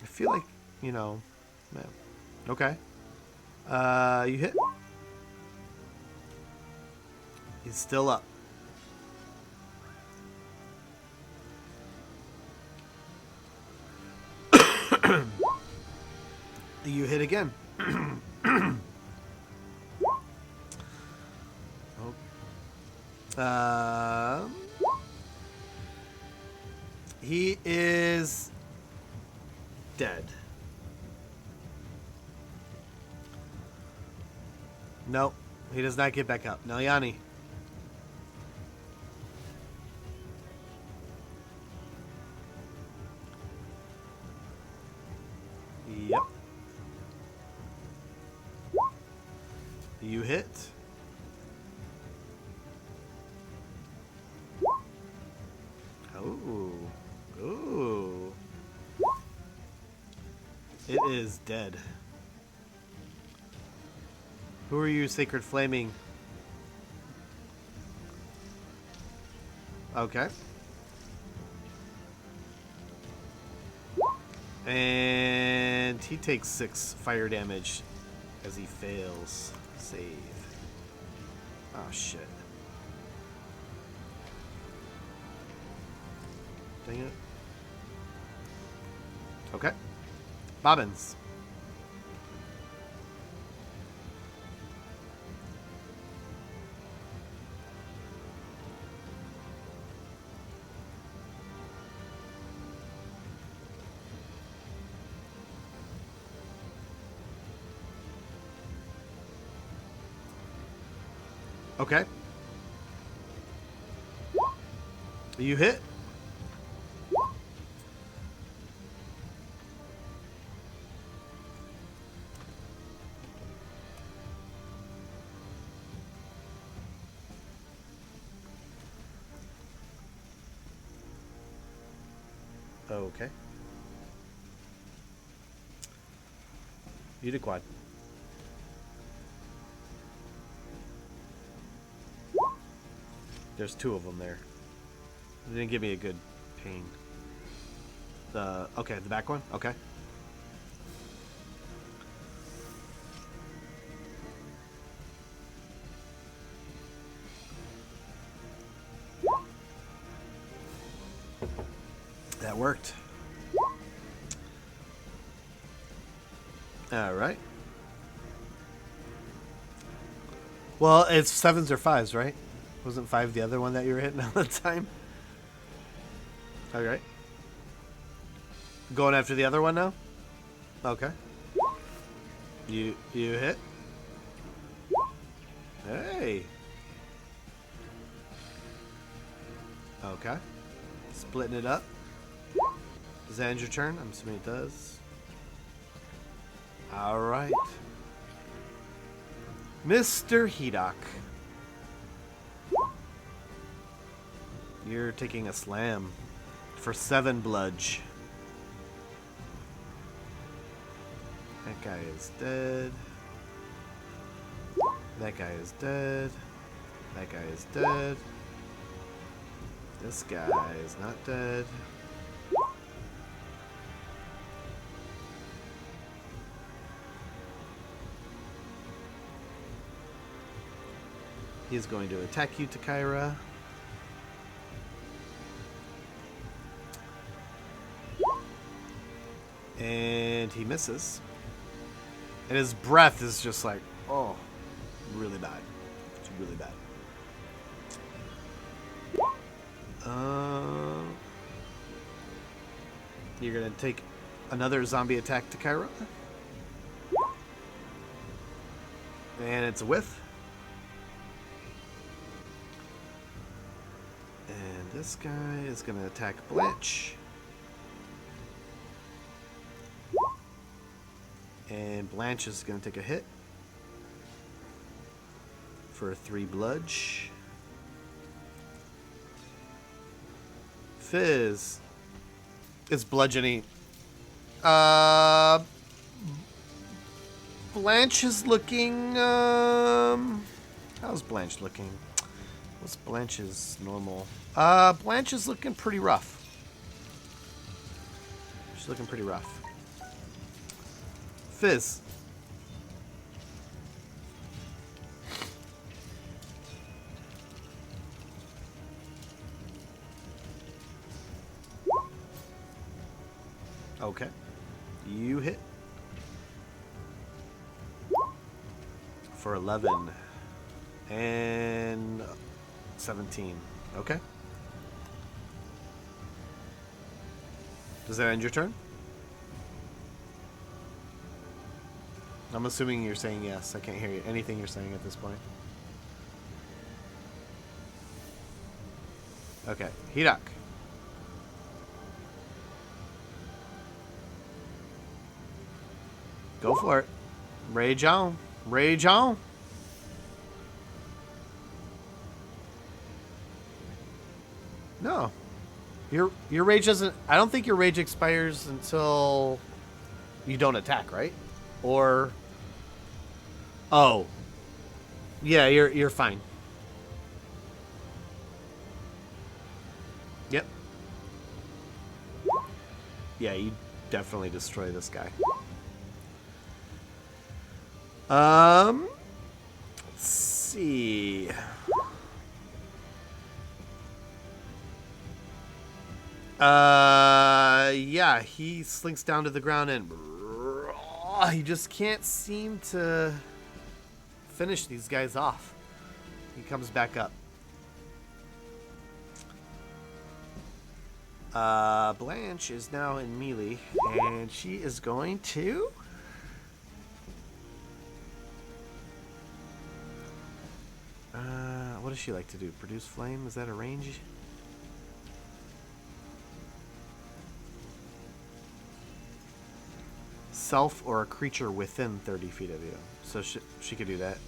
I feel like, you know, man. Okay. You hit. He's still up. You hit again. He is dead. Nope, he does not get back up. Nelyani. Yep. You hit. Oh. Ooh. It is dead. Who are you, Sacred Flaming? Okay. And he takes 6 fire damage as he fails. Save. Oh, shit. Dang it. Okay. Bobbins. Okay. You hit. Okay. You did quad. There's 2 of them there. It didn't give me a good pain. Okay, the back one? Okay. That worked. Alright. Well, it's 7s or 5s, right? Wasn't 5 the other one that you were hitting all the time? Alright. Going after the other one now? Okay. You hit? Hey! Okay. Splitting it up. Does that end your turn? I'm assuming it does. Alright. Mr. Hedok. You're taking a slam for 7 bludge. That guy is dead. That guy is dead. That guy is dead. This guy is not dead. He's going to attack you, Takira. And he misses. And his breath is just like, oh, really bad. It's really bad. You're going to take another zombie attack, Takira. And it's a whiff. And this guy is going to attack Blanche. And Blanche is going to take a hit for 3 bludge. Fizz is bludgeoning. Blanche is looking. How's Blanche looking? What's Blanche's normal? Blanche is looking pretty rough. She's looking pretty rough. Fizz. Okay. You hit. For 11. And 17. Okay. Does that end your turn? I'm assuming you're saying yes. I can't hear you. Anything you're saying at this point. Okay. Hedok. Go for it. Rage on. Rage on. No. Your rage doesn't... I don't think your rage expires until You don't attack, right? Or... Oh. Yeah, you're fine. Yep. Yeah, you definitely destroy this guy. Let's see. Yeah, he slinks down to the ground and he just can't seem to finish these guys off. He comes back up. Blanche is now in melee, and she is going to... what does she like to do? Produce flame? Is that a range? Self or a creature within 30 feet of you. So she could do that.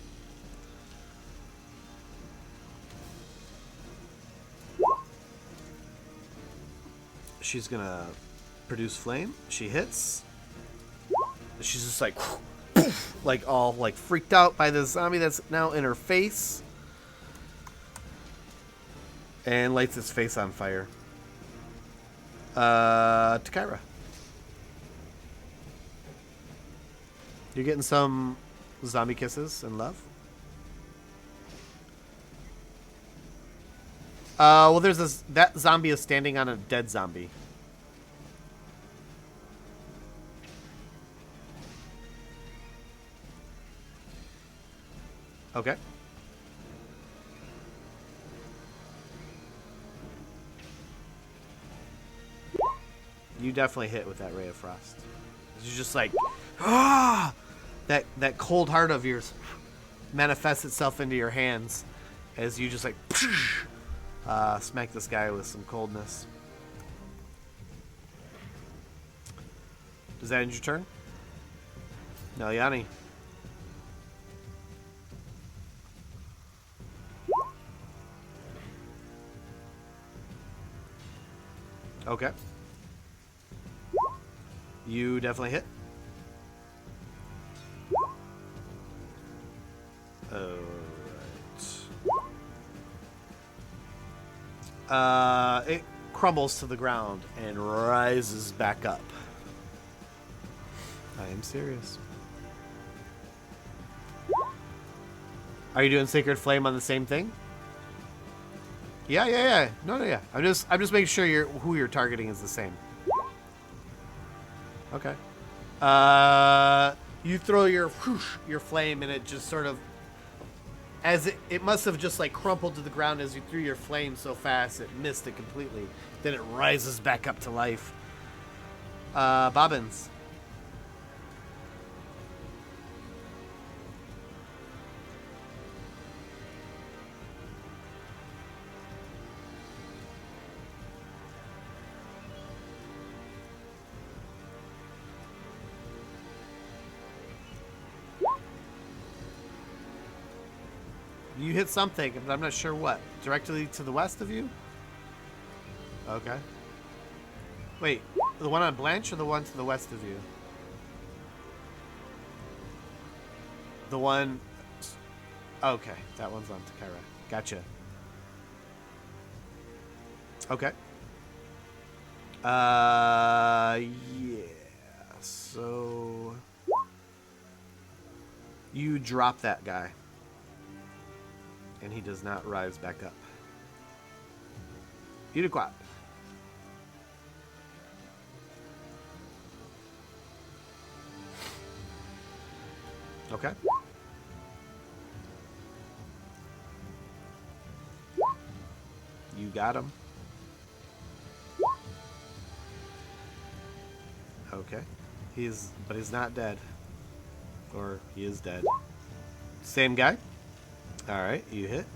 She's gonna produce flame. She hits. She's just like, like all like freaked out by the zombie that's now in her face, and lights its face on fire. Takira, you're getting some zombie kisses and love. Well, there's this... That zombie is standing on a dead zombie. Okay. You definitely hit with that ray of frost. You're just like... Ah! That cold heart of yours manifests itself into your hands as you just like... smack this guy with some coldness. Does that end your turn? No, Yanni. Okay. You definitely hit. It crumbles to the ground and rises back up. I am serious. Are you doing Sacred Flame on the same thing? Yeah. No, yeah. I'm just making sure who you're targeting is the same. Okay. You throw your flame and it just sort of, as it must have just like crumpled to the ground as you threw your flame so fast it missed it completely. Then it rises back up to life. Bobbins. You hit something, but I'm not sure what. Directly to the west of you? Okay. Wait, the one on Blanche or the one to the west of you? The one... Okay, that one's on Takira. Gotcha. Okay. Yeah. So... You drop that guy. And he does not rise back up. Udiquat. Okay. You got him. Okay. But he's not dead. Or he is dead. Same guy? Alright, you hit.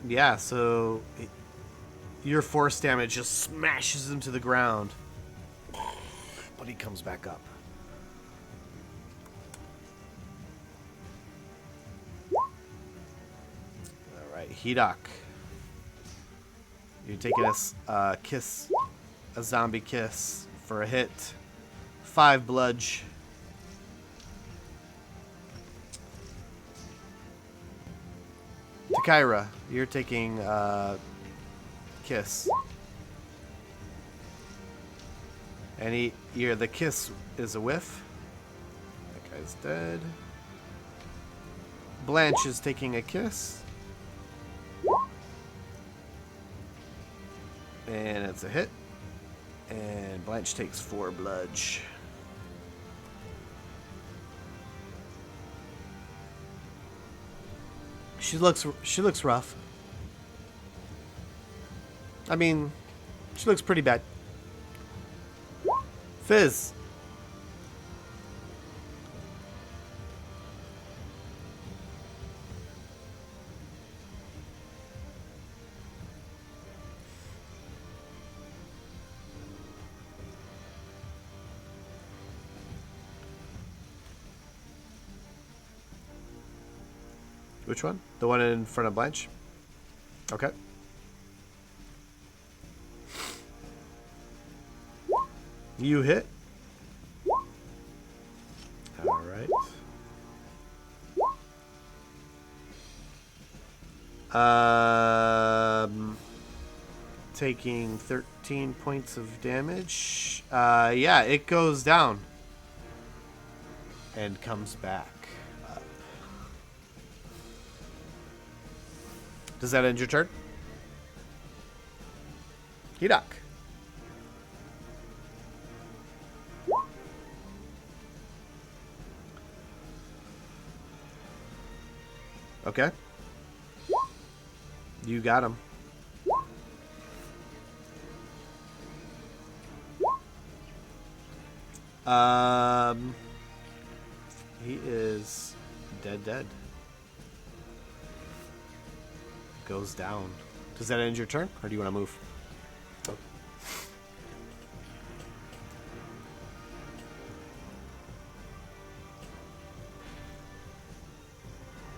Yeah, so your force damage just smashes him to the ground. But he comes back up. Alright. Hedok. You're taking a kiss, a zombie kiss for a hit. 5 bludge. Takira, you're taking kiss. And the kiss is a whiff. That guy's dead. Blanche is taking a kiss. And it's a hit. And Blanche takes 4 bludge. She looks rough. I mean, she looks pretty bad. Fizz. Which one? The one in front of Blanche? Okay. You hit. All right. Taking 13 points of damage. Yeah, it goes down and comes back up. Does that end your turn? Hedok. Okay. You got him. He is dead. Goes down. Does that end your turn, or do you want to move?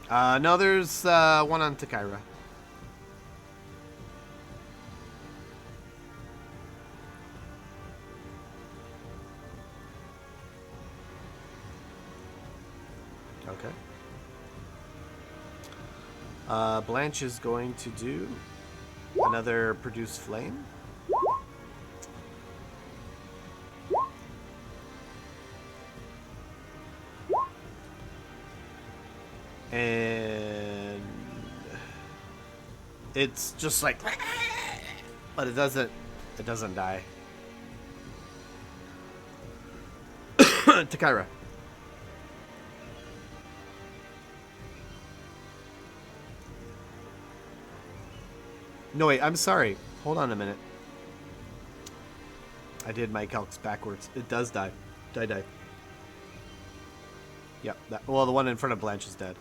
No, there's one on Takira. Okay. Blanche is going to do another produce flame. And it's just like, but it doesn't die. Takira. No, wait, I'm sorry. Hold on a minute. I did my calcs backwards. It does die. Die. Yep. Well, the one in front of Blanche is dead.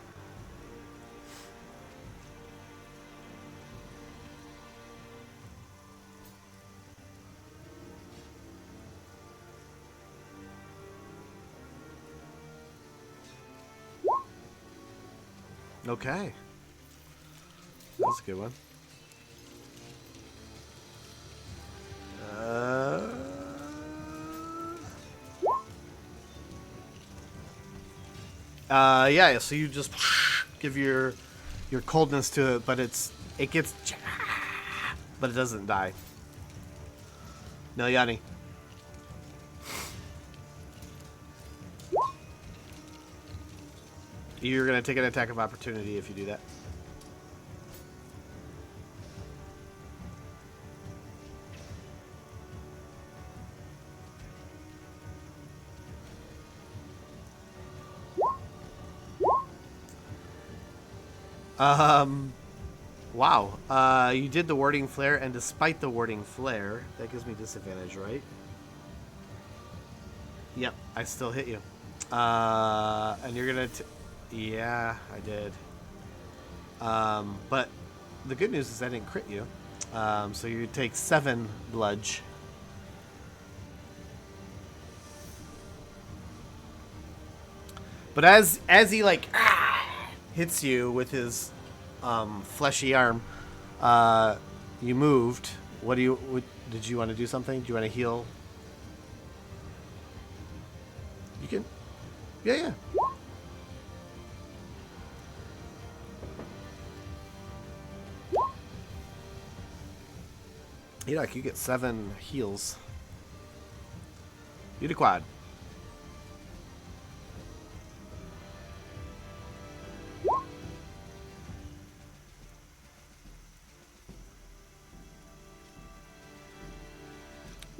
Okay. That's a good one. Yeah, so you just give your coldness to it, but it gets, but it doesn't die. No, Yanni. You're gonna take an attack of opportunity if you do that. Wow. You did the warding flare, and despite the warding flare, that gives me disadvantage, right? Yep, I still hit you. And you're gonna... Yeah, I did. But the good news is I didn't crit you. So you take 7 bludge. But as he, like, hits you with his fleshy arm. You moved. What did you want to do something? Do you want to heal? You can. Yeah, yeah. Enoch, you get 7 heals. You do quad.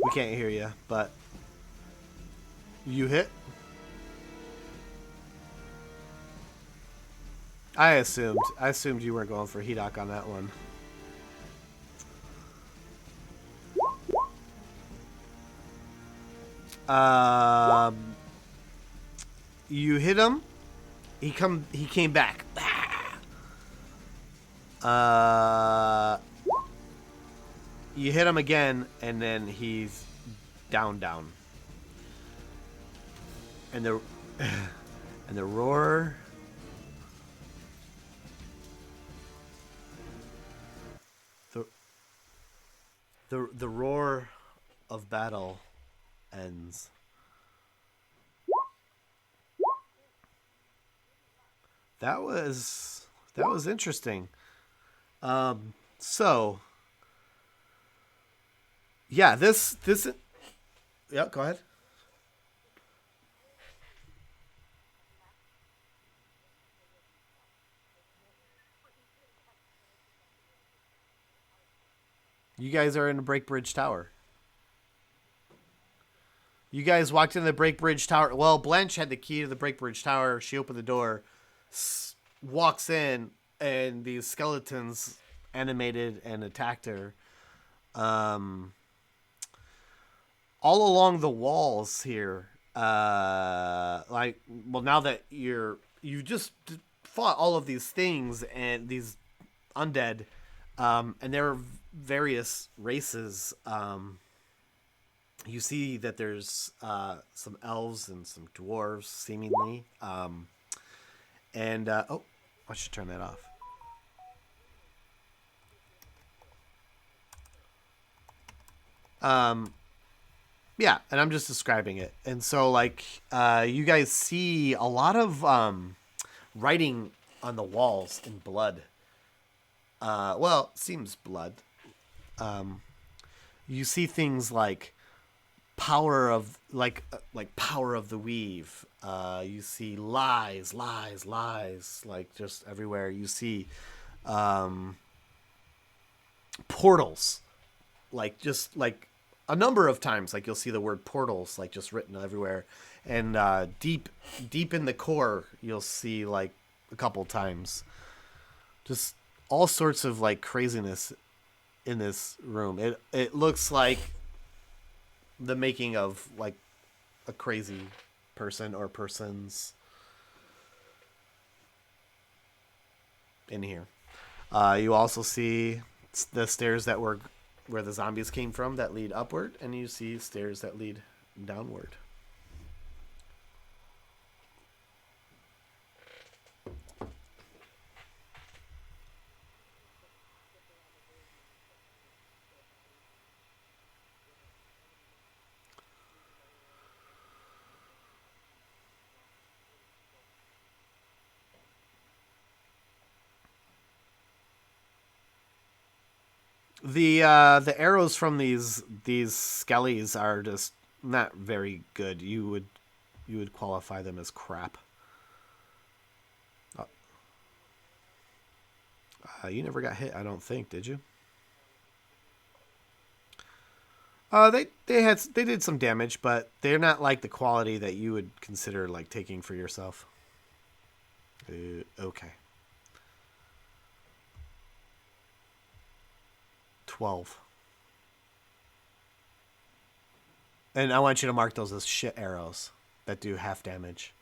We can't hear you, but you hit. I assumed you weren't going for Hedok on that one. You hit him. He came back. You hit him again, and then he's down. And the and the roar. The roar of battle ends. That was interesting. So yeah, this yeah, go ahead. You guys are in the Breakbridge Tower. You guys walked in the Breakbridge Tower. Well, Blanche had the key to the Breakbridge Tower. She opened the door, walks in, and these skeletons animated and attacked her. All along the walls here, now that you just fought all of these things and these undead, and there are various races. You see that there's some elves and some dwarves, seemingly. I should turn that off. Yeah, and I'm just describing it. And so, you guys see a lot of writing on the walls in blood. Seems blood. You see things like power of power of the weave. You see lies, like just everywhere. You see portals, just a number of times. Like you'll see the word portals like just written everywhere, and deep in the core you'll see like a couple times. Just all sorts of like craziness in this room. It looks like the making of like a crazy person or persons in here. You also see the stairs that were where the zombies came from that lead upward, and you see stairs that lead downward. The arrows from these skellies are just not very good. You would qualify them as crap. You never got hit, I don't think, did you? They did some damage, but they're not like the quality that you would consider like taking for yourself. Okay. 12. And I want you to mark those as shit arrows that do half damage.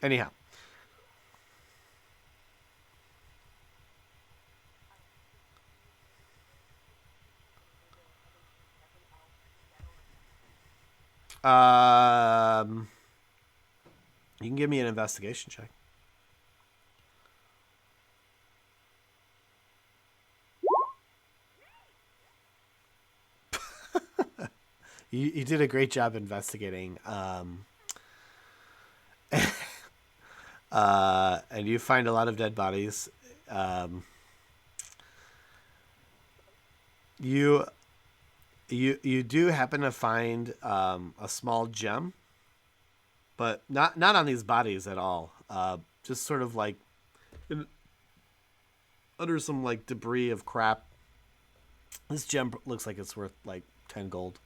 Anyhow. Um, you can give me an investigation check. You did a great job investigating. And you find a lot of dead bodies. Um, you you do happen to find a small gem, but not on these bodies at all. Just sort of like in, under some like debris of crap. This gem looks like it's worth like 10 gold.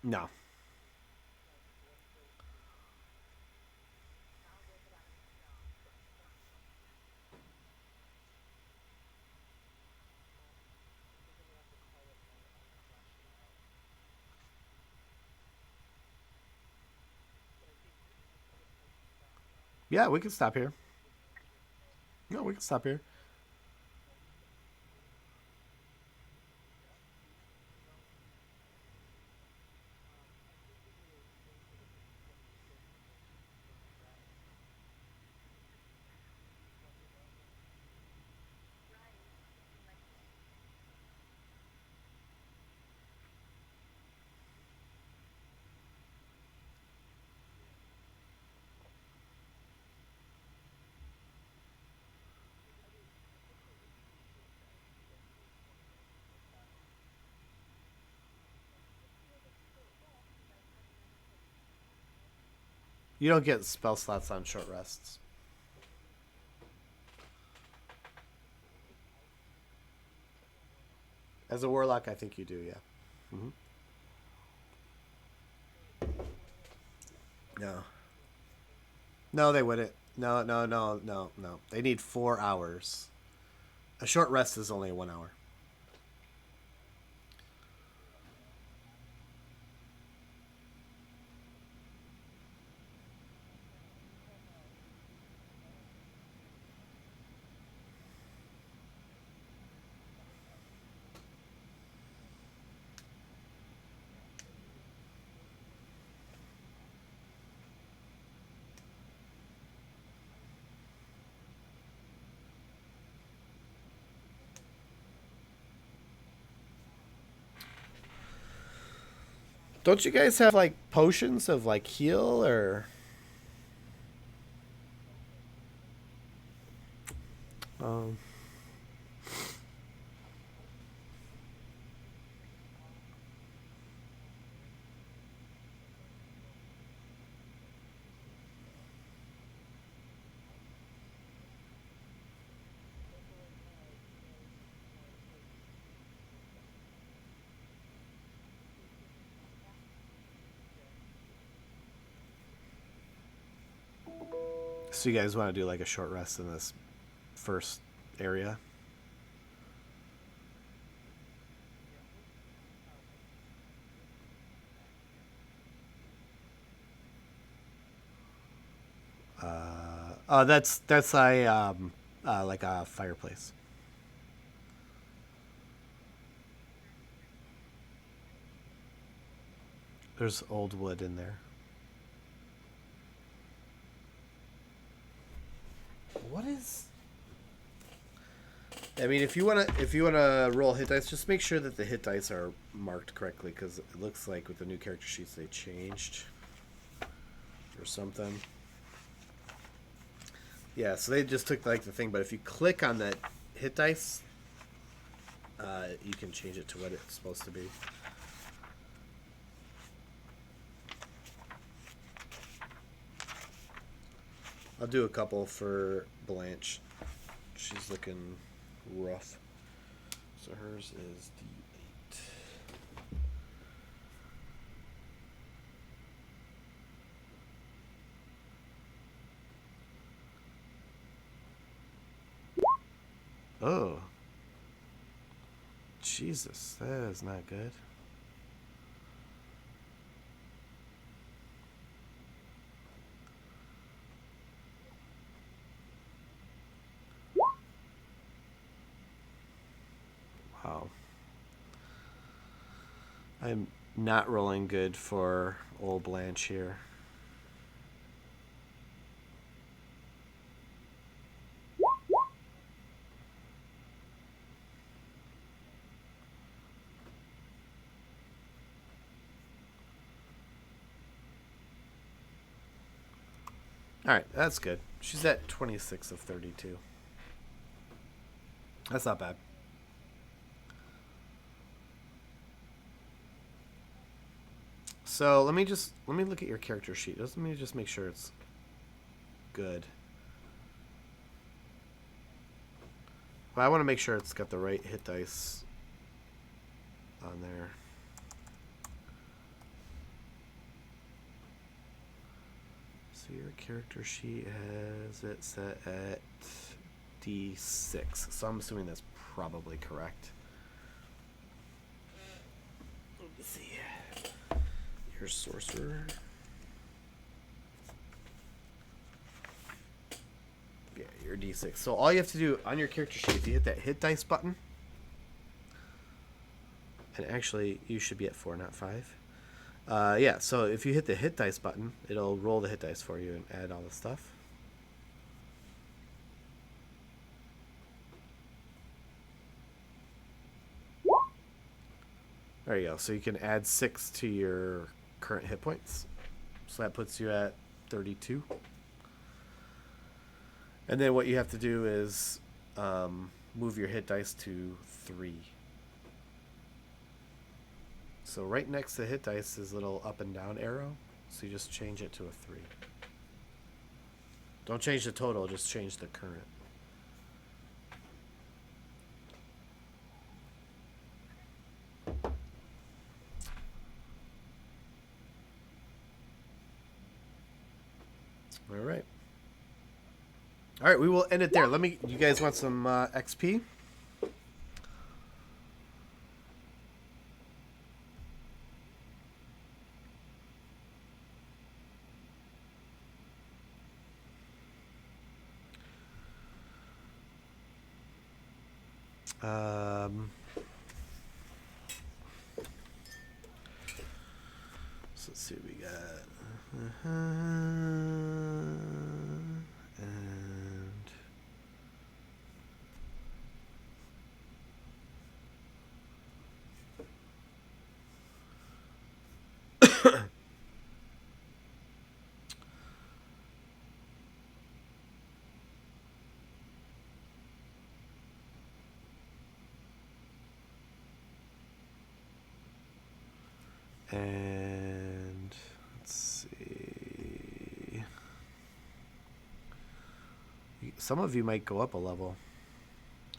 No. Yeah, we can stop here. No, we can stop here. You don't get spell slots on short rests. As a warlock, I think you do, yeah. Mm-hmm. No. No, they wouldn't. No, no, no, no, no. They need 4 hours. A short rest is only 1 hour. Don't you guys have like potions of like heal or? Um, so you guys want to do like a short rest in this first area? That's a like a fireplace. There's old wood in there. What is? I mean, if you wanna roll hit dice, just make sure that the hit dice are marked correctly because it looks like with the new character sheets they changed or something. Yeah, so they just took like the thing, but if you click on that hit dice, you can change it to what it's supposed to be. I'll do a couple for Blanche. She's looking rough. So hers is D8. Oh, Jesus, that is not good. Wow. I'm not rolling good for old Blanche here. Alright, that's good. She's at 26 of 32. That's not bad. So let me look at your character sheet. Let me just make sure it's good. But I want to make sure it's got the right hit dice on there. So your character sheet has it set at D6. So I'm assuming that's probably correct. Let me see. Your sorcerer. Yeah, your D6. So all you have to do on your character sheet, if you hit that hit dice button, and actually you should be at 4, not 5. Yeah, so if you hit the hit dice button, it'll roll the hit dice for you and add all the stuff. There you go. So you can add 6 to your current hit points. So that puts you at 32. And then what you have to do is move your hit dice to 3. So right next to hit dice is a little up and down arrow. So you just change it to a 3. Don't change the total, just change the current. All right. All right, we will end it there. You guys want some XP? So let's see what we got. And let's see. Some of you might go up a level.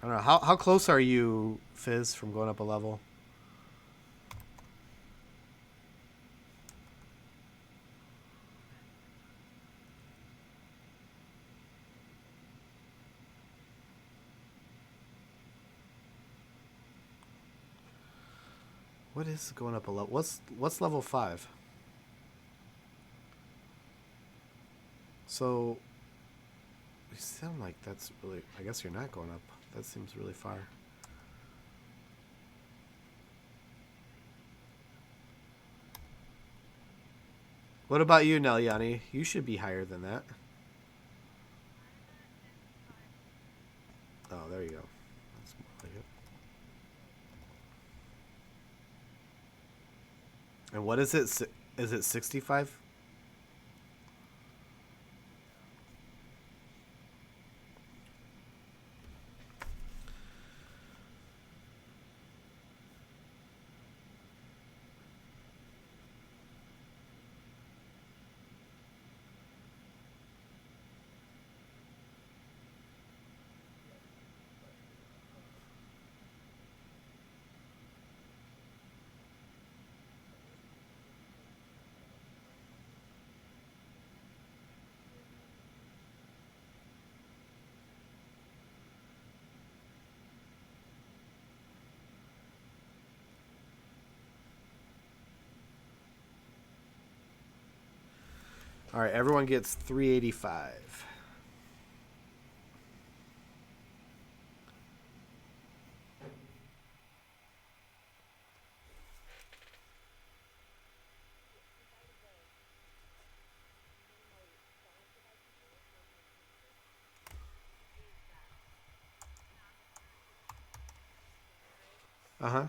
I don't know. How close are you, Fizz, from going up a level? What is going up a level? What's level 5? So you sound like that's really. I guess you're not going up. That seems really far. What about you, Nelyani? You should be higher than that. Oh, there you go. That's more like it. And what is it? Is it 65? All right, everyone gets 385. Uh-huh.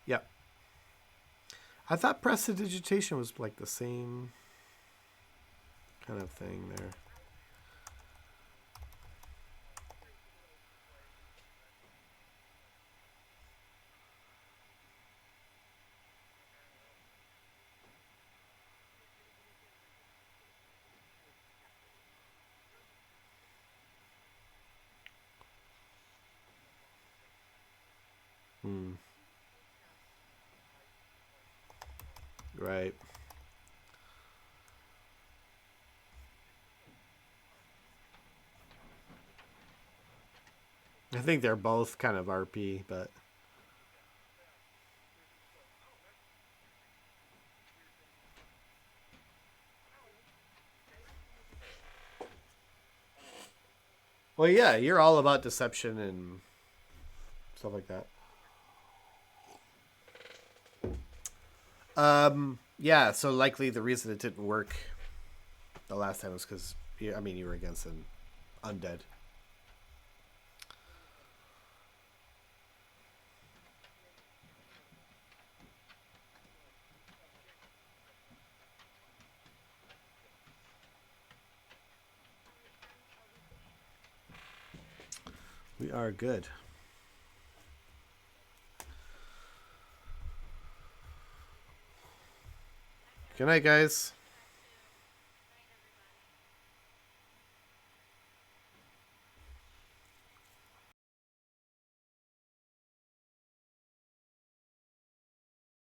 Yep. I thought prestidigitation was like the same kind of thing there. Hmm. Right. I think they're both kind of RP, but well, yeah, you're all about deception and stuff like that. Yeah, so likely the reason it didn't work the last time was because I mean you were against an undead. We are good. Good night, guys.